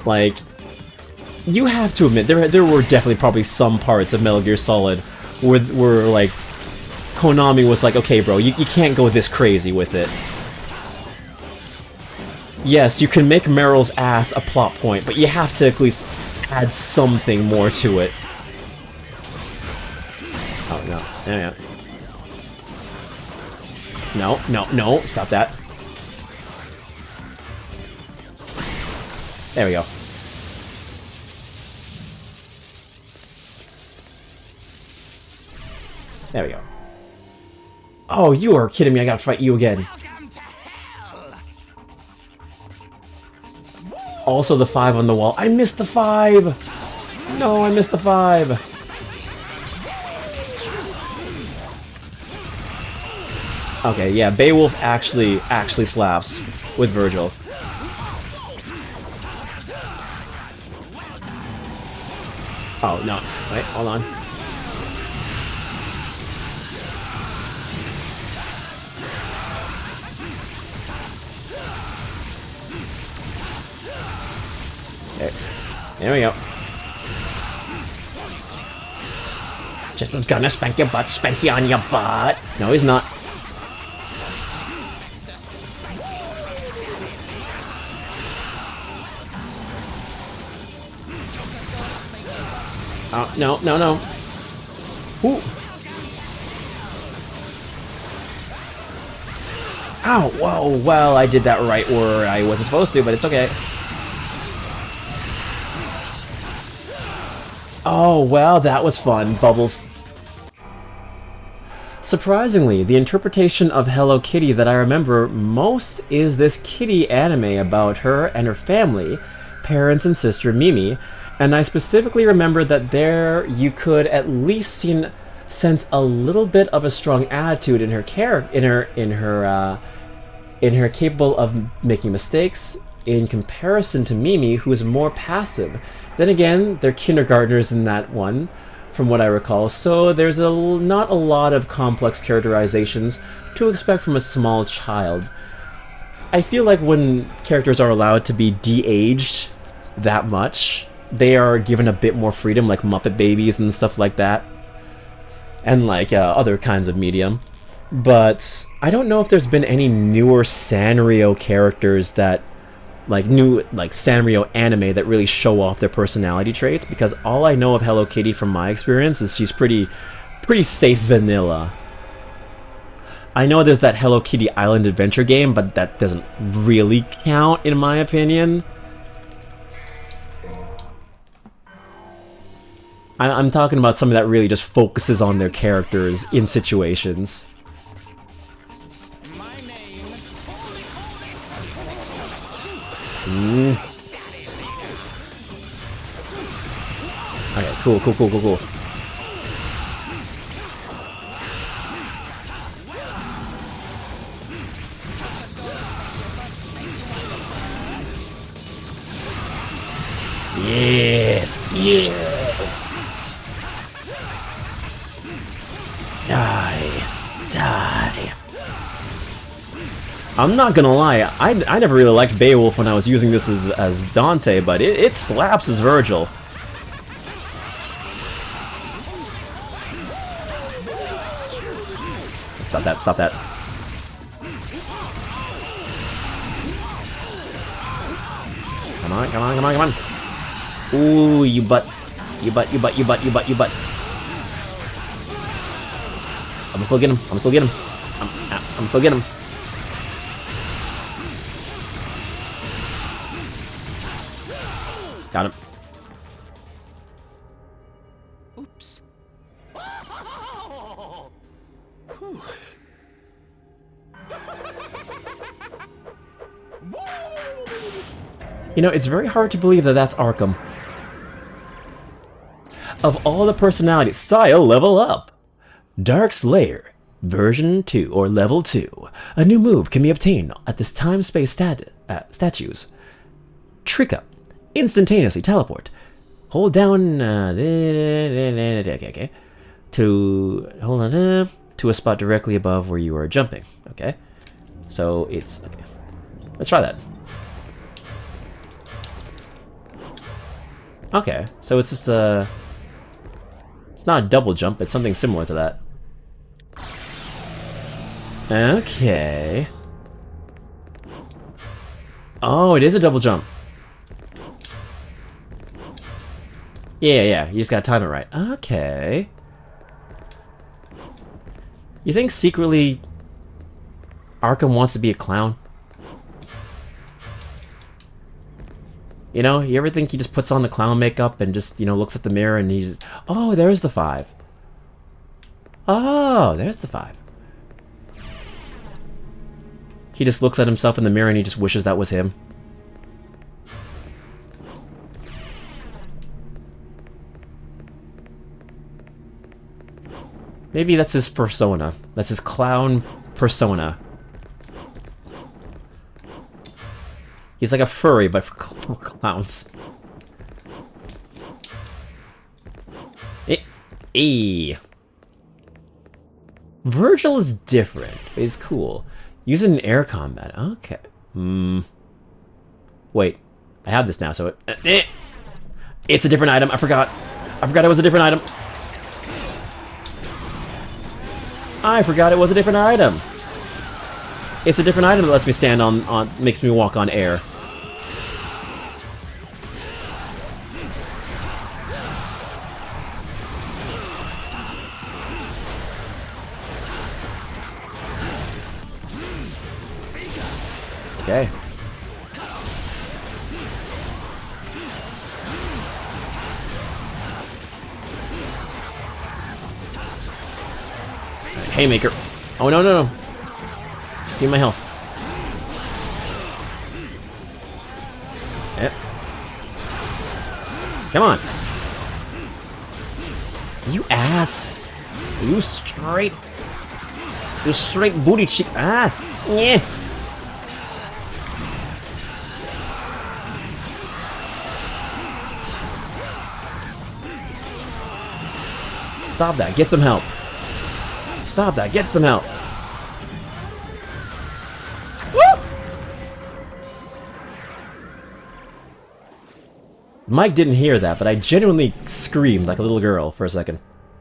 Like, you have to admit, there were definitely probably some parts of Metal Gear Solid where like, Konami was like, okay, bro, you can't go this crazy with it. Yes, you can make Meryl's ass a plot point, but you have to at least add something more to it. Oh, no. No, stop that. There we go. There we go. Oh, you are kidding me, I gotta fight you again. Also the 5 on the wall. I missed the 5! No, I missed the 5! Okay, yeah, Beowulf actually slaps with Vergil. Oh, no. Wait, hold on. There we go. Just as gonna spank your butt, spank you on your butt. No, he's not. Oh, no. Ooh. Ow, whoa, well, I did that right where I wasn't supposed to, but it's okay. Oh, well, that was fun. Bubbles. Surprisingly, the interpretation of Hello Kitty that I remember most is this kitty anime about her and her family, parents and sister Mimi, and I specifically remember that there you could at least sense a little bit of a strong attitude in her in her capable of making mistakes in comparison to Mimi, who is more passive. Then again, they're kindergartners in that one, from what I recall, so there's not a lot of complex characterizations to expect from a small child. I feel like when characters are allowed to be de-aged that much, they are given a bit more freedom, like Muppet Babies and stuff like that, and like other kinds of medium. But I don't know if there's been any newer Sanrio characters that new Sanrio anime that really show off their personality traits, because all I know of Hello Kitty from my experience is she's pretty safe vanilla. I know there's that Hello Kitty Island Adventure game, but that doesn't really count in my opinion. I'm talking about something that really just focuses on their characters in situations. My name Okay, cool, cool, cool, cool, cool. Yes! Yes! Die! Die! I'm not gonna lie, I never really liked Beowulf when I was using this as Dante, but it slaps as Vergil. Stop that, stop that. Come on, come on, come on, come on. Ooh, you butt. You butt, you butt, you butt, you butt, you butt. I'm still getting him, I'm still getting him. I'm still getting him. Got him. Oops. You know, it's very hard to believe that that's Arkham. Of all the personalities, style level up. Dark Slayer, version 2 or level 2. A new move can be obtained at this time-space statues. Trick up. Instantaneously teleport. Hold down okay. To a spot directly above where you are jumping. Okay. So it's okay. Let's try that. Okay, so it's just a... It's not a double jump, it's something similar to that. Okay. Oh, it is a double jump. Yeah, you just gotta time it right. Okay. You think secretly Arkham wants to be a clown? You know, you ever think he just puts on the clown makeup and just, you know, looks at the mirror and he's... Oh, there's the 5. Oh, there's the 5. He just looks at himself in the mirror and he just wishes that was him. Maybe that's his persona. That's his clown persona. He's like a furry, but for clowns. Vergil is different, but he's cool. Use it in air combat. Okay. Wait. I have this now, so it... It's a different item. I forgot. I forgot it was a different item. I forgot it was a different item. It's a different item that lets me stand on makes me walk on air. Okay. Right, haymaker. Oh no no no. Give me my health. Yep. Come on. You ass. You straight booty cheek. Ah. Yeah. Stop that. Get some help. Stop that. Get some help. Woo! Mike didn't hear that, but I genuinely screamed like a little girl for a second.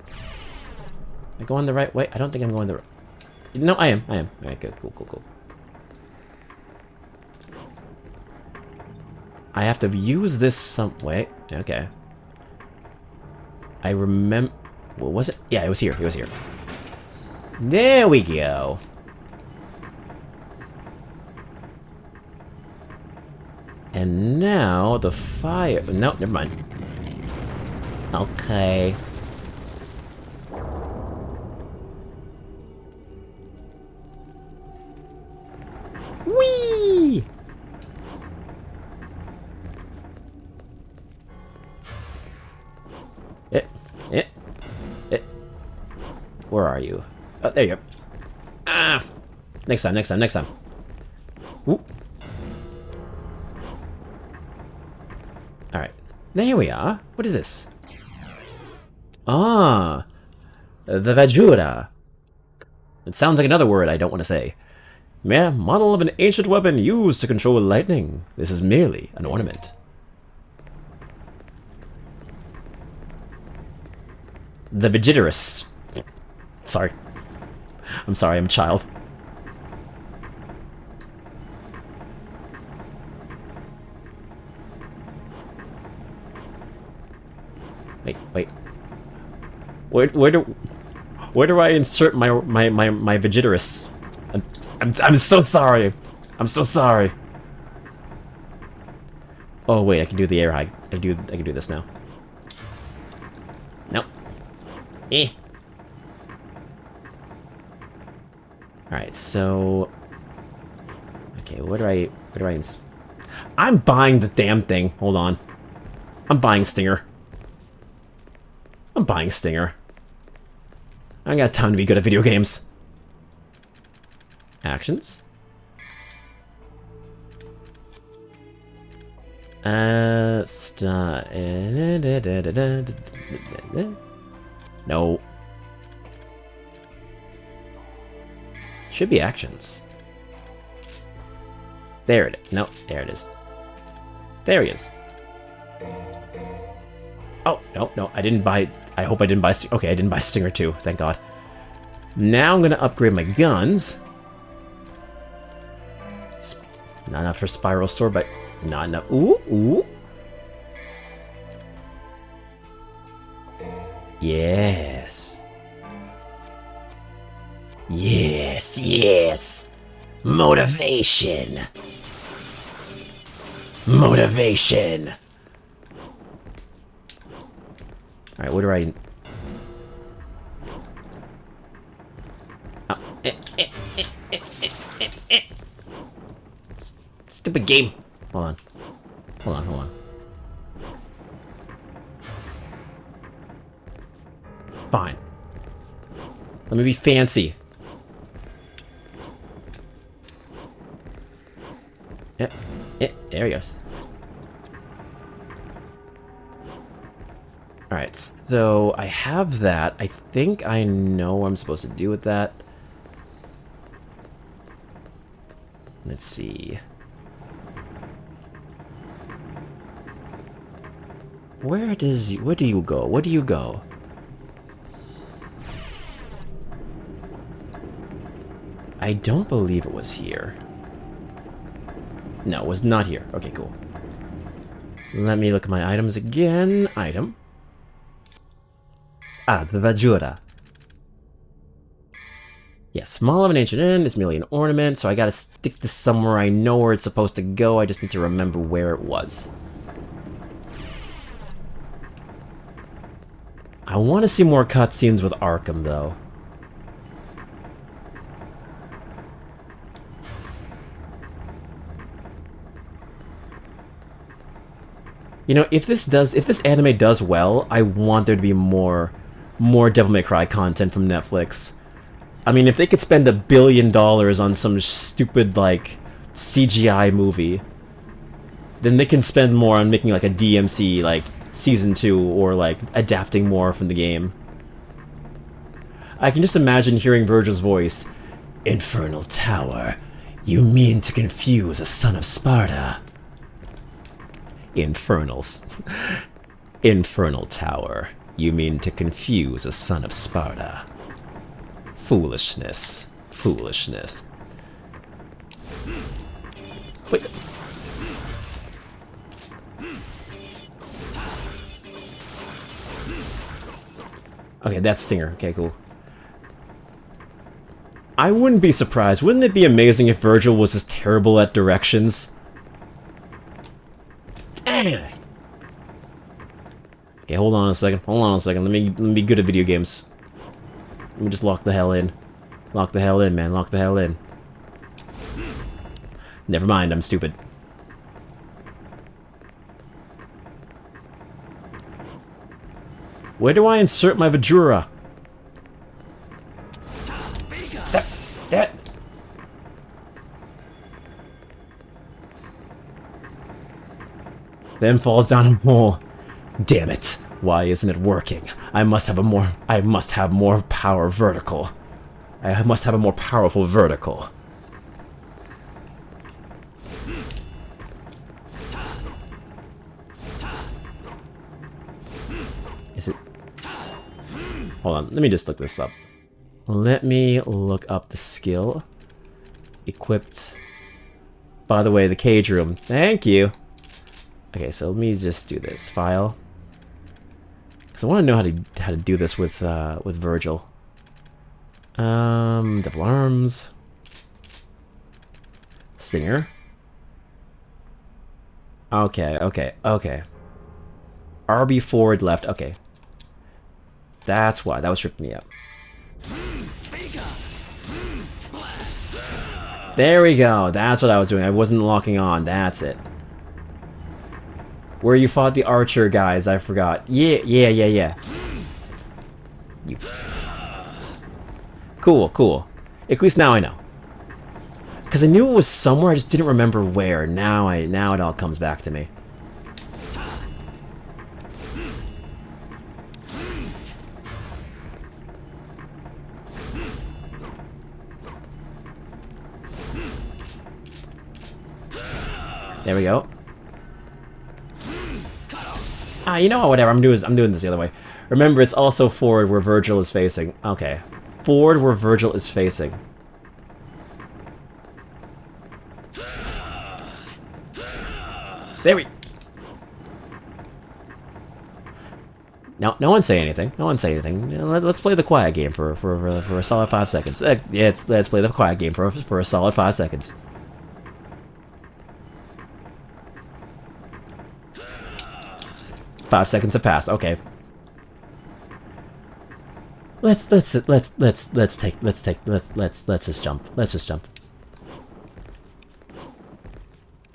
Am I going the right way? I don't think I'm going the right... No, I am. Alright, good. Cool. I have to use this some... Wait. Okay. I remember... What was it? Yeah, it was here. It was here. There we go. And now the fire... No, never mind. Okay. Whee! are you? Oh, there you go. Ah! Next time, next time, next time. Ooh. Alright. There we are. What is this? Ah! The Vajura. It sounds like another word I don't want to say. Mere model of an ancient weapon used to control lightning. This is merely an ornament. The Vegitorus. Sorry. I'm sorry, I'm a child. Wait. Where do I insert my Vegitorus? I'm so sorry. I'm so sorry. Oh wait, I can do the air high. I can do this now. Nope. Eh. Alright, so okay, I'm buying the damn thing. Hold on. I'm buying Stinger. I'm buying Stinger. I ain't got time to be good at video games. Actions. Start. No. Should be actions. There it is. No, there it is. There he is. Oh, no, I didn't buy... I hope I didn't buy... Okay, I didn't buy Stinger 2, thank God. Now I'm gonna upgrade my guns. Not enough for Spiral Sword, but not enough... Ooh. Yes. Yes. Motivation. Alright, what do I... Stupid game. Hold on. Fine. Let me be fancy. There he goes. Alright, so I have that. I think I know what I'm supposed to do with that. Let's see. Where do you go? Where do you go? I don't believe it was here. No, it was not here. Okay, cool. Let me look at my items again. Item. Ah, the Vajura. Yeah, small of an ancient inn. It's merely an ornament, so I gotta stick this somewhere I know where it's supposed to go. I just need to remember where it was. I want to see more cutscenes with Arkham, though. You know, if this anime does well, I want there to be more Devil May Cry content from Netflix. I mean, if they could spend $1 billion on some stupid, like, CGI movie, then they can spend more on making, like, a DMC, like, Season 2, or, like, adapting more from the game. I can just imagine hearing Vergil's voice. Infernal Tower, you mean to confuse a son of Sparta? Infernal Tower, you mean to confuse a son of Sparta? Foolishness. Wait. Okay, that's Stinger. Okay, cool. I wouldn't be surprised. Wouldn't it be amazing if Vergil was as terrible at directions? Okay, hold on a second. Let me be good at video games. Let me just lock the hell in. Lock the hell in, man. Lock the hell in. Never mind, I'm stupid. Where do I insert my Vajura? Step! Damn it! Then falls down a hole. Damn it! Why isn't it working? I must have more power vertical. I must have a more powerful vertical. Is it? Hold on, let me just look this up. Let me look up the skill. Equipped. By the way, the cage room. Thank you. Okay, so let me just do this. File. Because I want to know how to do this with Vergil. Double arms. Stinger. Okay. RB forward left. Okay. That's why. That was tripping me up. There we go. That's what I was doing. I wasn't locking on. That's it. Where you fought the archer guys, I forgot. Yeah. You. Cool. At least now I know. Because I knew it was somewhere, I just didn't remember where. Now it all comes back to me. There we go. Ah, you know what? Whatever. I'm doing this the other way. Remember, it's also forward where Vergil is facing. Okay, forward where Vergil is facing. There we. No one say anything. No one say anything. Let's play the quiet game for a solid 5 seconds. Yeah, let's play the quiet game for a solid 5 seconds. Five seconds have passed. Okay. Let's just jump. Let's just jump.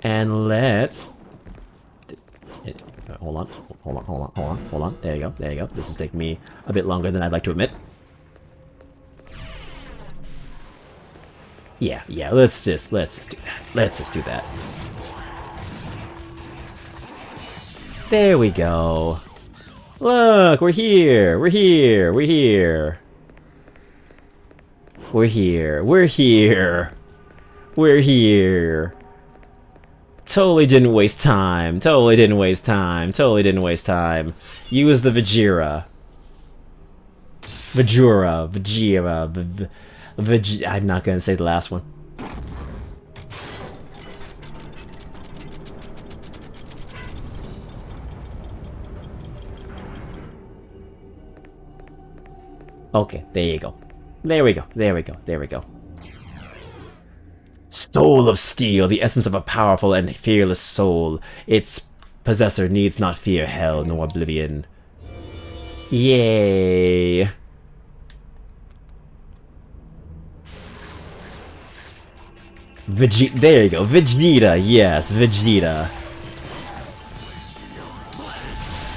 And let's. Hold on. There you go. This is taking me a bit longer than I'd like to admit. Yeah. Let's just do that. Let's just do that. There we go. Look, we're here. Totally didn't waste time. Use the Vajira. I'm not gonna say the last one. Okay, there you go. There we go. Soul of steel, the essence of a powerful and fearless soul. Its possessor needs not fear hell nor oblivion. Yay. There you go, Vegeta, yes, Vegeta.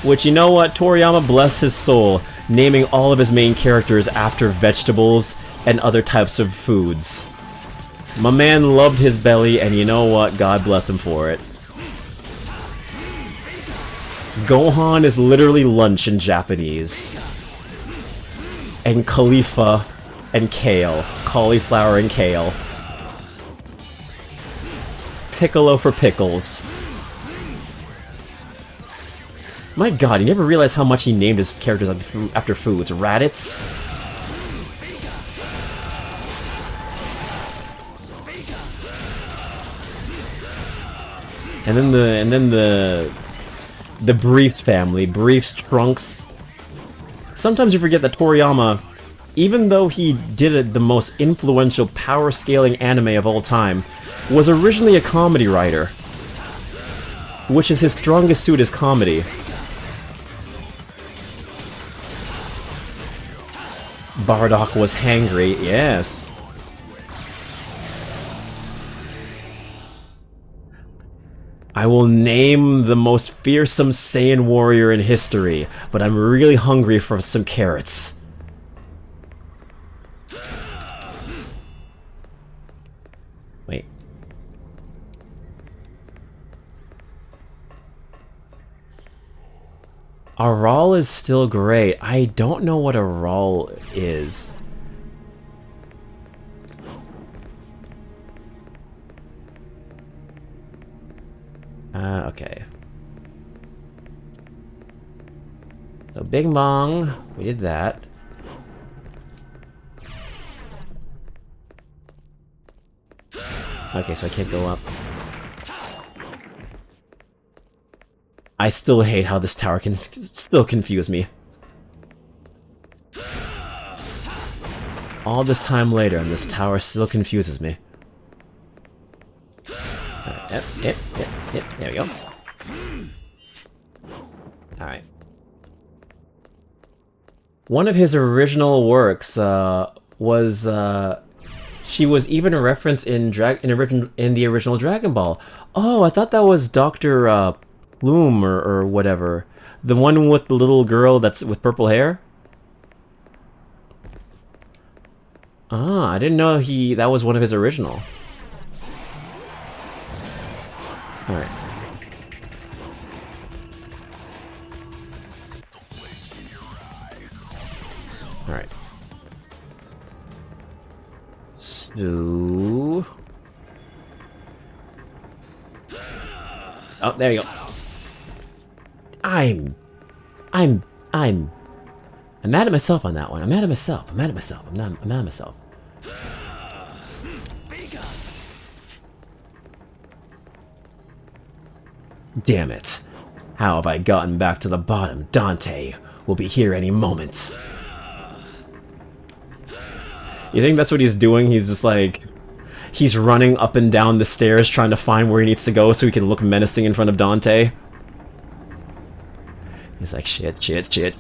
Which, you know what, Toriyama, bless his soul, naming all of his main characters after vegetables and other types of foods. My man loved his belly, and you know what, God bless him for it. Gohan is literally lunch in Japanese. And Khalifa and kale. Cauliflower and kale. Piccolo for pickles. My god, you never realized how much he named his characters after foods. Raditz? And then the Briefs family. Briefs, Trunks. Sometimes you forget that Toriyama, even though he did the most influential power-scaling anime of all time, was originally a comedy writer. Which is his strongest suit is comedy. Bardock was hangry, yes. I will name the most fearsome Saiyan warrior in history, but I'm really hungry for some carrots. Aral is still great. I don't know what Aral is. Okay. So Bing Bong, we did that. Okay, so I can't go up. I still hate how this tower can still confuse me. All this time later, and this tower still confuses me. Yep. There we go. Alright. One of his original works was she was even a reference in the original Dragon Ball. Oh, I thought that was Dr. Bloom or whatever. The one with the little girl that's with purple hair? Ah, I didn't know that was one of his original. Alright. Alright. So... Oh, there you go. I'm mad at myself on that one. I'm mad at myself. I'm mad at myself. I'm mad at myself. Damn it. How have I gotten back to the bottom? Dante will be here any moment. You think that's what he's doing? He's just like... He's running up and down the stairs trying to find where he needs to go so he can look menacing in front of Dante. He's like, shit,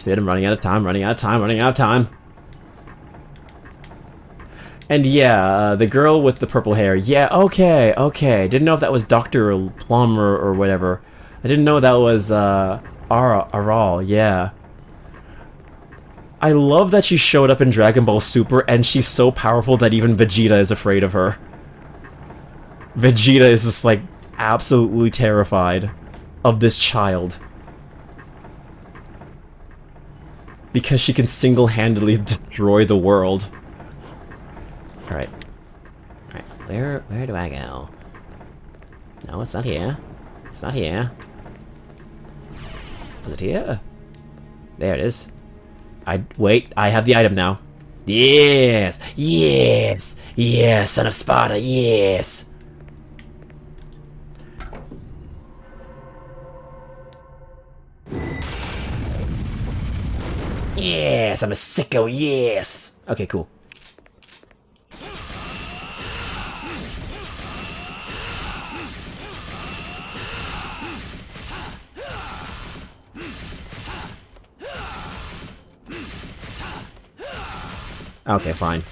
I'm running out of time. And yeah, the girl with the purple hair. Yeah, okay. Didn't know if that was Dr. Plum or whatever. I didn't know that was, Aral, yeah. I love that she showed up in Dragon Ball Super, and she's so powerful that even Vegeta is afraid of her. Vegeta is just, like, absolutely terrified of this child. Because she can single-handedly destroy the world. Alright. Alright, where do I go? No, it's not here. It's not here. Is it here? There it is. Wait, I have the item now. Yes! Yes! Yes, son of Sparta, yes! Yes, I'm a sicko, yes! Okay, cool. Okay, fine.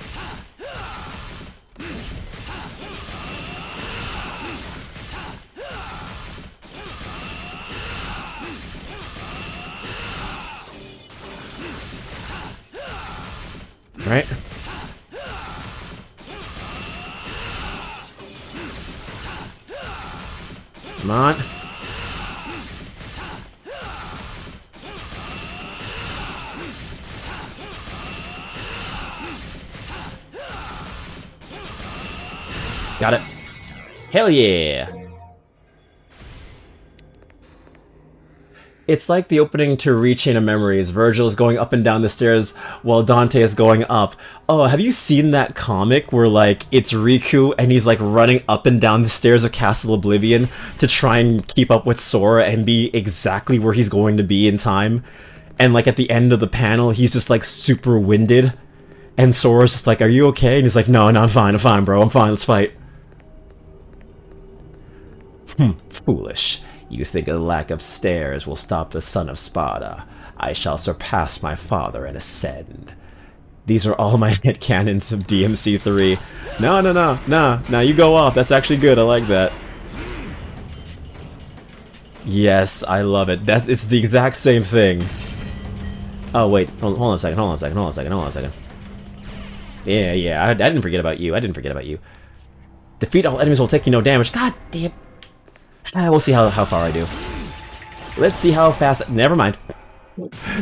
Right. Come on. Got it. Hell yeah! It's like the opening to Rechain of Memories. Vergil is going up and down the stairs while Dante is going up. Oh, have you seen that comic where, like, it's Riku and he's, like, running up and down the stairs of Castle Oblivion to try and keep up with Sora and be exactly where he's going to be in time? And, like, at the end of the panel, he's just, like, super winded. And Sora's just like, are you okay? And he's like, no, I'm fine, bro. I'm fine, let's fight. Foolish. You think a lack of stairs will stop the son of Sparta. I shall surpass my father and ascend. These are all my headcanons of DMC3. No, you go off. That's actually good. I like that. Yes, I love it. It's the exact same thing. Oh, wait. Hold on a second. Yeah, I didn't forget about you. Defeat all enemies will take you no damage. God damn. We'll see how far I do. Let's see how fast... Never mind.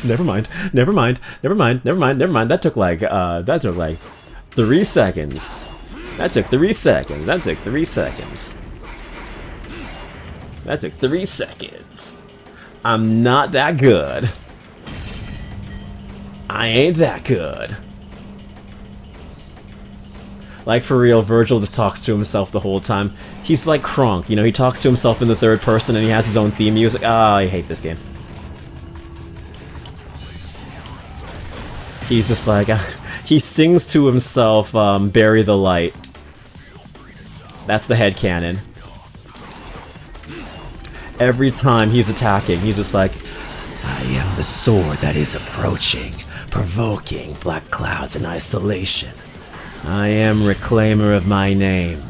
Never mind. Never mind. Never mind. Never mind. Never mind. That took like 3 seconds. That took 3 seconds. That took 3 seconds. That took 3 seconds. I'm not that good. I ain't that good. Like, for real, Vergil just talks to himself the whole time. He's like Kronk, you know, he talks to himself in the third person and he has his own theme music. Ah, I hate this game. He's just like, he sings to himself, Bury the Light. That's the headcanon. Every time he's attacking, he's just like, I am the sword that is approaching, provoking black clouds in isolation. I am reclaimer of my name.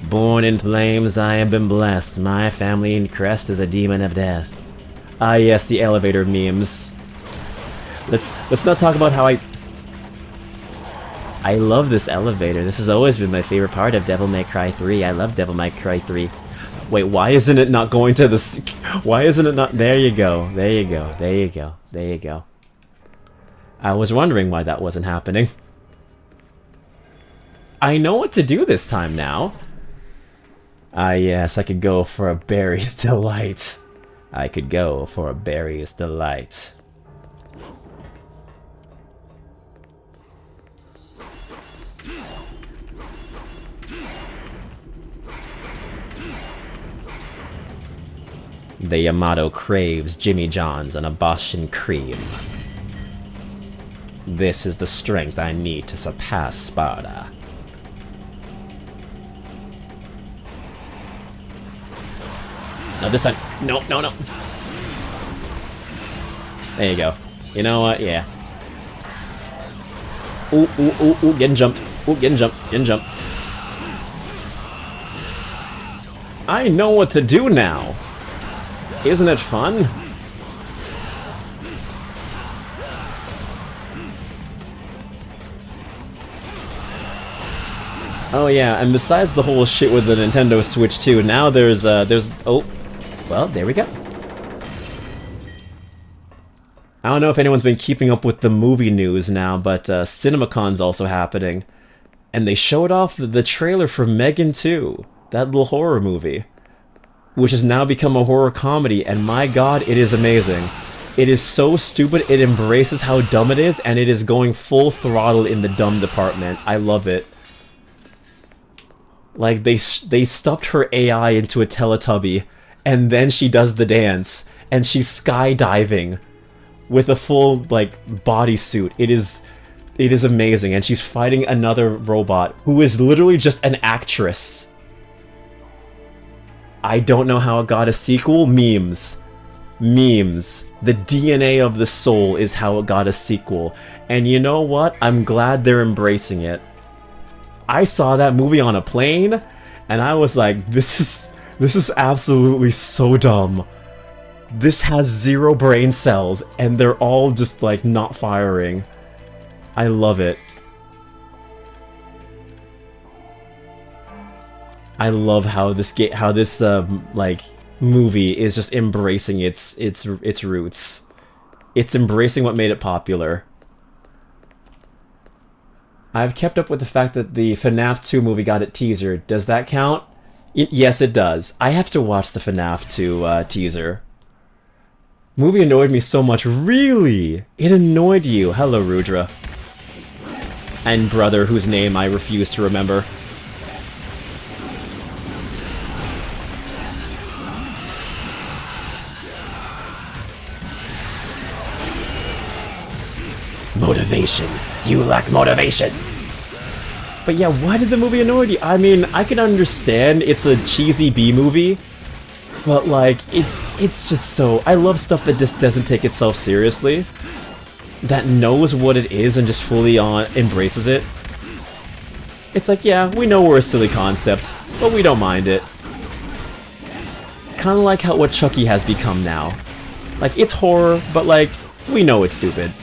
Born in flames, I have been blessed. My family in crest is a demon of death. Ah yes, the elevator memes. Let's not talk about how I love this elevator. This has always been my favorite part of Devil May Cry 3. I love Devil May Cry 3. Wait, why isn't it not going to the... Why isn't it not... There you go. There you go. There you go. There you go. I was wondering why that wasn't happening. I know what to do this time now. Ah yes, I could go for a berry's delight. I could go for a berry's delight. The Yamato craves Jimmy John's and a Boston cream. This is the strength I need to surpass Sparta. No, this time. No, no, no. There you go. You know what? Yeah. Ooh, ooh, ooh, ooh, getting jumped. Ooh, getting jumped. Getting jumped. I know what to do now. Isn't it fun? Oh yeah, and besides the whole shit with the Nintendo Switch 2, now there's oh, well, there we go. I don't know if anyone's been keeping up with the movie news now, but CinemaCon's also happening. And they showed off the trailer for Megan 2, that little horror movie, which has now become a horror comedy, and my god, it is amazing. It is so stupid, it embraces how dumb it is, and it is going full throttle in the dumb department. I love it. Like, they stuffed her AI into a Teletubby, and then she does the dance, and she's skydiving with a full, like, bodysuit. It is amazing, and she's fighting another robot who is literally just an actress. I don't know how it got a sequel. Memes. Memes. The DNA of the soul is how it got a sequel. And you know what? I'm glad they're embracing it. I saw that movie on a plane, and I was like, this is absolutely so dumb. This has 0 brain cells, and they're all just, like, not firing. I love it. I love how this like movie is just embracing its roots. It's embracing what made it popular. I've kept up with the fact that the FNAF 2 movie got it teaser. Does that count? Yes, it does. I have to watch the FNAF 2 teaser. Movie annoyed me so much. Really? It annoyed you. Hello, Rudra. And brother, whose name I refuse to remember. Motivation. You lack motivation. But yeah, why did the movie annoy you? I mean, I can understand it's a cheesy B movie, but like, it's just so... I love stuff that just doesn't take itself seriously, that knows what it is and just fully embraces it. It's like, yeah, we know we're a silly concept, but we don't mind it. Kinda like what Chucky has become now. Like, it's horror, but like, we know it's stupid.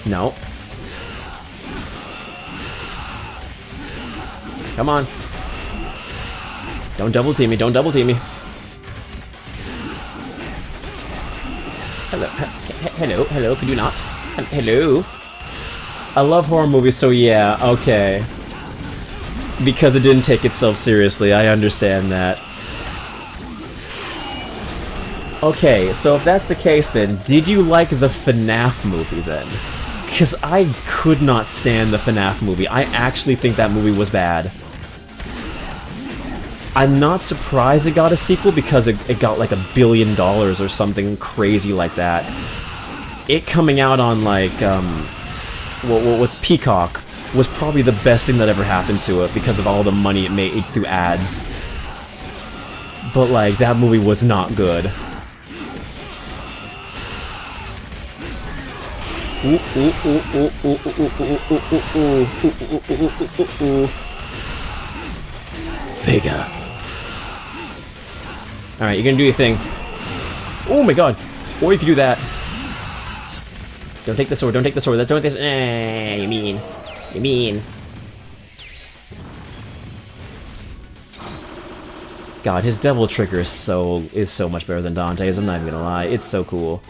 No. Come on. Don't double team me, don't double team me. hello, could you not? Hello? I love horror movies, so yeah, okay. Because it didn't take itself seriously, I understand that. Okay, so if that's the case then, did you like the FNAF movie then? Because I could not stand the FNAF movie. I actually think that movie was bad. I'm not surprised it got a sequel because it got like $1 billion or something crazy like that. It coming out on like, what's Peacock was probably the best thing that ever happened to it because of all the money it made through ads. But like, that movie was not good. Vega. Alright, you're gonna do your thing. Oh my god! Or you could do that. Don't take the sword, don't take the sword, don't take this. You mean. You mean. God, his devil trigger is so much better than Dante's, I'm not even gonna lie. It's so cool.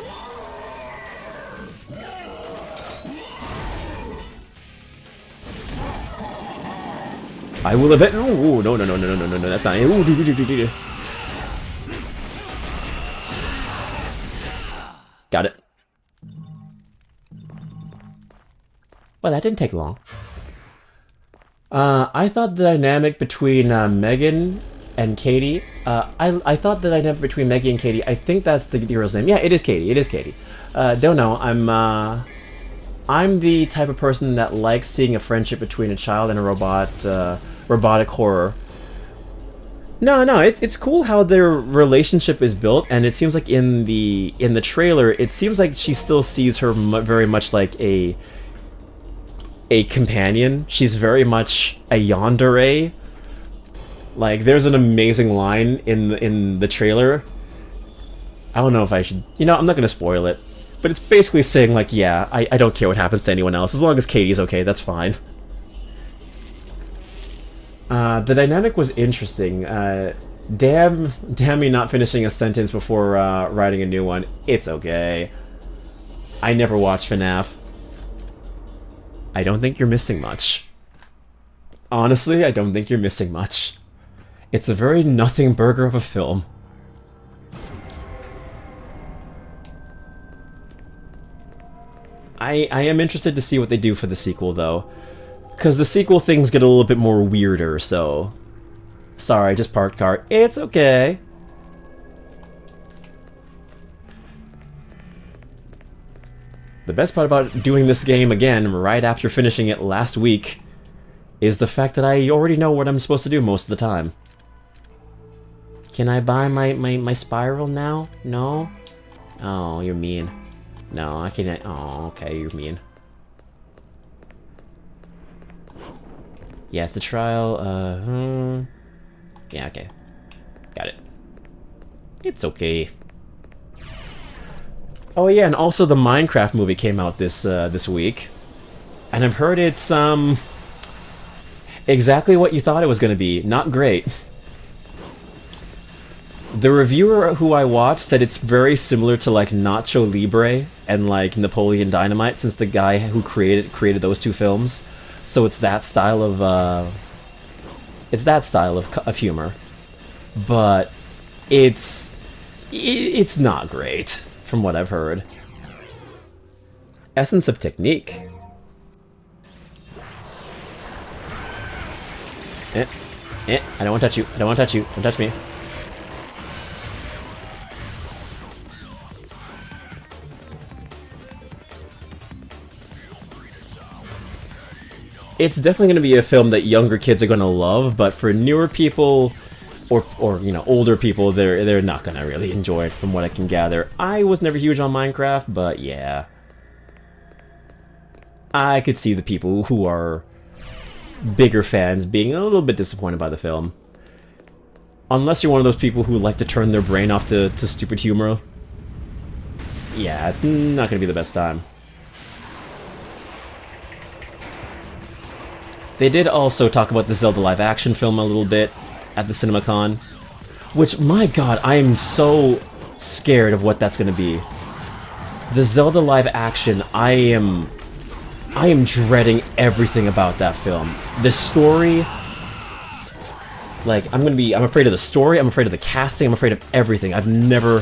I will have it. Oh, no, that's not. Ooh, got it. Well, that didn't take long. I thought the dynamic between Megan and Katie. I thought the dynamic between Meggie and Katie. I think that's the girl's name. Yeah, it is Katie. It is Katie. Don't know. I'm the type of person that likes seeing a friendship between a child and a robotic horror. No, it's cool how their relationship is built, and it seems like in the trailer, it seems like she still sees her very much like a companion. She's very much a yandere. Like, there's an amazing line in the trailer. I don't know if I should. You know, I'm not gonna spoil it. But it's basically saying, like, yeah, I don't care what happens to anyone else. As long as Katie's okay, that's fine. The dynamic was interesting. Damn me not finishing a sentence before writing a new one. It's okay. I never watched FNAF. I don't think you're missing much. Honestly, I don't think you're missing much. It's a very nothing burger of a film. I am interested to see what they do for the sequel, though. Because the sequel things get a little bit more weirder, so... Sorry, I just parked car. It's okay. The best part about doing this game again, right after finishing it last week, is the fact that I already know what I'm supposed to do most of the time. Can I buy my spiral now? No? Oh, you're mean. No, I can't. Oh, okay, you're mean. Yeah, it's the trial. Yeah, okay. Got it. It's okay. Oh yeah, and also the Minecraft movie came out this week, and I've heard it's exactly what you thought it was going to be. Not great. The reviewer who I watched said it's very similar to like Nacho Libre and like Napoleon Dynamite, since the guy who created those two films. So it's that style of humor, but it's not great from what I've heard. Essence of Technique. I don't want to touch you. I don't want to touch you. Don't touch me. It's definitely going to be a film that younger kids are going to love, but for newer people, or you know, older people, they're not going to really enjoy it, from what I can gather. I was never huge on Minecraft, but yeah. I could see the people who are bigger fans being a little bit disappointed by the film. Unless you're one of those people who like to turn their brain off to stupid humor. Yeah, it's not going to be the best time. They did also talk about the Zelda live-action film a little bit at the CinemaCon, which, my god, I am so scared of what that's going to be. the Zelda live action, I am dreading everything about that film. The story, like, I'm afraid of the story, I'm afraid of the casting, I'm afraid of everything. I've never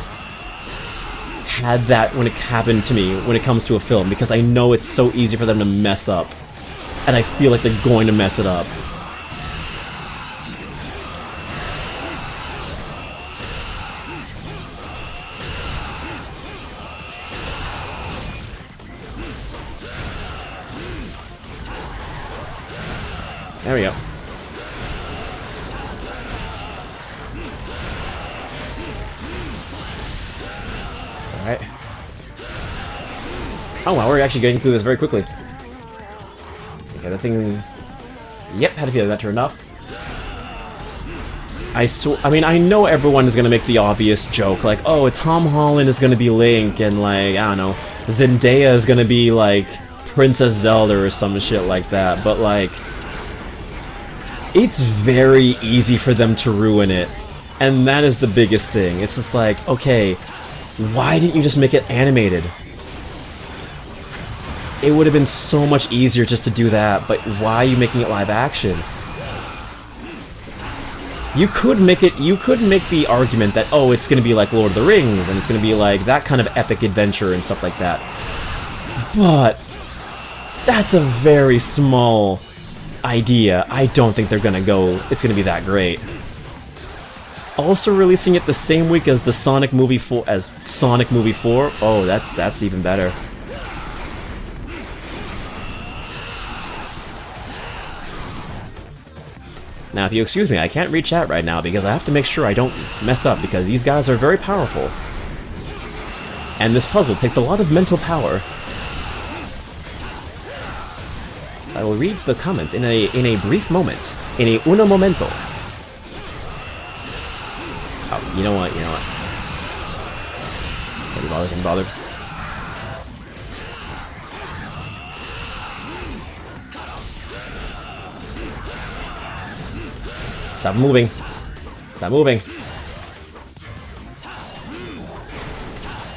had that when it happened to me when it comes to a film, because I know it's so easy for them to mess up. And I feel like they're going to mess it up. There we go. Alright. Oh wow, we're actually getting through this very quickly. Okay, that thing... Yep, had to feel that turned off. I mean, I know everyone is gonna make the obvious joke, like, oh, Tom Holland is gonna be Link, and like, I don't know, Zendaya is gonna be like Princess Zelda or some shit like that, but like... It's very easy for them to ruin it, and that is the biggest thing. It's just like, okay, why didn't you just make it animated? It would have been so much easier just to do that, but why are you making it live action? You could make the argument that, oh, it's gonna be like Lord of the Rings, and it's gonna be like that kind of epic adventure and stuff like that. But that's a very small idea. I don't think they're gonna it's gonna be that great. Also releasing it the same week as the Sonic movie 4, oh, that's even better. Now, if you excuse me, I can't read chat right now because I have to make sure I don't mess up, because these guys are very powerful. And this puzzle takes a lot of mental power. I will read the comment in a brief moment. In a uno momento. Oh, you know what? Can't be bothered. Stop moving. Stop moving.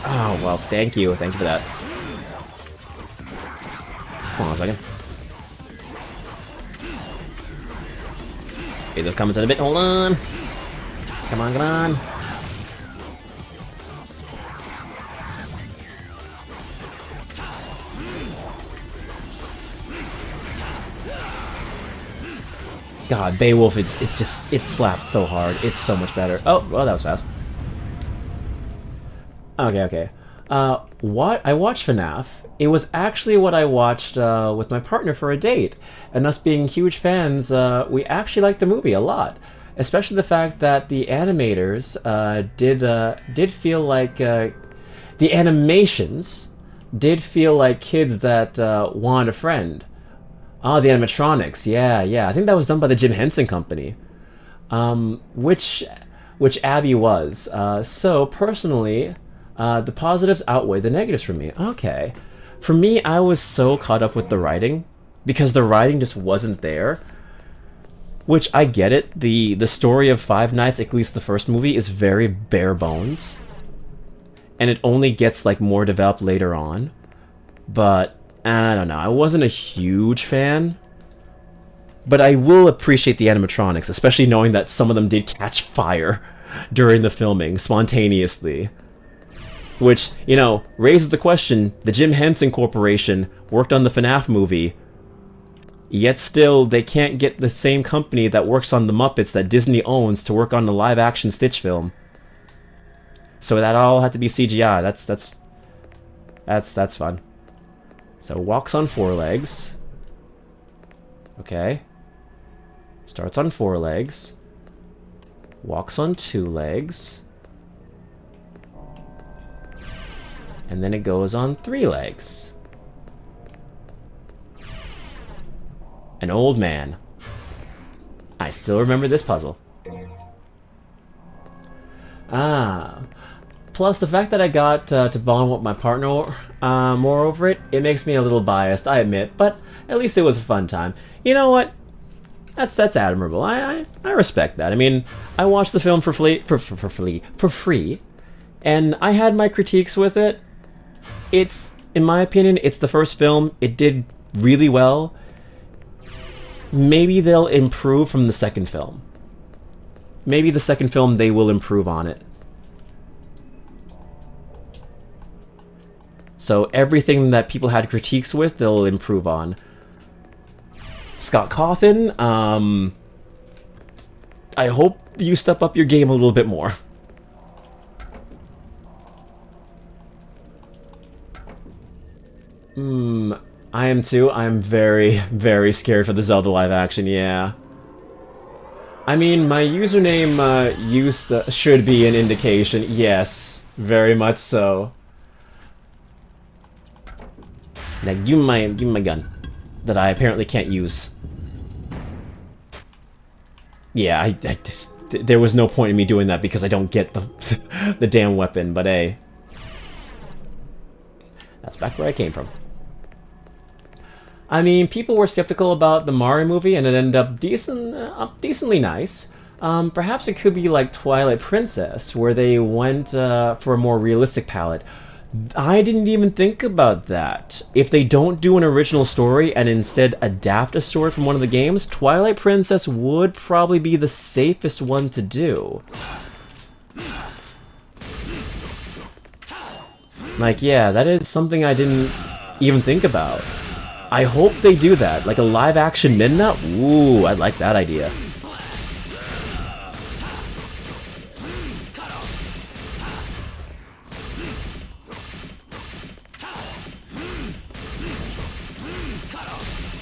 Oh, well, thank you. Thank you for that. Hold on a second. Okay, those comments in a bit. Hold on. Come on, come on. God, Beowulf, it slaps so hard. It's so much better. Oh, well, that was fast. Okay. What I watched FNAF. It was actually what I watched with my partner for a date. And us being huge fans, we actually liked the movie a lot. Especially the fact that the animators did feel like... the animations did feel like kids that want a friend. Oh, the animatronics, yeah. I think that was done by the Jim Henson Company. Which Abby was. So, personally, the positives outweigh the negatives for me. Okay. For me, I was so caught up with the writing, because the writing just wasn't there. Which, I get it. The story of Five Nights, at least the first movie, is very bare bones. And it only gets, like, more developed later on. But... I don't know, I wasn't a huge fan, but I will appreciate the animatronics, especially knowing that some of them did catch fire during the filming, spontaneously. Which, you know, raises the question, the Jim Henson Corporation worked on the FNAF movie, yet still they can't get the same company that works on the Muppets that Disney owns to work on the live-action Stitch film. So that all had to be CGI, that's fun. So, walks on 4 legs. Okay. Starts on 4 legs. Walks on 2 legs. And then it goes on 3 legs. An old man. I still remember this puzzle. Plus, the fact that I got to bond with my partner more over it, it makes me a little biased, I admit, but at least it was a fun time. You know what? That's admirable. I respect that. I mean, I watched the film for free, and I had my critiques with it, It's, in my opinion, it's the first film. It did really well. Maybe they'll improve from the second film. Maybe the second film they will improve on it. So everything that people had critiques with, they'll improve on. Scott Cawthon, I hope you step up your game a little bit more. I am too. I'm very, very scared for the Zelda live action, yeah. I mean, my username should be an indication. Yes, very much so. Now give me my gun that I apparently can't use. Yeah, there was no point in me doing that because I don't get the the damn weapon. But hey, that's back where I came from. I mean, people were skeptical about the Mario movie, and it ended up decently nice. Perhaps it could be like Twilight Princess, where they went for a more realistic palette. I didn't even think about that. If they don't do an original story and instead adapt a story from one of the games, Twilight Princess would probably be the safest one to do. Like, yeah, that is something I didn't even think about. I hope they do that. Like a live-action Midna? Ooh, I like that idea.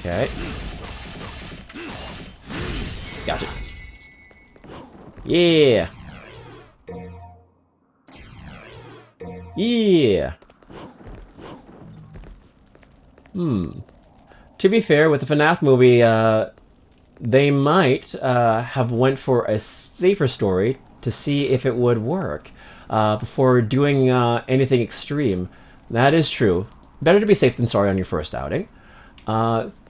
Okay. Gotcha. Yeah. Yeah. To be fair, with the FNAF movie, they might have went for a safer story to see if it would work before doing anything extreme. That is true. Better to be safe than sorry on your first outing.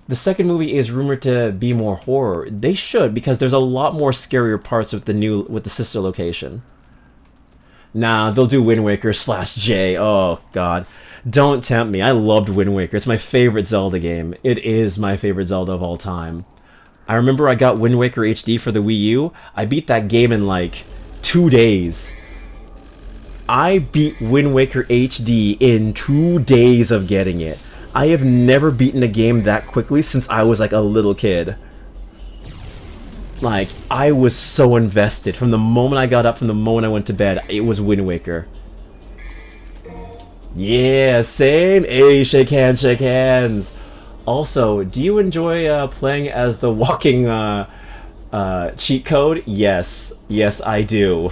The second movie is rumored to be more horror. They should, because there's a lot more scarier parts with the sister location. Nah, they'll do Wind Waker /J. Oh god. Don't tempt me. I loved Wind Waker. It's my favorite Zelda game. It is my favorite Zelda of all time. I remember I got Wind Waker HD for the Wii U. I beat that game in like 2 days. I beat Wind Waker HD in 2 days of getting it. I have never beaten a game that quickly since I was like a little kid. Like, I was so invested. From the moment I got up, from the moment I went to bed, it was Wind Waker. Yeah, same. Hey, shake hands, shake hands. Also, do you enjoy playing as the walking cheat code? Yes. Yes, I do.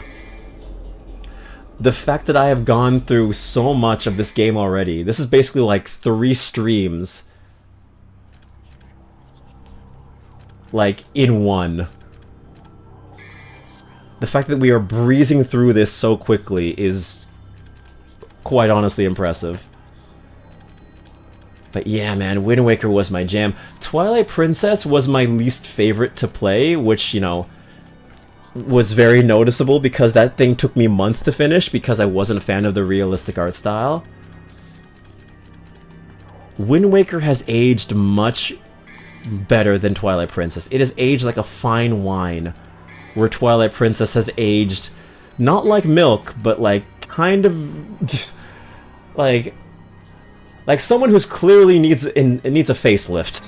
The fact that I have gone through so much of this game already, this is basically like 3 streams. Like, in one. The fact that we are breezing through this so quickly is quite honestly impressive. But yeah, man, Wind Waker was my jam. Twilight Princess was my least favorite to play, which, you know, was very noticeable because that thing took me months to finish because I wasn't a fan of the realistic art style. Wind Waker has aged much better than Twilight Princess. It has aged like a fine wine, where Twilight Princess has aged not like milk, but like kind of like someone who's clearly needs a facelift.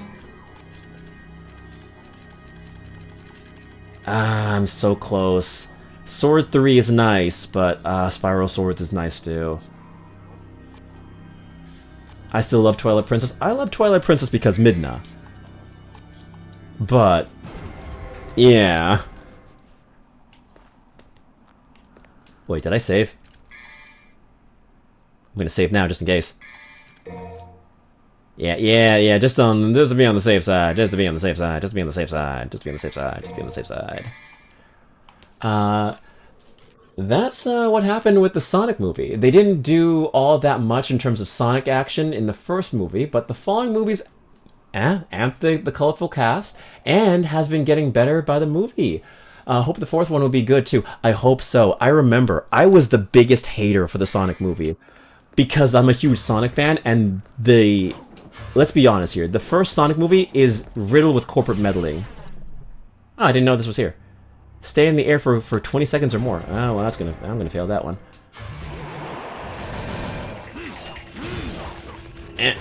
Ah, I'm so close. Sword 3 is nice, but Spiral Swords is nice too. I still love Twilight Princess. I love Twilight Princess because Midna. But yeah. Wait, did I save? I'm gonna save now, just in case. Yeah, just to be on the safe side, just to be on the safe side, just to be on the safe side, just to be on the safe side, just to be on the safe side. That's what happened with the Sonic movie. They didn't do all that much in terms of Sonic action in the first movie, but the following movies amped the colorful cast, and has been getting better by the movie. Hope the fourth one will be good too. I hope so. I remember, I was the biggest hater for the Sonic movie. because I'm a huge Sonic fan, and let's be honest here, the first Sonic movie is riddled with corporate meddling. Oh, I didn't know this was here. Stay in the air for 20 seconds or more. Oh, well, I'm gonna fail that one. Eh.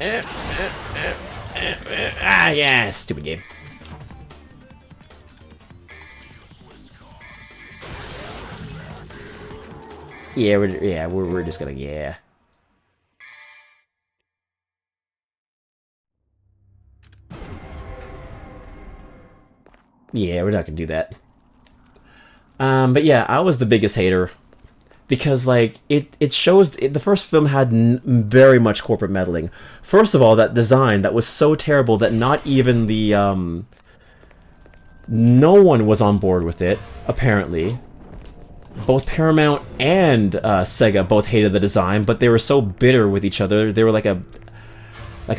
Eh. Ah, yeah, stupid game. Yeah, we're just gonna, yeah. Yeah, we're not gonna do that. But yeah, I was the biggest hater because like it shows the first film had very much corporate meddling. First of all, that design that was so terrible that not even the no one was on board with it. Apparently, both Paramount and Sega both hated the design, but they were so bitter with each other. They were like a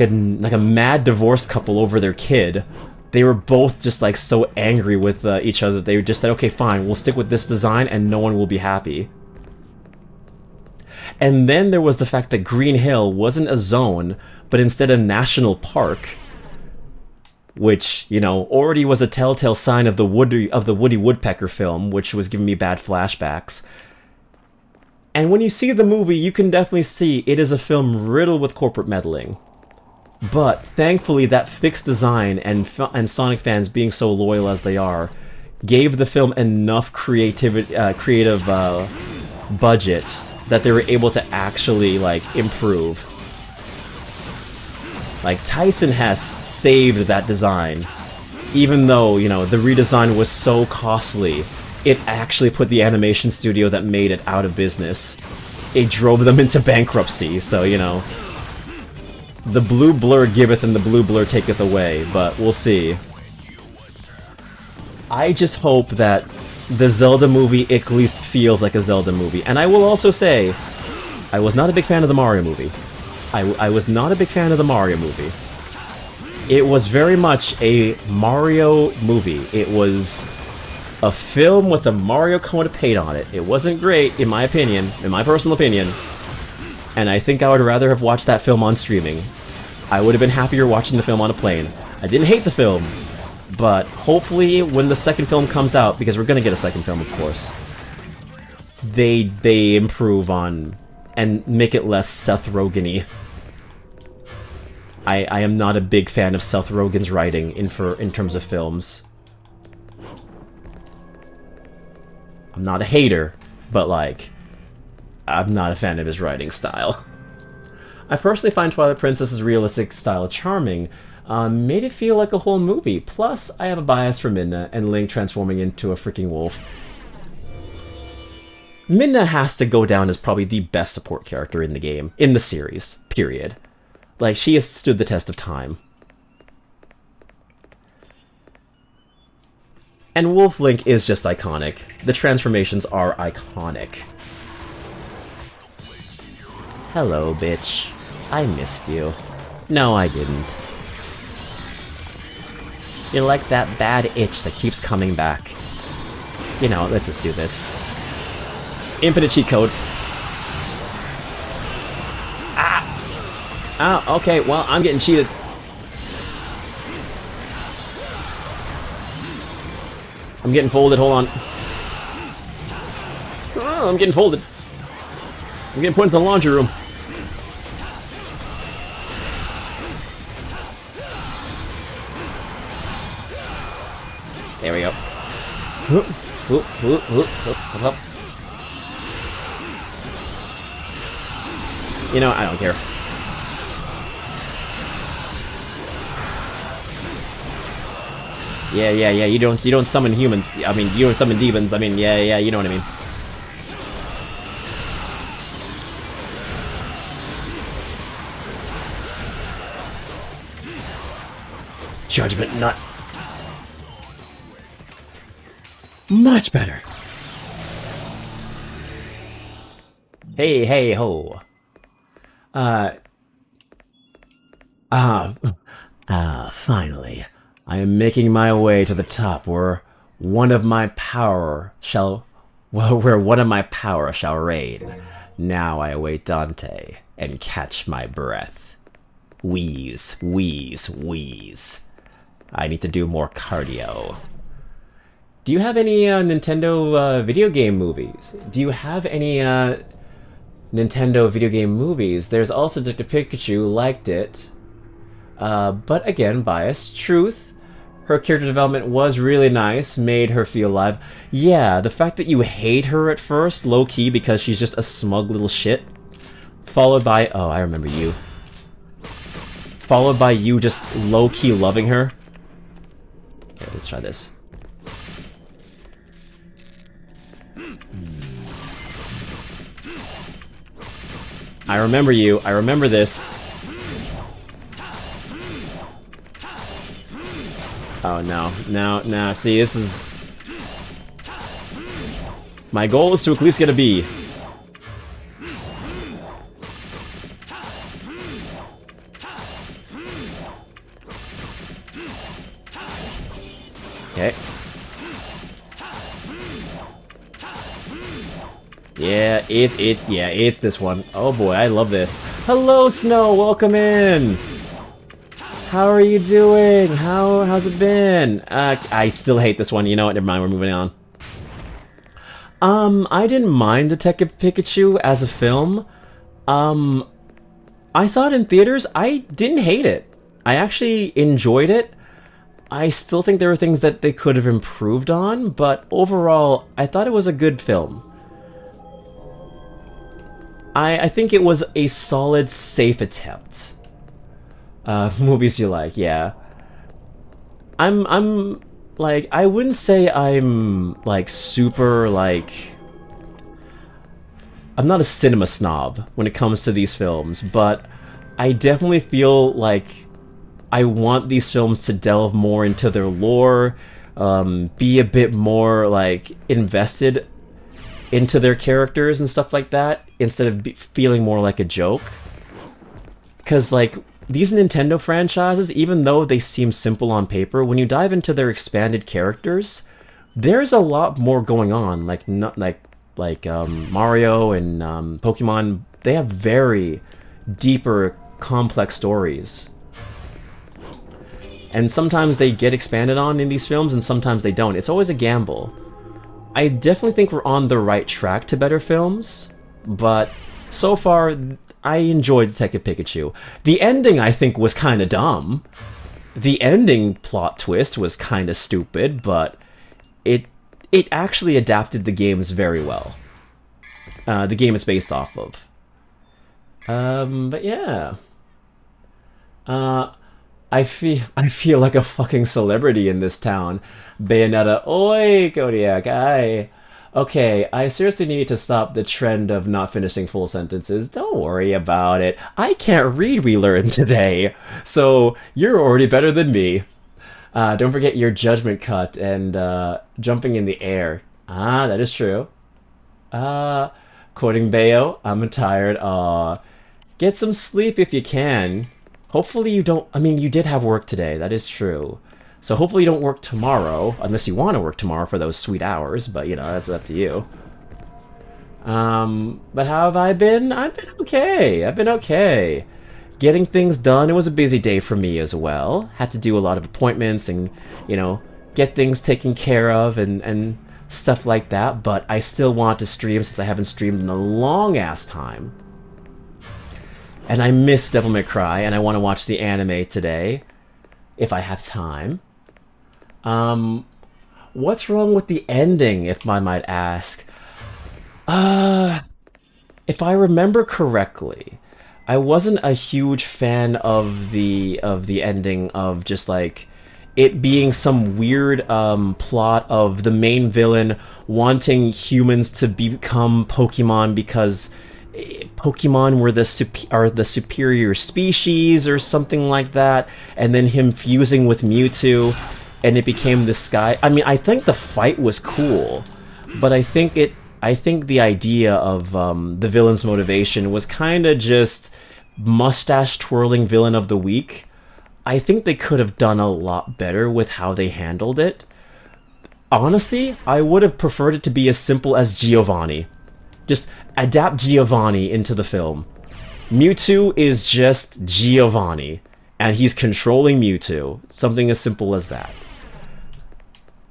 mad divorced couple over their kid. They were both just like so angry with each other. They just said, okay, fine, we'll stick with this design and no one will be happy. And then there was the fact that Green Hill wasn't a zone, but instead a national park, which, you know, already was a telltale sign of the Woody Woodpecker film, which was giving me bad flashbacks. And when you see the movie, you can definitely see it is a film riddled with corporate meddling. But thankfully, that fixed design and Sonic fans being so loyal as they are, gave the film enough creative budget that they were able to actually like improve. Like Tyson Hess saved that design, even though, you know, the redesign was so costly. It actually put the animation studio that made it out of business. It drove them into bankruptcy. So, you know, the blue blur giveth and the blue blur taketh away, but we'll see. I just hope that the Zelda movie at least feels like a Zelda movie. And I will also say, I was not a big fan of the Mario movie. I was not a big fan of the Mario movie. It was very much a Mario movie. It was a film with a Mario coat of paint on it. It wasn't great, in my opinion, in my personal opinion. And I think I would rather have watched that film on streaming. I would have been happier watching the film on a plane. I didn't hate the film, but hopefully when the second film comes out, because we're gonna get a second film, of course, they improve on and make it less Seth Rogen-y. I am not a big fan of Seth Rogen's writing in terms of films. I'm not a hater, but like, I'm not a fan of his writing style. I personally find Twilight Princess's realistic style charming, made it feel like a whole movie. Plus, I have a bias for Midna and Link transforming into a freaking wolf. Midna has to go down as probably the best support character in the game, in the series, period. Like, she has stood the test of time. And Wolf Link is just iconic. The transformations are iconic. Hello, bitch. I missed you. No, I didn't. You're like that bad itch that keeps coming back. You know, let's just do this. Infinite cheat code. Ah! Oh, okay, well, I'm getting cheated. I'm getting folded, hold on. Oh, I'm getting folded. I'm getting put into the laundry room. There we go. You know, I don't care. Yeah, you don't summon humans. I mean, you don't summon demons. I mean, yeah, you know what I mean. Judgment Nut. Much better. Hey ho. Finally. I am making my way to the top where one of my power shall reign. Now I await Dante and catch my breath. Wheeze, wheeze, wheeze. I need to do more cardio. Do you have any Nintendo video game movies? Do you have any Nintendo video game movies? There's also Detective Pikachu, liked it. But again, biased. Truth, her character development was really nice, made her feel alive. Yeah, the fact that you hate her at first, low-key, because she's just a smug little shit, followed by... Oh, I remember you. Followed by you just low-key loving her. Okay, let's try this. I remember you. I remember this. Oh, no. No, no. See, this is... My goal is to at least get a B. Okay. Yeah, it's this one. Oh boy, I love this. Hello, Snow, welcome in! How are you doing? How's it been? I still hate this one. You know what? Never mind. We're moving on. I didn't mind Detective Pikachu as a film. I saw it in theaters. I didn't hate it. I actually enjoyed it. I still think there were things that they could have improved on, but overall, I thought it was a good film. I think it was a solid, safe attempt. Movies you like, yeah. I'm like, I wouldn't say I'm like super like... I'm not a cinema snob when it comes to these films, but I definitely feel like I want these films to delve more into their lore, be a bit more like invested into their characters and stuff like that, instead of feeling more like a joke. Because like, these Nintendo franchises, even though they seem simple on paper, when you dive into their expanded characters, there's a lot more going on. Like Mario and Pokemon, they have very deeper, complex stories. And sometimes they get expanded on in these films, and sometimes they don't. It's always a gamble. I definitely think we're on the right track to better films, but so far, I enjoyed Detective Pikachu. The ending, I think, was kind of dumb. The ending plot twist was kind of stupid, but it actually adapted the games very well. The game it's based off of. But yeah. I feel like a fucking celebrity in this town. Bayonetta, oi, Kodiak, aye. Okay, I seriously need to stop the trend of not finishing full sentences. Don't worry about it. I can't read, we learned today. So, you're already better than me. Don't forget your judgment cut and jumping in the air. Ah, that is true. Quoting Bayo, I'm tired. Get some sleep if you can. Hopefully you don't... I mean, you did have work today. That is true. So hopefully you don't work tomorrow, unless you want to work tomorrow for those sweet hours, but, you know, that's up to you. But how have I been? I've been okay. I've been okay. Getting things done. It was a busy day for me as well. Had to do a lot of appointments and, you know, get things taken care of and stuff like that, but I still want to stream since I haven't streamed in a long-ass time. And I miss Devil May Cry, and I want to watch the anime today, if I have time. What's wrong with the ending, if I might ask? If I remember correctly, I wasn't a huge fan of the ending of just like it being some weird plot of the main villain wanting humans to become Pokemon because Pokemon were the superior species or something like that, and then him fusing with Mewtwo, and it became this guy. I mean, I think the fight was cool, but I think the idea of the villain's motivation was kind of just mustache twirling villain of the week. I think they could have done a lot better with how they handled it. Honestly, I would have preferred it to be as simple as Giovanni. Just adapt Giovanni into the film. Mewtwo is just Giovanni, and he's controlling Mewtwo. Something as simple as that.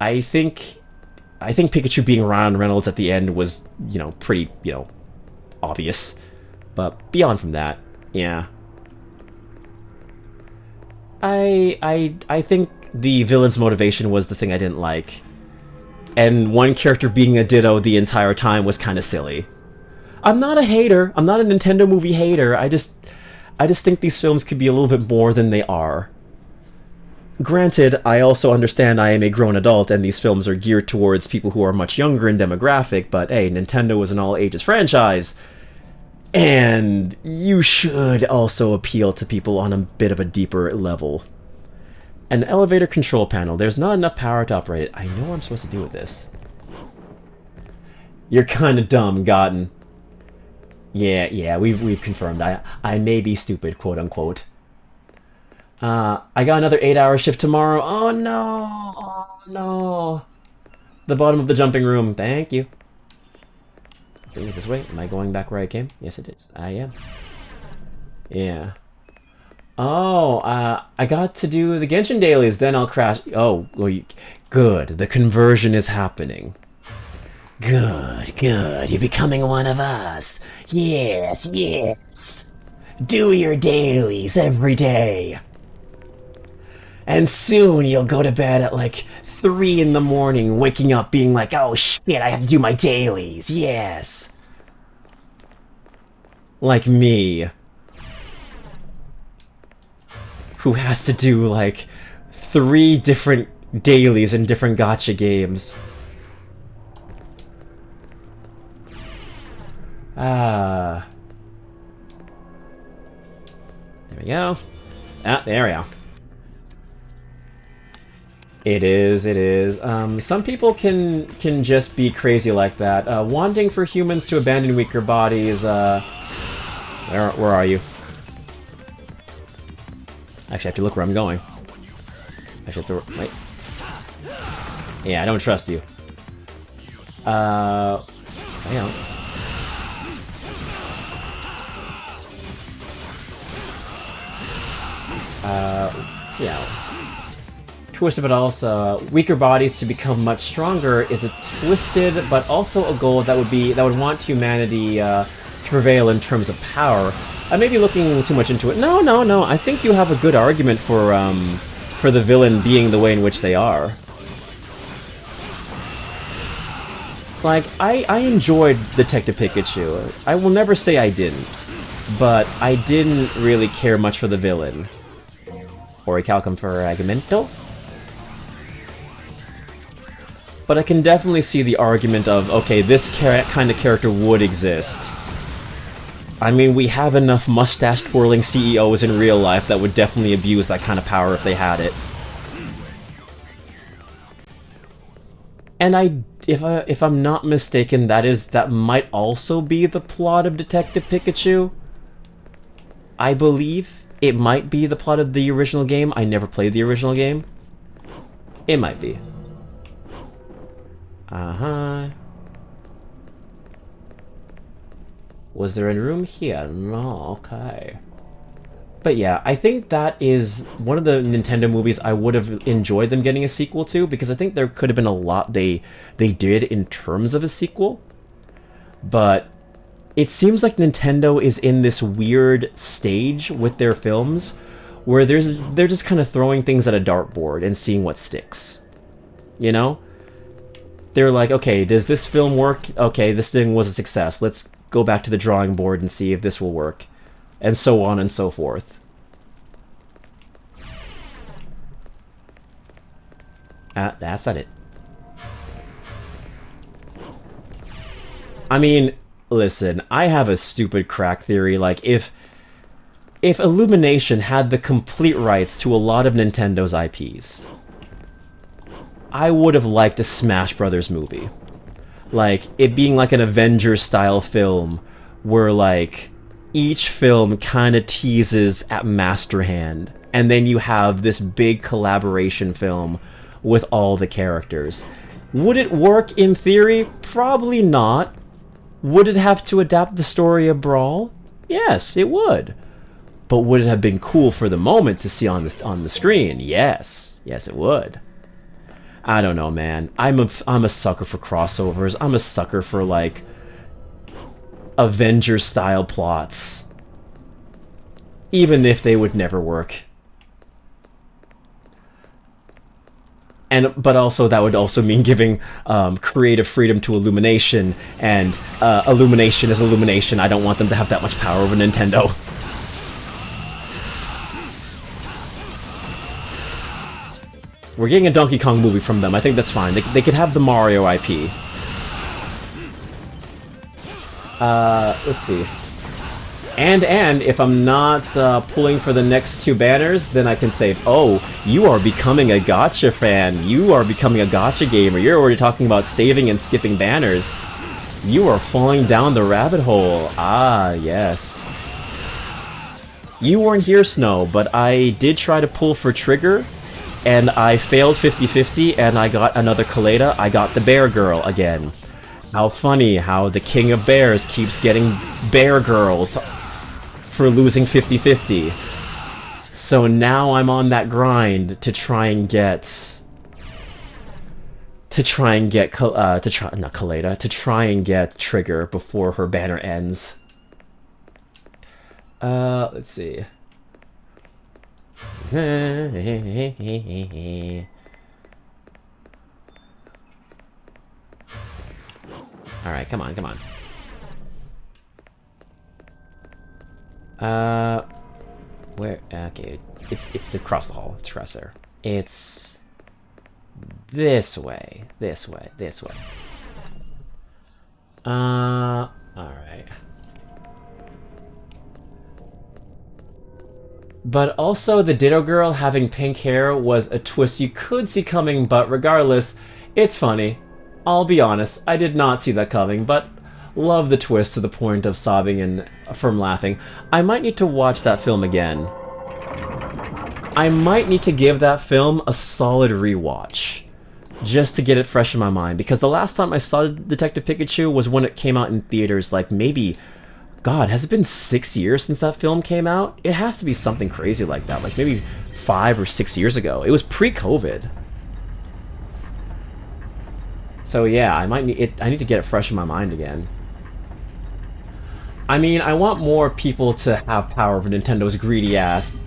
I think Pikachu being Ryan Reynolds at the end was, pretty, obvious. But beyond from that, yeah. I think the villain's motivation was the thing I didn't like. And one character being a Ditto the entire time was kind of silly. I'm not a hater. I'm not a Nintendo movie hater. I just think these films could be a little bit more than they are. Granted, I also understand I am a grown adult and these films are geared towards people who are much younger in demographic, but hey, Nintendo is an all-ages franchise. And you should also appeal to people on a bit of a deeper level. An elevator control panel. There's not enough power to operate it. I know what I'm supposed to do with this. You're kind of dumb, Gotten. Yeah, we've confirmed. I may be stupid, quote unquote. I got another 8-hour shift tomorrow. Oh no. The bottom of the jumping room. Thank you. I think it's this way. Am I going back where I came? Yes, it is. I am. Yeah. Oh, I got to do the Genshin dailies, then I'll crash. Oh, well, good. The conversion is happening. Good. You're becoming one of us. Yes. Do your dailies every day. And soon you'll go to bed at like 3 in the morning, waking up being like, oh shit, I have to do my dailies. Yes. Like me. Who has to do like 3 different dailies in different gacha games. There we go. There we go. It is. Some people can just be crazy like that. Wanting for humans to abandon weaker bodies, where are you? Actually, I have to look where I'm going. Actually, I have to... wait. Yeah, I don't trust you. Hang on. Yeah. Twisted but also weaker bodies to become much stronger is a twisted but also a goal that would want humanity to prevail in terms of power. I may be looking too much into it. No. I think you have a good argument for the villain being the way in which they are. Like, I enjoyed Detective Pikachu. I will never say I didn't, but I didn't really care much for the villain. Or Capcom for Argumento? But I can definitely see the argument of, okay, this kind of character would exist. I mean, we have enough mustache-twirling CEOs in real life that would definitely abuse that kind of power if they had it. And if I'm not mistaken, that might also be the plot of Detective Pikachu. I believe it might be the plot of the original game. I never played the original game. It might be. Was there a room here? No, okay. But yeah, I think that is one of the Nintendo movies I would have enjoyed them getting a sequel to, because I think there could have been a lot they did in terms of a sequel. But it seems like Nintendo is in this weird stage with their films where they're just kind of throwing things at a dartboard and seeing what sticks. You know? They're like, okay, does this film work? Okay, this thing was a success. Let's go back to the drawing board and see if this will work. And so on and so forth. That's not it. I mean, listen, I have a stupid crack theory. Like, if Illumination had the complete rights to a lot of Nintendo's IPs, I would have liked a Smash Brothers movie. Like, it being like an Avengers-style film, where, like, each film kind of teases at Master Hand. and then you have this big collaboration film with all the characters. Would it work in theory? Probably not. Would it have to adapt the story of Brawl? Yes, it would. But would it have been cool for the moment to see on the screen? Yes. Yes, it would. I don't know, man. I'm a sucker for crossovers. I'm a sucker for, like, Avengers-style plots. Even if they would never work. But also, that would also mean giving creative freedom to Illumination, and Illumination is Illumination. I don't want them to have that much power over Nintendo. We're getting a Donkey Kong movie from them. I think that's fine. They could have the Mario IP. Let's see. And if I'm not pulling for the next 2 banners, then I can say, oh, you are becoming a gacha fan. You are becoming a gacha gamer. You're already talking about saving and skipping banners. You are falling down the rabbit hole. Ah, yes. You weren't here, Snow, but I did try to pull for Trigger, and I failed 50-50, and I got another Kaleda. I got the Bear Girl again. How funny how the King of Bears keeps getting Bear Girls for losing 50-50. So now I'm on that grind to try and get Trigger before her banner ends. Let's see. Alright, come on, come on. Where? Okay, it's across the hall. It's across there. It's this way, this way, this way. Alright. But also, the Ditto Girl having pink hair was a twist you could see coming, but regardless, it's funny. I'll be honest, I did not see that coming, but love the twist to the point of sobbing and from laughing. I might need to watch that film again. I might need to give that film a solid rewatch, just to get it fresh in my mind, because the last time I saw Detective Pikachu was when it came out in theaters, like maybe... God, has it been 6 years since that film came out? It has to be something crazy like that, like maybe 5 or 6 years ago. It was pre-COVID. So yeah, I need to get it fresh in my mind again. I mean, I want more people to have power over Nintendo's greedy ass.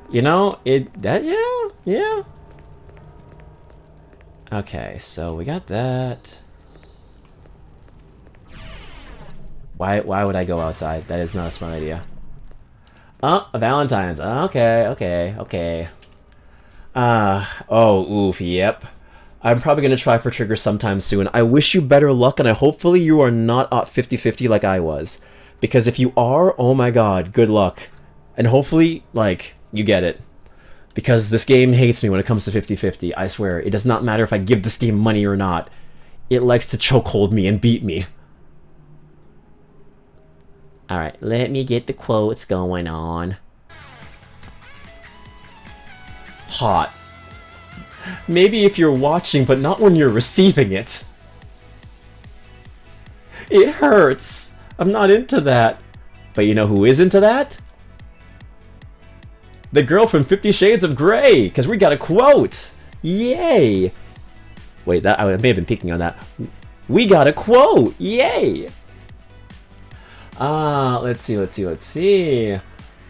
You know, yeah. Okay, so we got that. Why would I go outside? That is not a smart idea. Oh, a Valentine's. Okay. Oh, oof, yep. I'm probably going to try for Trigger sometime soon. I wish you better luck, and hopefully you are not at 50-50 like I was. Because if you are, oh my god, good luck. And hopefully, like, you get it. Because this game hates me when it comes to 50-50, I swear. It does not matter if I give this game money or not. It likes to chokehold me and beat me. Alright, let me get the quotes going on. Hot. Maybe if you're watching, but not when you're receiving it. It hurts. I'm not into that. But you know who is into that? The girl from 50 Shades of Grey, because we got a quote. Yay. Wait, that I may have been peeking on that. We got a quote. Yay. Let's see.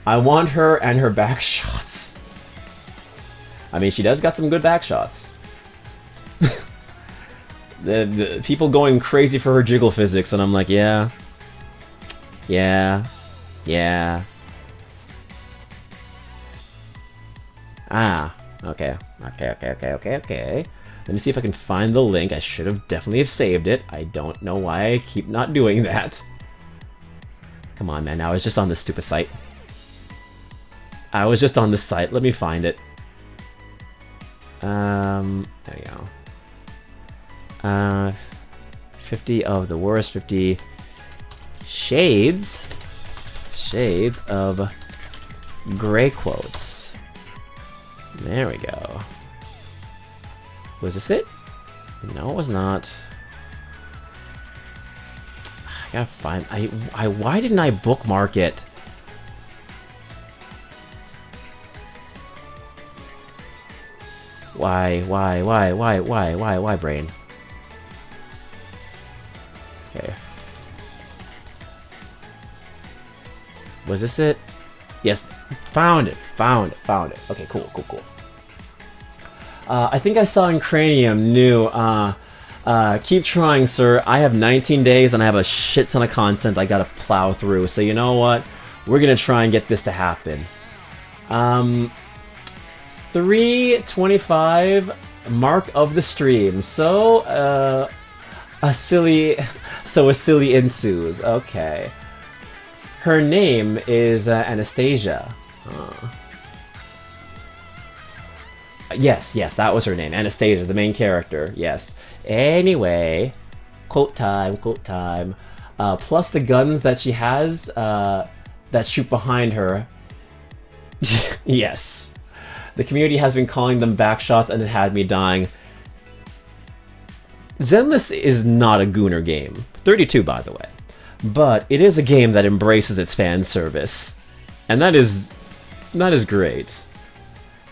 I want her and her back shots. I mean, she does got some good back shots. the people going crazy for her jiggle physics, and I'm like, yeah. Ah, okay. Let me see if I can find the link. I should have definitely have saved it. I don't know why I keep not doing that. Come on, man. I was just on this stupid site. Let me find it. There you go. 50 of the worst 50 shades of gray quotes. There we go. Was this it? No, it was not. I gotta find... why didn't I bookmark it? Why, brain? Okay. Was this it? Yes, found it. Okay, cool. I think I saw in Cranium new, keep trying, sir. I have 19 days and I have a shit ton of content I gotta plow through. So you know what? We're gonna try and get this to happen. 3:25 mark of the stream. So, a silly ensues. Okay. Her name is Anastasia. Yes, that was her name. Anastasia, the main character. Yes. Anyway, quote time. Plus the guns that she has that shoot behind her. Yes. The community has been calling them backshots and it had me dying. Zenless is not a Gooner game. 32, by the way. But it is a game that embraces its fan service. And that is great.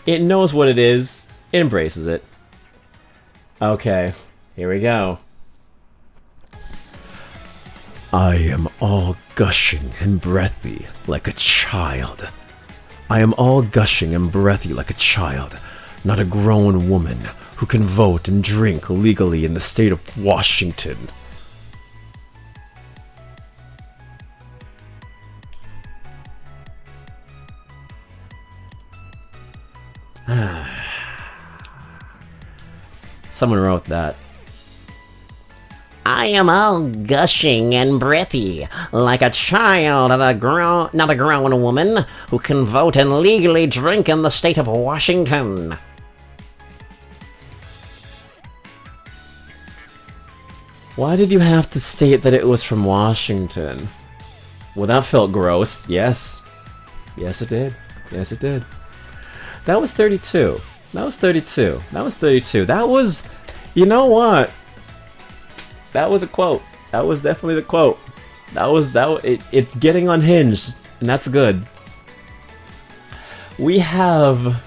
It knows what it is. It embraces it. Okay, here we go. I am all gushing and breathy like a child. I am all gushing and breathy like a child, not a grown woman who can vote and drink legally in the state of Washington. Someone wrote that. I am all gushing and breathy, like a child and not a grown woman who can vote and legally drink in the state of Washington. Why did you have to state that it was from Washington? Well, that felt gross. Yes. Yes, it did. That was 32. That was... You know what? That was a quote. That was definitely the quote. It's getting unhinged, and that's good. We have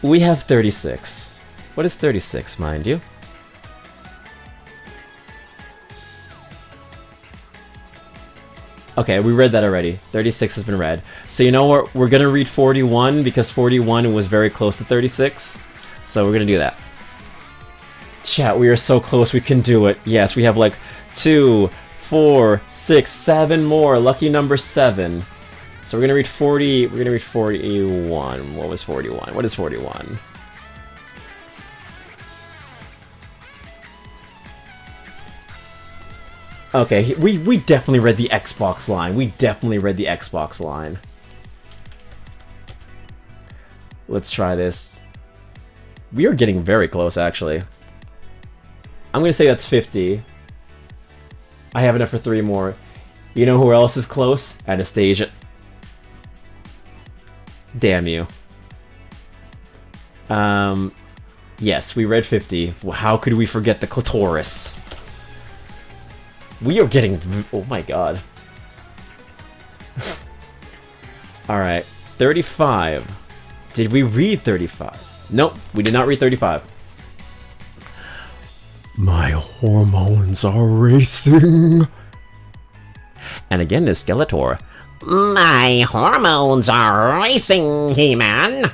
36. What is 36, mind you? Okay, we read that already. 36 has been read. So you know what? We're gonna read 41 because 41 was very close to 36. So we're gonna do that. Chat, we are so close, we can do it. Yes, we have like 2, 4, 6, 7 more. Lucky number 7. So we're gonna read 40. We're gonna read 41. What was 41? What is 41? Okay, we definitely read the Xbox line. Let's try this. We are getting very close, actually. I'm gonna say that's 50. I have enough for 3 more. You know who else is close? Anastasia. Damn you. Yes, we read 50. How could we forget the clitoris? We are getting... Oh my god. Alright. 35. Did we read 35? Nope, we did not read 35. My hormones are racing. And again, is Skeletor. My hormones are racing, He-Man.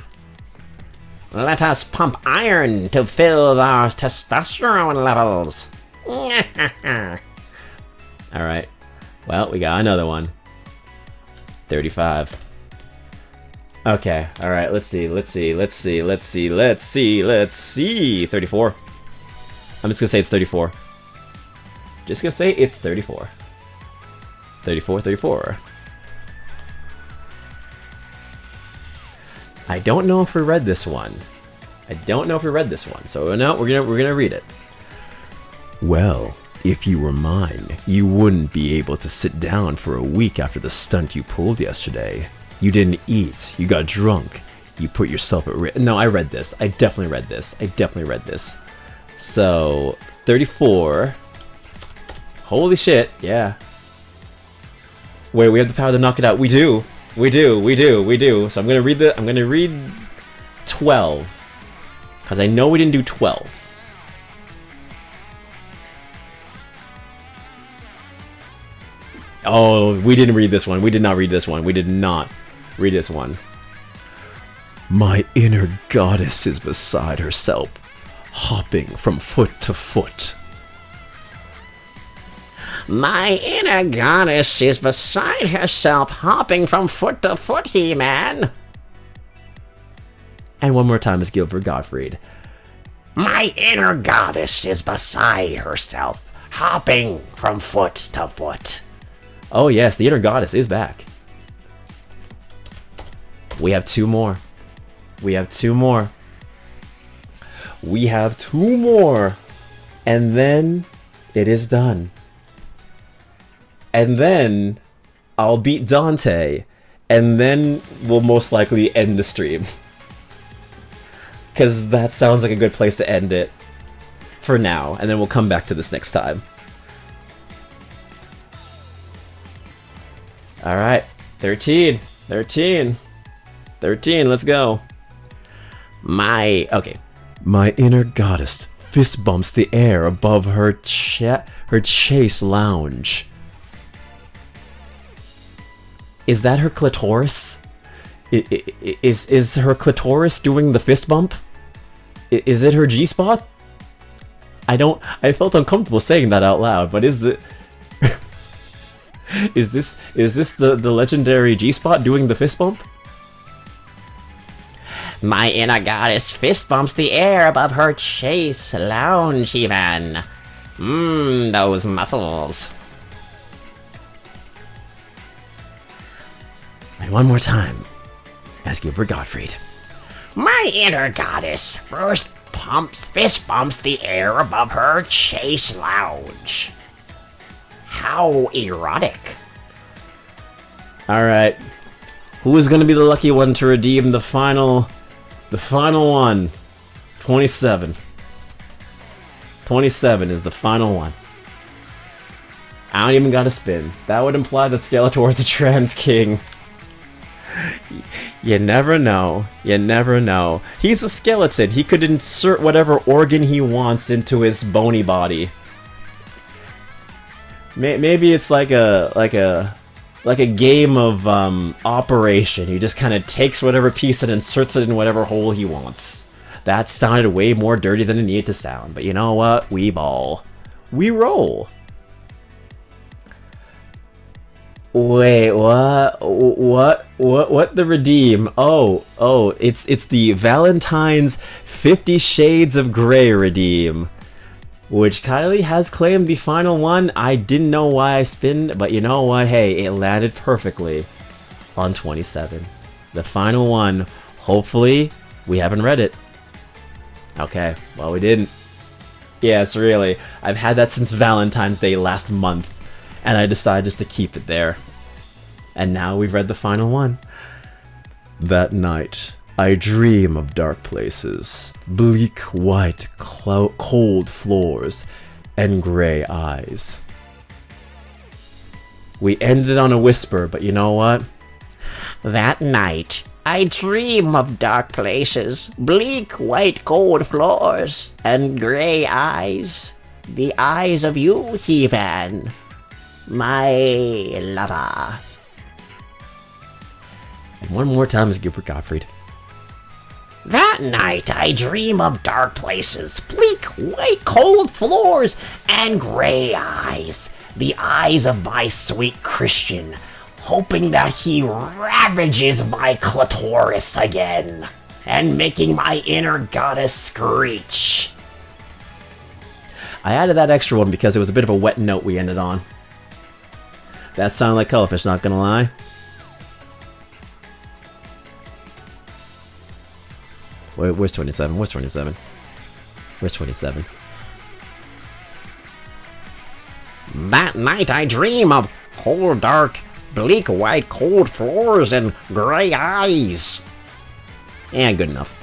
Let us pump iron to fill our testosterone levels. Alright. Well, we got another one. 35. Okay, alright, let's see. 34. I'm just gonna say it's 34. Just gonna say it's 34. 34. I don't know if we read this one. So no, we're gonna read it. Well, if you were mine, you wouldn't be able to sit down for a week after the stunt you pulled yesterday. You didn't eat. You got drunk. You put yourself at risk. No, I read this. I definitely read this. So, 34. Holy shit, yeah. Wait, we have the power to knock it out. We do. So I'm gonna read 12. Because I know we didn't do 12. Oh, we didn't read this one. We did not read this one. My inner goddess is beside herself, hopping from foot to foot. My inner goddess is beside herself, hopping from foot to foot, He-Man. And one more time is Gilbert Gottfried. My inner goddess is beside herself, hopping from foot to foot. Oh yes, the inner goddess is back. We have two more. And then it is done. And then I'll beat Dante. And then we'll most likely end the stream. Because that sounds like a good place to end it. For now. And then we'll come back to this next time. Alright. 13. Let's go. My inner goddess fist bumps the air above her chase lounge. Is that her clitoris? Is her clitoris doing the fist bump? Is it her G-spot? I felt uncomfortable saying that out loud, but is this the legendary G-spot doing the fist bump? My inner goddess fist bumps the air above her chase lounge, even. Those muscles. And one more time, as Gilbert Gottfried. My inner goddess fist bumps the air above her chase lounge. How erotic. Alright. Who is going to be the lucky one to redeem the final one? 27. 27 is the final one. I don't even gotta spin. That would imply that Skeletor is the trans king. You never know. He's a skeleton. He could insert whatever organ he wants into his bony body. Maybe it's like a game of Operation. He just kind of takes whatever piece and inserts it in whatever hole he wants. That sounded way more dirty than it needed to sound. But you know what? We ball. We roll. Wait, what the redeem? Oh, it's the Valentine's 50 Shades of Grey redeem. Which Kylie has claimed the final one. I didn't know why I spinned, but you know what? Hey, it landed perfectly on 27. The final one. Hopefully, we haven't read it. Okay, well, we didn't. Yes, really. I've had that since Valentine's Day last month, and I decided just to keep it there. And now we've read the final one. That night, I dream of dark places, bleak white cold floors, and gray eyes. We ended on a whisper, but you know what? That night, I dream of dark places, bleak white cold floors, and gray eyes. The eyes of you, He-Man, my lover. And one more time is Gilbert Gottfried. That night I dream of dark places, bleak, white, cold floors, and gray eyes. The eyes of my sweet Christian, hoping that he ravages my clitoris again, and making my inner goddess screech. I added that extra one because it was a bit of a wet note we ended on. That sounded like Colorfish, not gonna lie. Where's 27? Where's 27? Where's 27? That night I dream of cold, dark, bleak white cold floors and gray eyes. And good enough.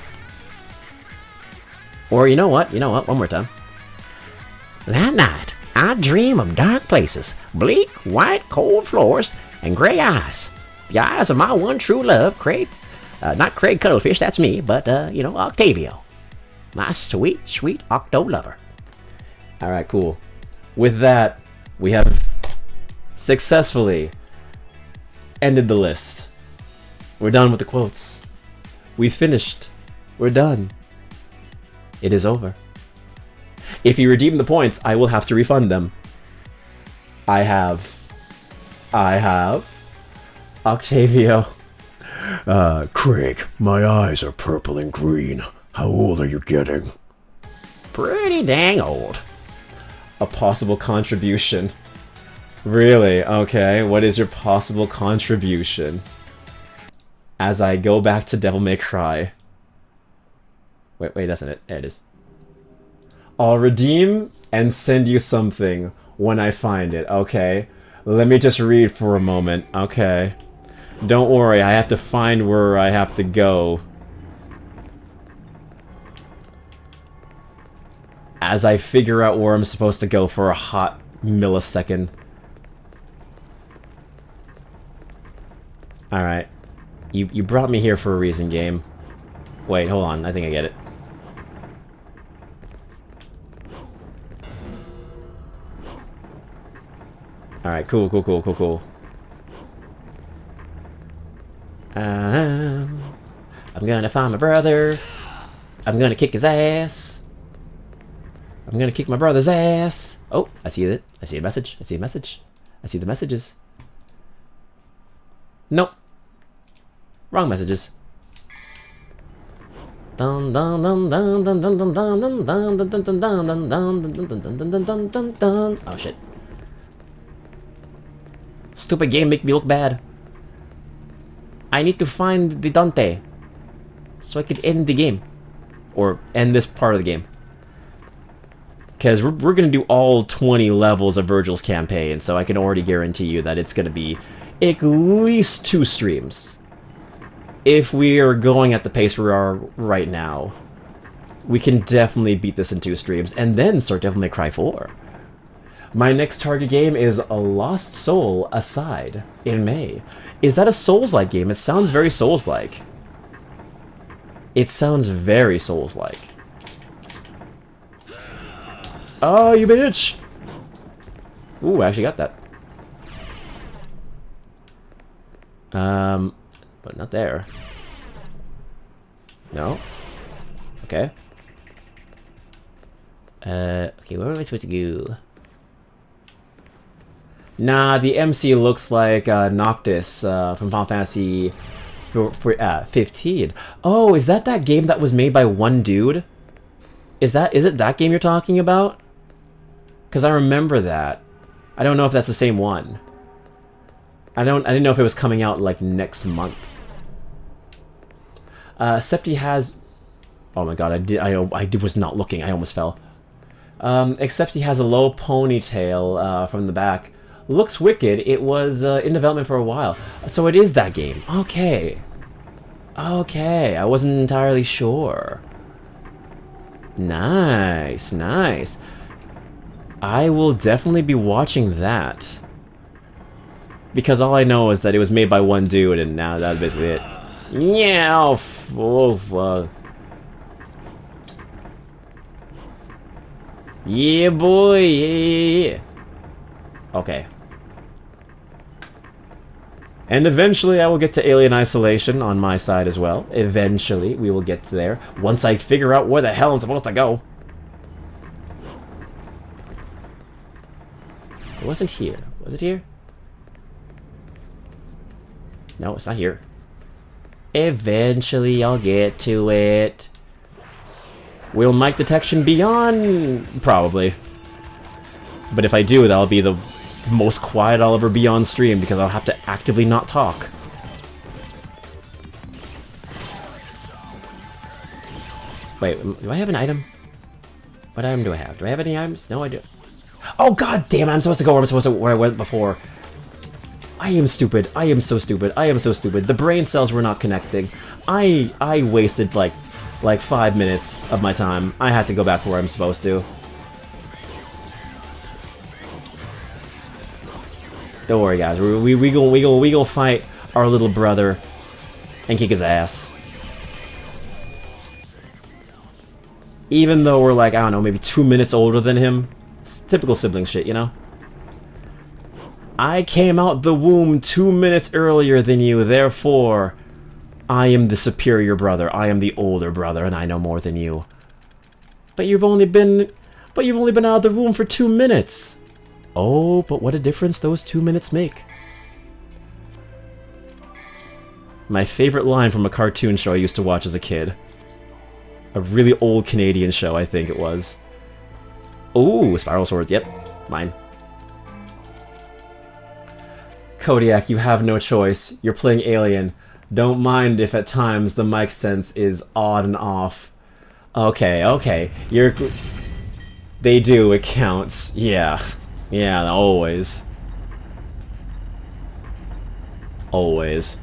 Or you know what? One more time. That night, I dream of dark places, bleak white cold floors, and gray eyes. The eyes of my one true love, Craig. Not Craig Cuttlefish, that's me, but, Octavio. My sweet, sweet Octo lover. Alright, cool. With that, we have successfully ended the list. We're done with the quotes. We finished. We're done. It is over. If you redeem the points, I will have to refund them. I have Octavio. Craig, my eyes are purple and green. How old are you getting? Pretty dang old. A possible contribution. Really? Okay, what is your possible contribution? As I go back to Devil May Cry. Wait, that's not it. There it is. I'll redeem and send you something when I find it, okay? Let me just read for a moment, okay? Don't worry, I have to find where I have to go. As I figure out where I'm supposed to go for a hot millisecond. Alright. You brought me here for a reason, game. Wait, hold on, I think I get it. Alright, cool. I'm gonna find my brother. I'm gonna kick his ass. I'm gonna kick my brother's ass. Oh, I see it. I see a message. I see the messages. Nope. Wrong messages. Dun dun dun dun dun dun dun dun dun dun dun dun dun dun dun dun dun dun dun. Oh shit. Stupid game make me look bad. I need to find the Dante so I could end the game. Or end this part of the game. Because we're going to do all 20 levels of Vergil's campaign, so I can already guarantee you that it's going to be at least 2 streams. If we are going at the pace we are right now, we can definitely beat this in 2 streams, and then start Devil May Cry 4. My next target game is A Lost Soul Aside in May. Is that a Souls-like game? It sounds very Souls-like. It sounds very Souls-like. Oh, you bitch! Ooh, I actually got that. But not there. No? Okay. Okay, where am I supposed to go? Nah, the MC looks like Noctis from Final Fantasy 15. Oh, is that game that was made by one dude? Is it that game you're talking about? Because I remember that. I don't know if that's the same one. I didn't know if it was coming out like next month. Septi has... Oh my god, I was not looking, I almost fell. Except he has a low ponytail from the back. Looks wicked. It was in development for a while. So it is that game. Okay. Okay, I wasn't entirely sure. Nice, nice. I will definitely be watching that. Because all I know is that it was made by one dude, and now that's basically it. Yeah, oh fuck. Yeah, boy, yeah. Okay. And eventually I will get to Alien Isolation on my side as well. Eventually we will get to there. Once I figure out where the hell I'm supposed to go. It wasn't here. Was it here? No, it's not here. Eventually I'll get to it. Will mic detection be on? Probably. But if I do, that'll be the most quiet I'll ever be on stream because I'll have to actively not talk. Wait, do I have an item? What item do I have? Do I have any items? No, I do. Oh god damn it, I'm supposed to go where I went before. I am stupid. I am so stupid. I am so stupid. The brain cells were not connecting. I wasted like 5 minutes of my time. I had to go back where I'm supposed to. Don't worry, guys. We go fight our little brother and kick his ass. Even though we're like, I don't know, maybe 2 minutes older than him. It's typical sibling shit, you know? I came out the womb 2 minutes earlier than you, therefore, I am the superior brother. I am the older brother, and I know more than you. But you've only been out of the womb for 2 minutes. Oh, but what a difference those 2 minutes make. My favorite line from a cartoon show I used to watch as a kid. A really old Canadian show, I think it was. Ooh, spiral sword. Yep, mine. Kodiak, you have no choice. You're playing Alien. Don't mind if at times the mic sense is on and off. Okay, okay. They do, it counts. Yeah. Yeah, always. Always.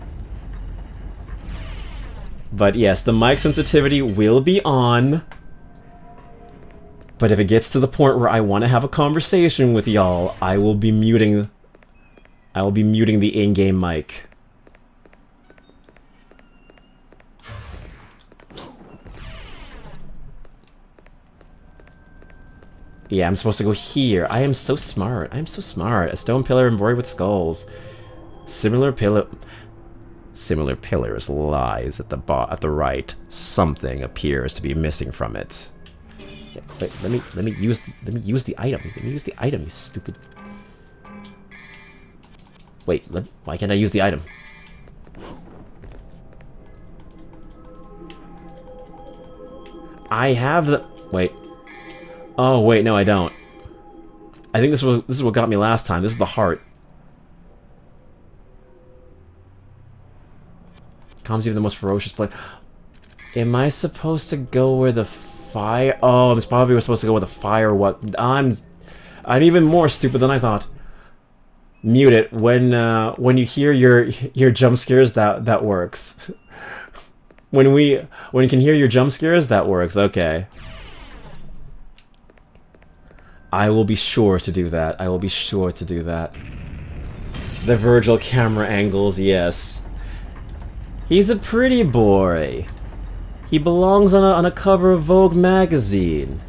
But yes, the mic sensitivity will be on. But if it gets to the point where I want to have a conversation with y'all, I will be muting the in-game mic. Yeah, I'm supposed to go here. I am so smart. I am so smart. A stone pillar embroidered with skulls. Similar pillars lies at the right. Something appears to be missing from it. Yeah, wait, let me use the item. Let me use the item, you stupid. Wait, why can't I use the item? I have the... Wait. Oh, wait, no, I don't. I think this is what got me last time. This is the heart. Calms even the most ferocious play. Am I supposed to go where the fire... Oh, I'm probably supposed to go where the fire was. I'm even more stupid than I thought. Mute it. When you hear your jump scares, that works. When you can hear your jump scares, that works. Okay. I will be sure to do that. I will be sure to do that. The Vergil camera angles, yes. He's a pretty boy. He belongs on a cover of Vogue magazine.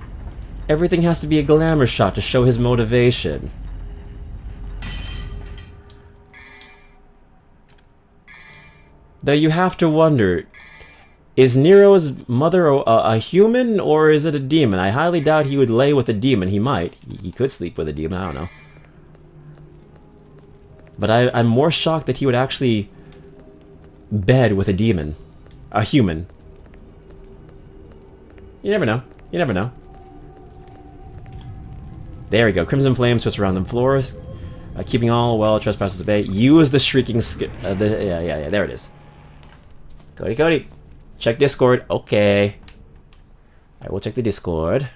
Everything has to be a glamour shot to show his motivation. Though you have to wonder, is Nero's mother a human or is it a demon? I highly doubt he would lay with a demon. He might. He could sleep with a demon, I don't know. But I'm more shocked that he would actually bed with a demon. A human. You never know. You never know. There we go. Crimson flames twist around the floors. Keeping all well trespassers at bay. Use the shrieking... yeah, there it is. Cody. Check Discord. Okay. I will check the Discord.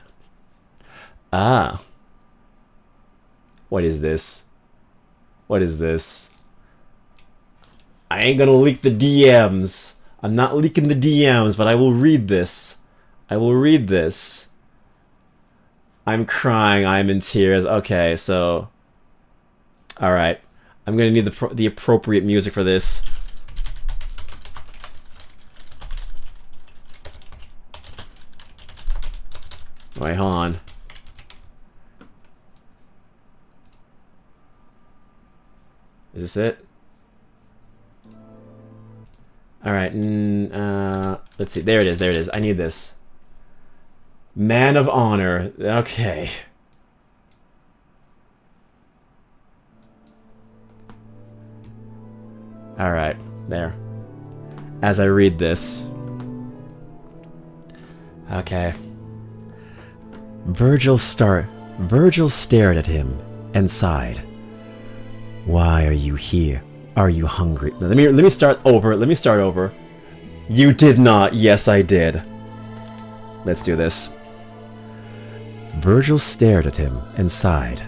Ah. What is this? What is this? I ain't gonna leak the DMs. I'm not leaking the DMs, but I will read this. I will read this. I'm crying. I'm in tears. Okay, so... Alright. I'm gonna need the appropriate music for this. Wait, hold on. Is this it? Alright, let's see. There it is, there it is. I need this. Man of Honor. Okay. Alright, there. As I read this. Okay. Vergil stared at him and sighed. Why are you here? Are you hungry? Now, let me start over. Let me start over. You did not. Yes, I did. Let's do this. Vergil stared at him and sighed.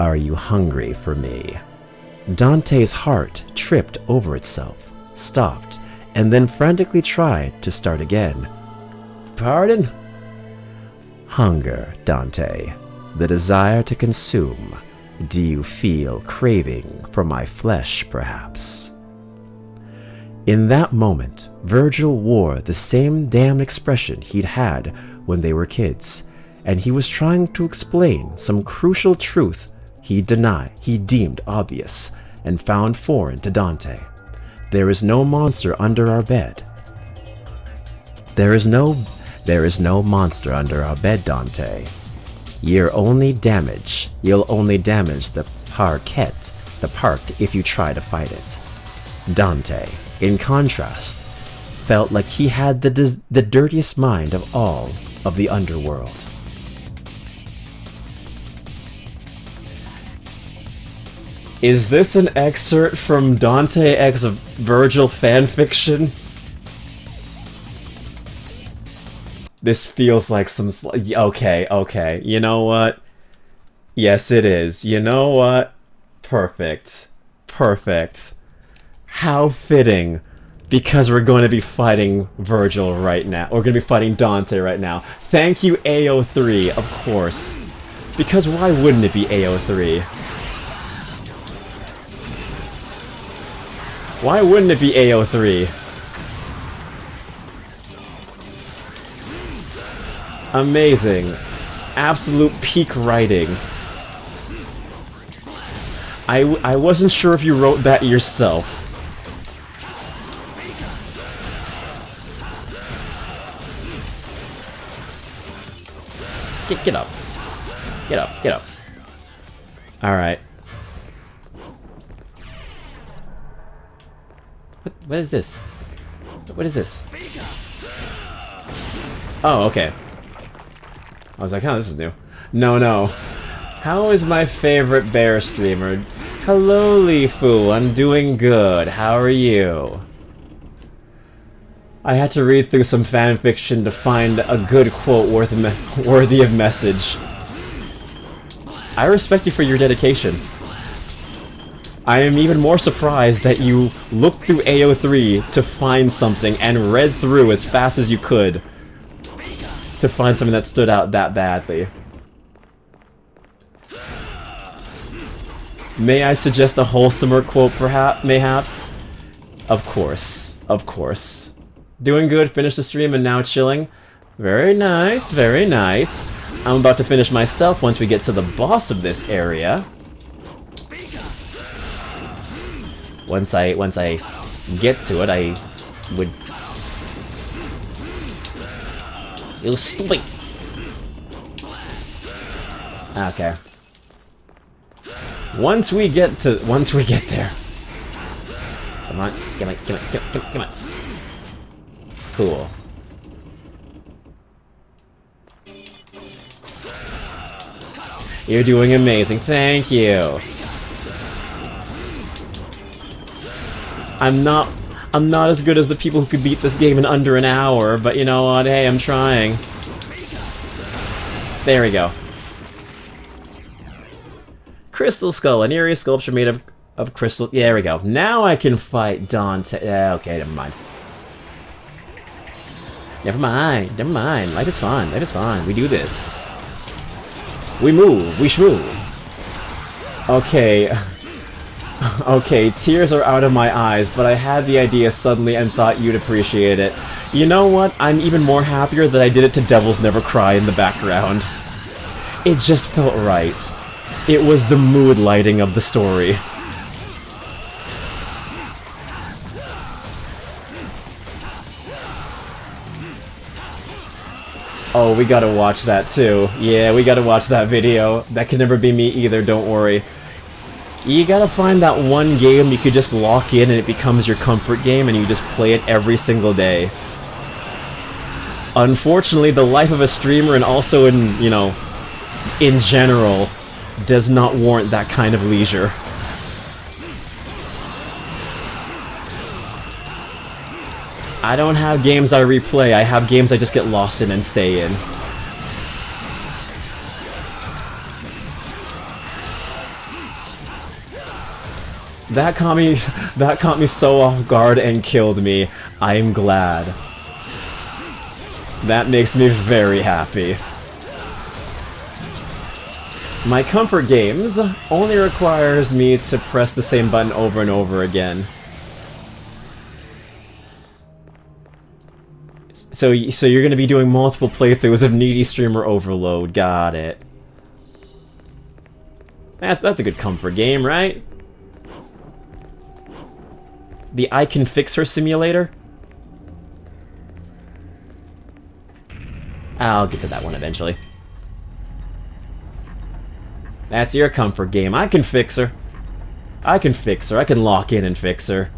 Are you hungry for me? Dante's heart tripped over itself, stopped, and then frantically tried to start again. Pardon? Hunger, Dante. The desire to consume. Do you feel craving for my flesh, perhaps? In that moment, Vergil wore the same damn expression he'd had when they were kids, and he was trying to explain some crucial truth he deemed obvious, and found foreign to Dante. There is no monster under our bed. There is no monster under our bed, Dante. You'll only damage the park if you try to fight it. Dante, in contrast, felt like he had the dirtiest mind of all of the underworld. Is this an excerpt from Dante X Vergil fanfiction? This feels like some okay. You know what? Yes, it is. You know what? Perfect. How fitting. Because we're going to be fighting Vergil right now. We're going to be fighting Dante right now. Thank you, AO3, of course. Because why wouldn't it be AO3? Why wouldn't it be AO3? Amazing. Absolute peak writing. I wasn't sure if you wrote that yourself. Get up. Get up. Alright. What is this? What is this? Oh, okay. I was like, oh, this is new. No. How is my favorite bear streamer? Hello, Lifu. I'm doing good. How are you? I had to read through some fanfiction to find a good quote worthy of message. I respect you for your dedication. I am even more surprised that you looked through AO3 to find something and read through as fast as you could to find something that stood out that badly. May I suggest a wholesomer quote, mayhaps? Of course. Doing good, finished the stream and now chilling. Very nice. I'm about to finish myself once we get to the boss of this area. Once I get to it, I would... You stupid! Okay. Once we get there. Come on. Cool. You're doing amazing, thank you. I'm not as good as the people who could beat this game in under an hour, but you know what, hey, I'm trying. There we go. Crystal Skull, an eerie sculpture made of crystal. Yeah, there we go. Now I can fight Dante. Okay, never mind. Never mind. Life is fun. We do this. We move. We shmove. Okay. Okay, tears are out of my eyes, but I had the idea suddenly and thought you'd appreciate it. You know what? I'm even more happier that I did it to Devils Never Cry in the background. It just felt right. It was the mood lighting of the story. Oh, we gotta watch that too. Yeah, we gotta watch that video. That can never be me either, don't worry. You gotta find that one game you could just lock in and it becomes your comfort game and you just play it every single day. Unfortunately, the life of a streamer and also in, you know, in general, does not warrant that kind of leisure. I don't have games I replay, I have games I just get lost in and stay in. That caught me so off guard and killed me. I am glad. That makes me very happy. My comfort games only requires me to press the same button over and over again. So you're gonna be doing multiple playthroughs of Needy Streamer Overload. Got it. That's a good comfort game, right? The I Can Fix Her simulator? I'll get to that one eventually. That's your comfort game. I can fix her. I can fix her. I can lock in and fix her.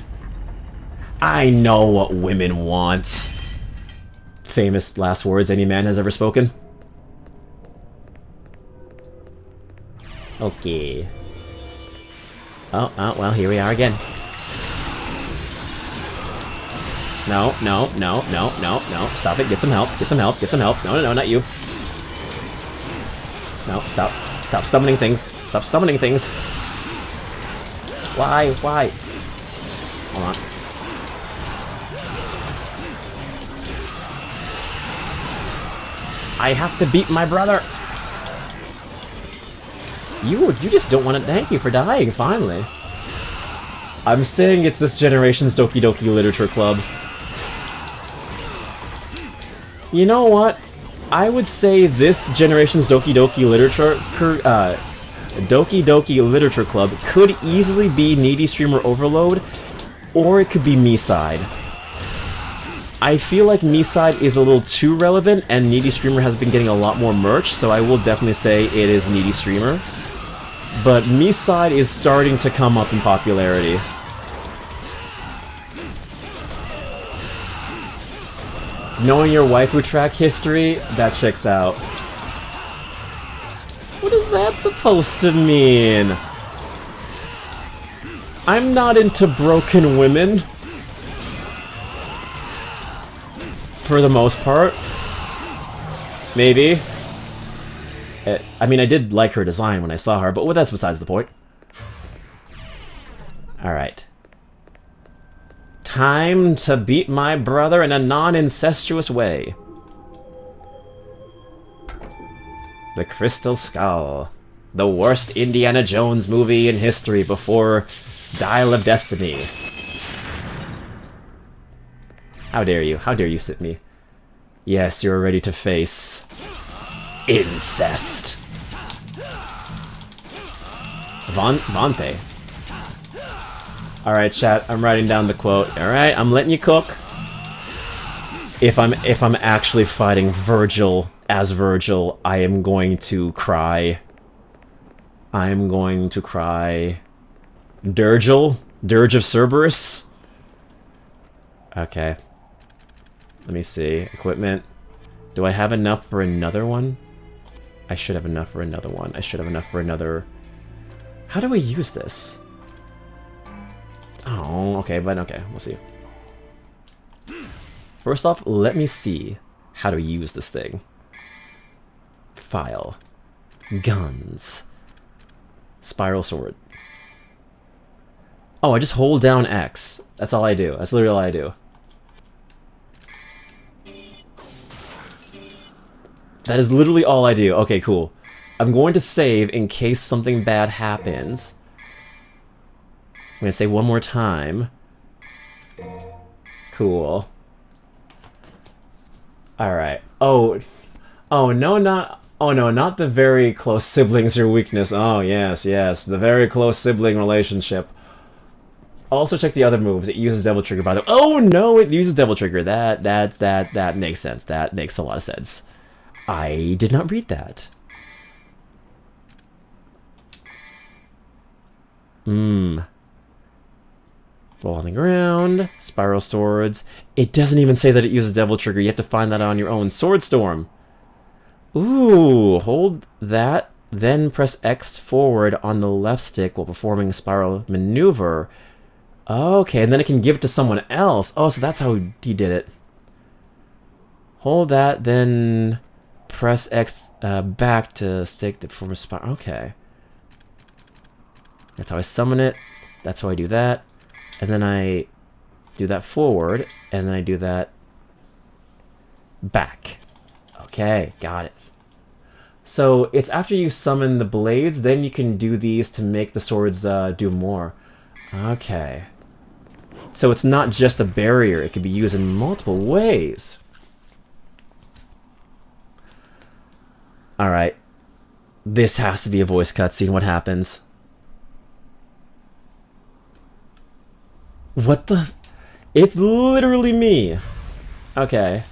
I know what women want. Famous last words any man has ever spoken. Okay. Oh, well, here we are again. No. Stop it. Get some help. No, not you. No, stop. Stop summoning things. Stop summoning things. Why? Hold on. I have to beat my brother. You just don't want to. Thank you for dying, finally. I'm saying it's this generation's Doki Doki Literature Club. You know what? I would say this generation's Doki Doki Literature Club could easily be Needy Streamer Overload, or it could be Me-Side. I feel like Me-Side is a little too relevant, and Needy Streamer has been getting a lot more merch, so I will definitely say it is Needy Streamer. But Me-Side is starting to come up in popularity. Knowing your waifu track history, that checks out. What is that supposed to mean? I'm not into broken women. For the most part. Maybe. I mean, I did like her design when I saw her, but that's besides the point. Alright. Time to beat my brother in a non-incestuous way. The Crystal Skull. The worst Indiana Jones movie in history before Dial of Destiny. How dare you? How dare you sit me? Yes, you're ready to face incest. Vante. Alright, chat, I'm writing down the quote. Alright, I'm letting you cook. If I'm actually fighting Vergil as Vergil, I am going to cry. I am going to cry. Dirgil? Dirge of Cerberus? Okay. Let me see. Equipment. Do I have enough for another one? I should have enough for another one. I should have enough for another... How do I use this? Oh, okay, but okay, we'll see. First off, let me see how to use this thing. File. Guns. Spiral sword. Oh, I just hold down X. That's all I do. That's literally all I do. That is literally all I do. Okay, cool. I'm going to save in case something bad happens. I'm going to save one more time. Cool. Alright. Oh, no, not the very close siblings or weakness. Oh, yes, the very close sibling relationship. Also check the other moves. It uses Devil Trigger, by the way. Oh, no, it uses Devil Trigger. That makes sense. That makes a lot of sense. I did not read that. Roll on the ground. Spiral swords. It doesn't even say that it uses Devil Trigger. You have to find that on your own. Sword Storm. Ooh, hold that. Then press X forward on the left stick while performing a spiral maneuver. Okay, and then it can give it to someone else. Oh, so that's how he did it. Hold that, then press X back to stick to perform a spiral. Okay. That's how I summon it. That's how I do that. And then I do that forward, and then I do that back. Okay, got it. So it's after you summon the blades, then you can do these to make the swords do more. Okay. So it's not just a barrier, it can be used in multiple ways. Alright. This has to be a voice cutscene. What happens? What the... It's literally me. Okay.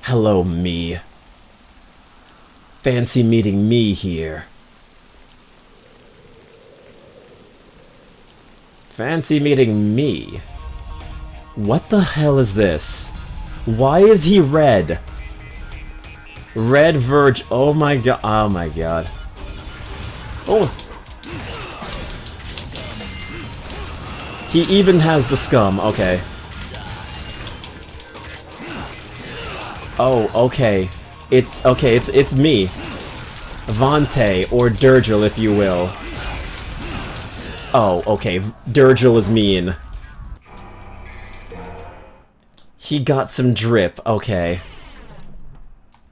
Hello, me. Fancy meeting me here. Fancy meeting me. What the hell is this? Why is he red? Red Vergil. Oh my god. Oh my god. Oh. He even has the SCUM. Okay. Oh, okay. It's me. Vante, or Vergil, if you will. Oh, okay. Vergil is mean. He got some drip. Okay.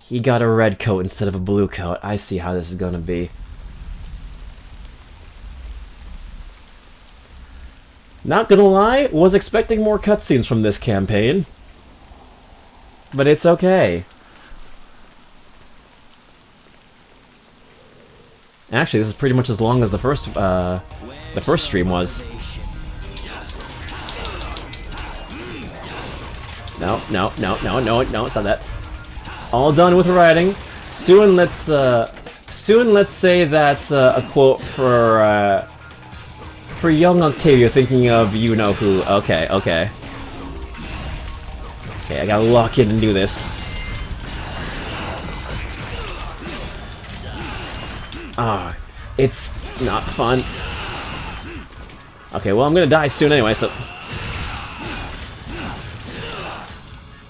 He got a red coat instead of a blue coat. I see how this is gonna be. Not gonna lie, was expecting more cutscenes from this campaign. But it's okay. Actually, this is pretty much as long as the first stream was. No, it's not that. All done with writing. Soon let's say that's a quote for young Octavia thinking of you-know-who. Okay. Okay, I gotta lock in and do this. Ah, it's not fun. Okay, well, I'm gonna die soon anyway, so...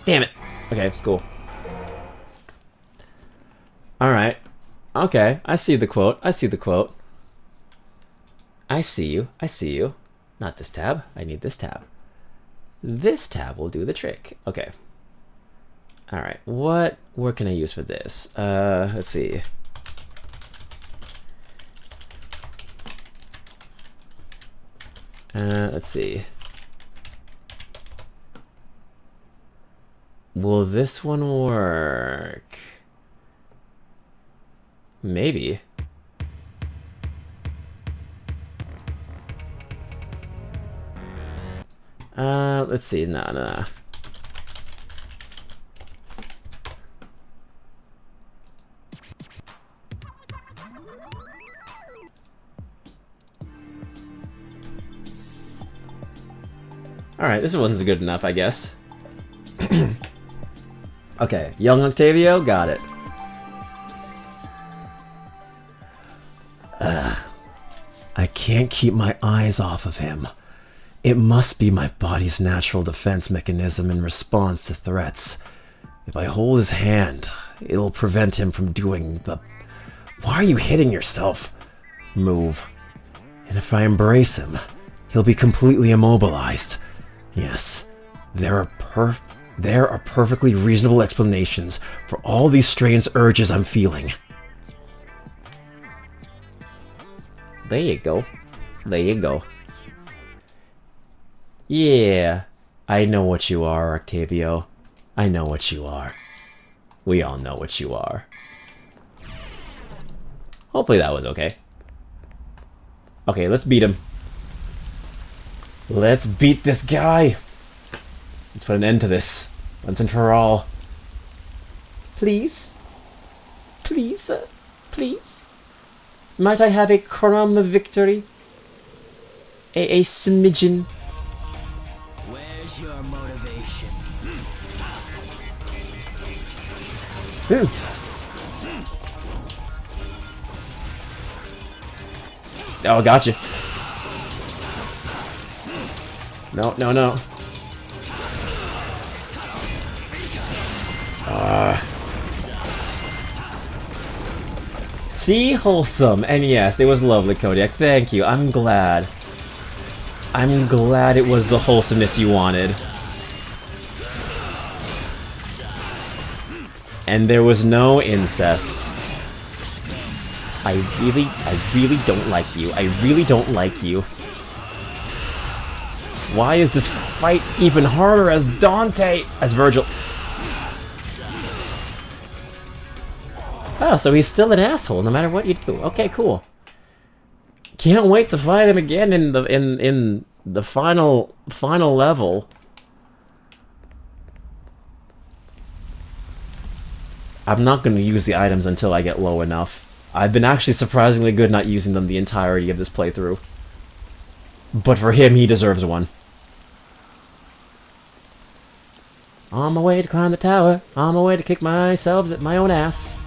Damn it. Okay, cool. Alright. Okay, I see the quote. I see you. Not this tab. I need this tab. This tab will do the trick. Okay. Alright, what can I use for this? Let's see. Let's see. Will this one work? Maybe. Let's see. No. Alright, this one's good enough, I guess. Okay, young Octavio, got it. I can't keep my eyes off of him. It must be my body's natural defense mechanism in response to threats. If I hold his hand, it'll prevent him from doing the... Why are you hitting yourself? Move. And if I embrace him, he'll be completely immobilized. Yes, there are perfectly reasonable explanations for all these strange urges I'm feeling. There you go. Yeah, I know what you are, Octavio. I know what you are. We all know what you are. Hopefully that was okay. Okay, let's beat him. Let's beat this guy! Let's put an end to this. Once and for all. Please? Please? Please? Might I have a crumb of victory? A smidgen? Where's your motivation? Oh, gotcha. No. See? Wholesome. And yes, it was lovely, Kodiak. Thank you. I'm glad. I'm glad it was the wholesomeness you wanted. And there was no incest. I really don't like you. I really don't like you. Why is this fight even harder as Dante, as Vergil? Oh, so he's still an asshole no matter what you do. Okay, cool. Can't wait to fight him again in the final level. I'm not going to use the items until I get low enough. I've been actually surprisingly good not using them the entirety of this playthrough. But for him, he deserves one. On my way to climb the tower. On my way to kick myself at my own ass.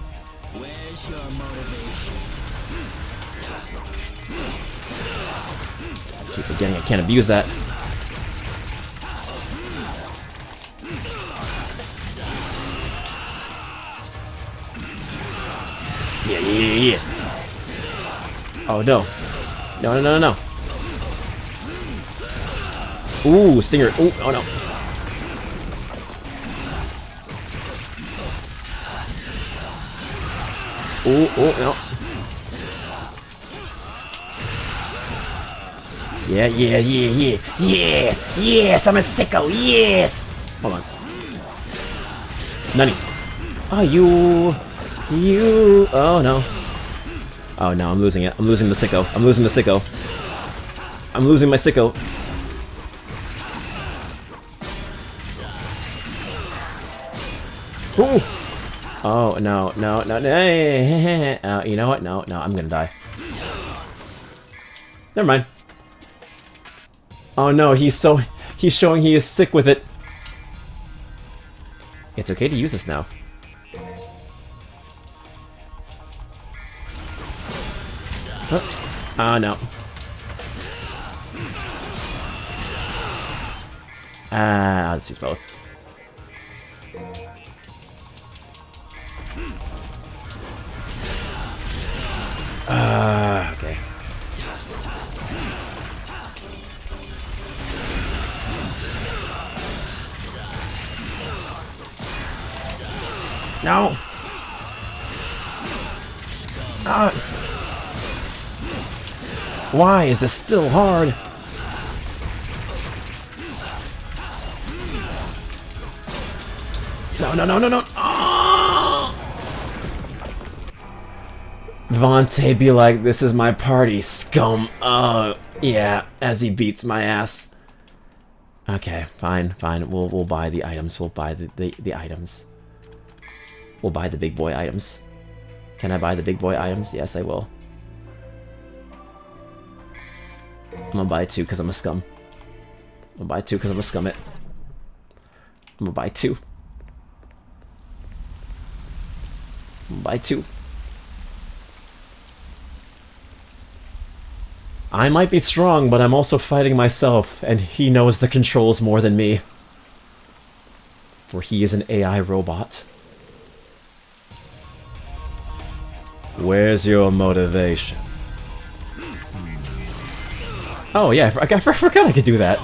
I keep forgetting I can't abuse that. Yeah. Oh no. No. Ooh, Stinger. Ooh, oh no. Ooh, oh no. Yeah. Yes, I'm a sicko. Yes. Hold on. Nani. Oh, you. Oh no. Oh no, I'm losing it. I'm losing the sicko. I'm losing my sicko. Ooh. Oh no. You know what? No, I'm gonna die. Never mind. Oh no, he's showing he is sick with it. It's okay to use this now. Oh no. Let's use both. Okay. No. Why is this still hard? No. Oh! Vante be like, this is my party, scum. Yeah, as he beats my ass. Okay, fine. We'll buy the items. We'll buy the items. We'll buy the big boy items. Can I buy the big boy items? Yes, I will. I'm gonna buy 2 because I'm a scum. I'm gonna buy 2 because I'm a scum it. I'm gonna buy 2. I'm gonna buy 2. I might be strong, but I'm also fighting myself, and he knows the controls more than me. For he is an AI robot. Where's your motivation? Oh yeah, I forgot I could do that.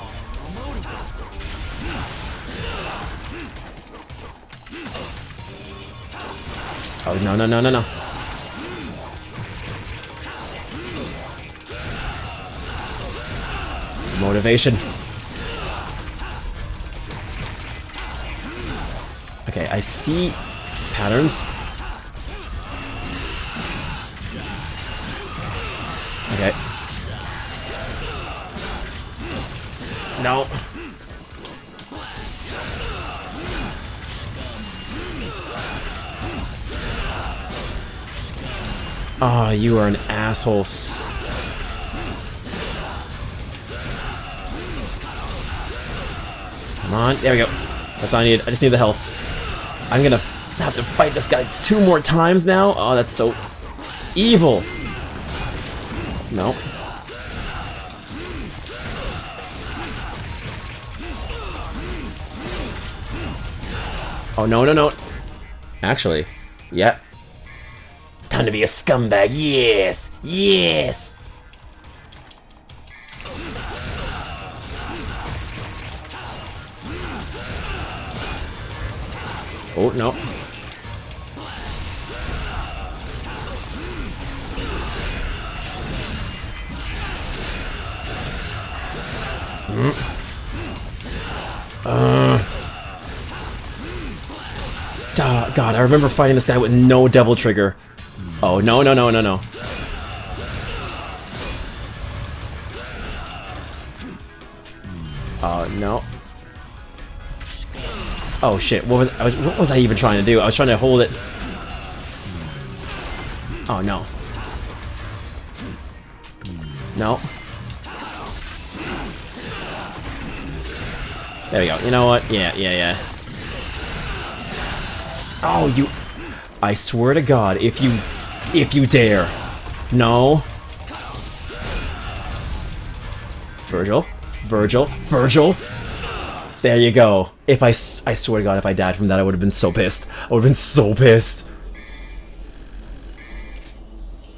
Oh no. Motivation. Okay, I see patterns. Okay. No. Oh, you are an asshole. Come on, there we go. That's all I need. I just need the health. I'm gonna have to fight this guy 2 more times now. Oh, that's so evil. No. Oh, no. Actually, yeah. Time to be a scumbag. Yes! Yes! Oh, no. God, I remember fighting this guy with no devil trigger. Oh, no, no, no, no, no. Oh, no. Oh, shit. What was I even trying to do? I was trying to hold it. Oh, no. No. There we go. You know what? Yeah, yeah, yeah. Oh, you... I swear to God, if you dare. No. Vergil. Vergil. Vergil. There you go. I swear to God, if I died from that, I would have been so pissed. I would have been so pissed.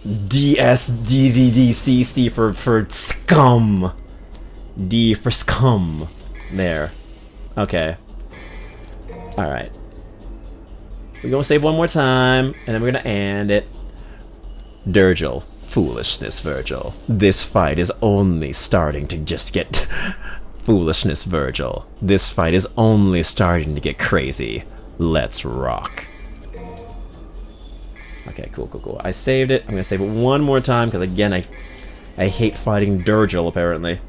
DSDDDCC for SCUM. D for SCUM. There. Okay. Alright. We're gonna save one more time, and then we're gonna end it. Vergil. Foolishness, Vergil. This fight is only starting to just get... Foolishness, Vergil. This fight is only starting to get crazy. Let's rock. Okay, cool, cool, cool. I saved it. I'm gonna save it one more time, because again, I hate fighting Vergil, apparently.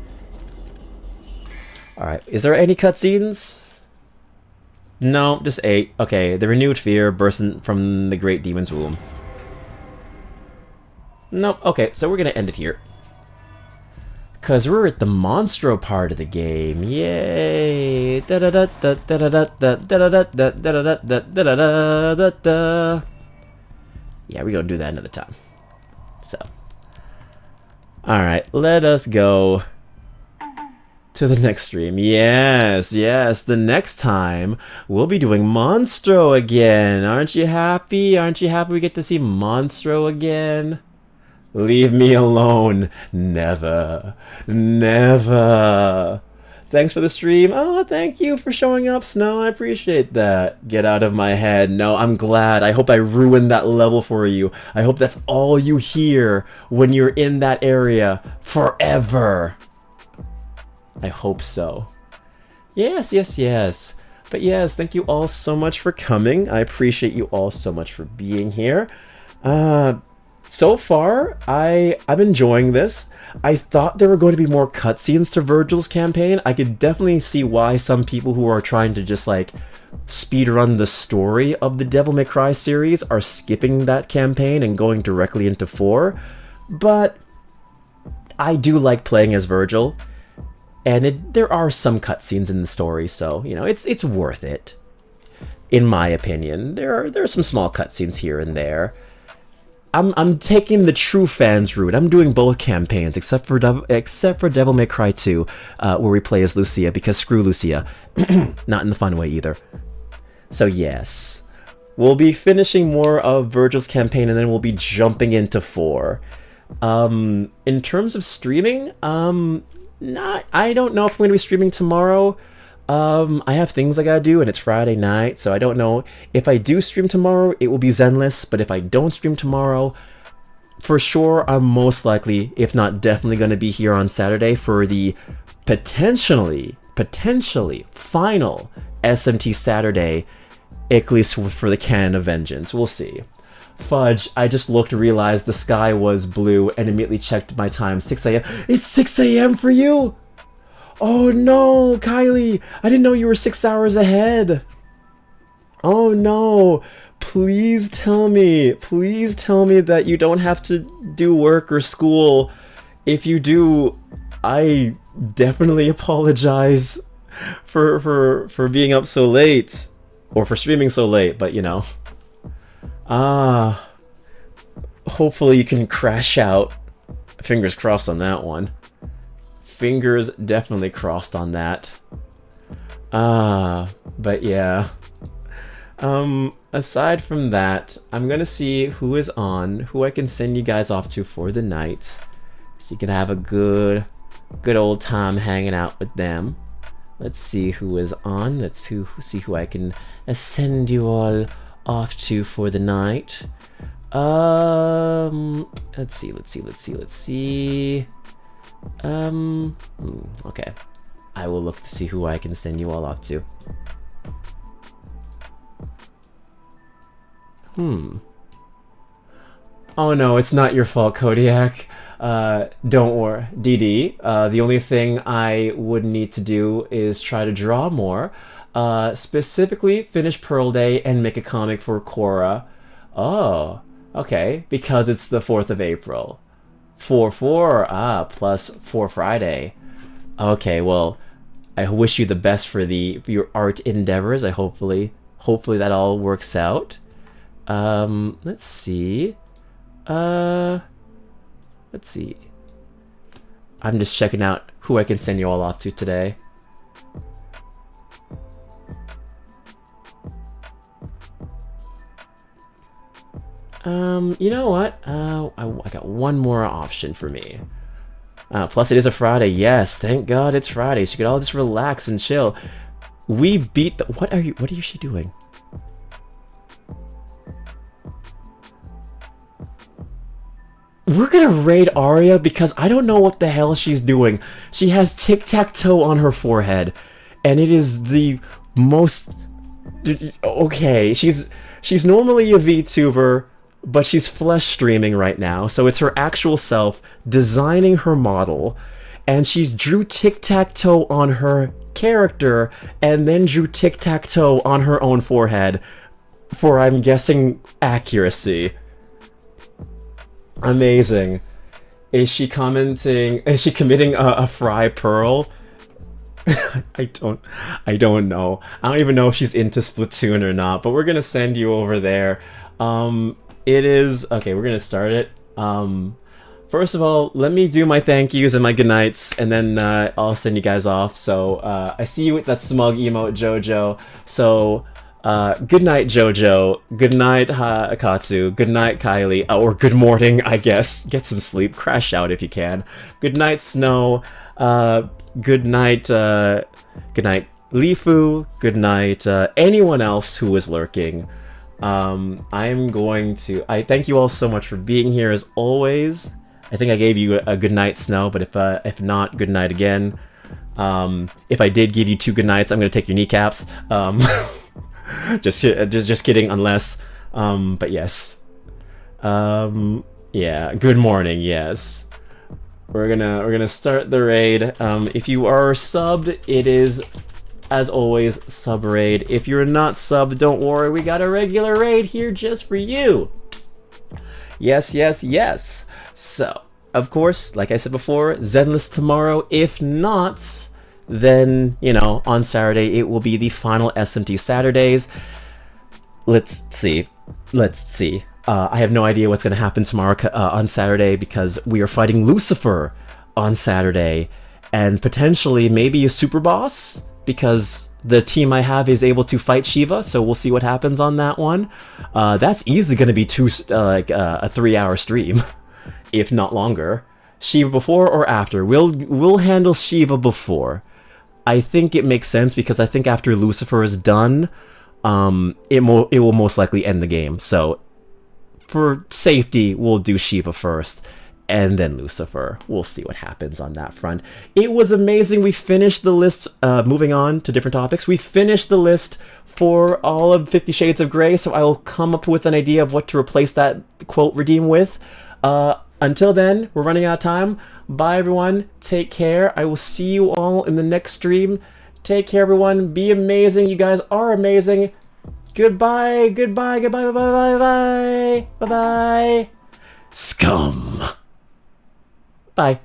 Alright, is there any cutscenes? No, just 8. Okay, the renewed fear bursting from the great demon's womb. Nope, okay, so we're gonna end it here. Because we're at the Monstro part of the game. Yay! Yeah, we're gonna do that another time. So. Alright, let us go to the next stream. Yes, yes, the next time we'll be doing Monstro again. Aren't you happy? Aren't you happy we get to see Monstro again? Leave me alone. Never. Never. Thanks for the stream. Oh, thank you for showing up, Snow. I appreciate that. Get out of my head. No, I'm glad. I hope I ruined that level for you. I hope that's all you hear when you're in that area forever. I hope so. Yes, yes, yes. But yes, thank you all so much for coming. I appreciate you all so much for being here. So far, I'm enjoying this. I thought there were going to be more cutscenes to Vergil's campaign. I could definitely see why some people who are trying to just like speedrun the story of the Devil May Cry series are skipping that campaign and going directly into 4. But I do like playing as Vergil, and there are some cutscenes in the story, so you know it's worth it. In my opinion, there are some small cutscenes here and there. I'm taking the true fans route. I'm doing both campaigns except for Devil May Cry 2, where we play as Lucia, because screw Lucia. Not in the fun way either. So yes, we'll be finishing more of Vergil's campaign, and then we'll be jumping into 4. In terms of streaming, I don't know if I'm going to be streaming tomorrow. I have things I gotta do, and it's Friday night, so I don't know. If I do stream tomorrow, it will be Zenless, but if I don't stream tomorrow, for sure, I'm most likely, if not definitely, gonna be here on Saturday for the potentially final SMT Saturday, at least for the Canon of Vengeance. We'll see. Fudge, I just looked and realized the sky was blue and immediately checked my time. 6 a.m. It's 6 a.m. for you! Oh no, Kylie! I didn't know you were 6 hours ahead! Oh no! Please tell me that you don't have to do work or school. If you do, I definitely apologize for being up so late. Or for streaming so late, but you know. Hopefully you can crash out. Fingers crossed on that one. Fingers definitely crossed on that. But yeah. Aside from that, I'm gonna see who is on, who I can send you guys off to for the night, so you can have a good old time hanging out with them. Let's see who is on. Let's see who I can send you all off to for the night. Let's see. Okay. I will look to see who I can send you all off to. Oh no, it's not your fault, Kodiak. Don't worry, DD. The only thing I would need to do is try to draw more. Specifically, finish Pearl Day and make a comic for Korra. Oh, okay, because it's the 4th of April. 4/4, plus 4 Friday. Okay, well, I wish you the best for your art endeavors. Hopefully that all works out. Let's see. Let's see. I'm just checking out who I can send you all off to today. You know what? I got one more option for me. Plus it is a Friday. Yes, thank God it's Friday, so you can all just relax and chill. We beat the... What is she doing? We're gonna raid Arya because I don't know what the hell she's doing. She has tic-tac-toe on her forehead, and it is the most... Okay, she's normally a VTuber, but she's flesh streaming right now, so it's her actual self designing her model, and she drew tic-tac-toe on her character, and then drew tic-tac-toe on her own forehead for, I'm guessing, accuracy. Amazing. Is she commenting? Is she committing a fry pearl? I don't know. I don't even know if she's into Splatoon or not, but we're gonna send you over there. It is okay. We're gonna start it. First of all, let me do my thank yous and my good nights, and then I'll send you guys off. So I see you with that smug emote, Jojo. So. Good night, Jojo. Good night, Akatsu. Good night, Kylie. Or good morning, I guess. Get some sleep. Crash out if you can. Good night, Snow. Good night, Lifu. Good night, anyone else who is lurking. I thank you all so much for being here as always. I think I gave you a good night, Snow, but if not, good night again. If I did give you 2 good nights, I'm gonna take your kneecaps. Just kidding, unless but yes. Yeah, good morning. Yes, we're gonna start the raid. If you are subbed, it is as always sub raid. If you're not subbed, don't worry, we got a regular raid here just for you. Yes. So of course, like I said before, Zenless tomorrow. If not, then, you know, on Saturday, it will be the final SMT Saturdays. Let's see. I have no idea what's going to happen tomorrow on Saturday, because we are fighting Lucifer on Saturday. And potentially maybe a super boss, because the team I have is able to fight Shiva, so we'll see what happens on that one. That's easily going to be a 3-hour stream, if not longer. Shiva before or after? We'll handle Shiva before. I think it makes sense, because I think after Lucifer is done, it will most likely end the game. So for safety, we'll do Shiva first, and then Lucifer. We'll see what happens on that front. It was amazing. We finished the list, moving on to different topics. We finished the list for all of 50 Shades of Grey, so I will come up with an idea of what to replace that quote redeem with. Until then, we're running out of time. Bye, everyone. Take care. I will see you all in the next stream. Take care, everyone. Be amazing. You guys are amazing. Goodbye. Bye. SCUM. Bye.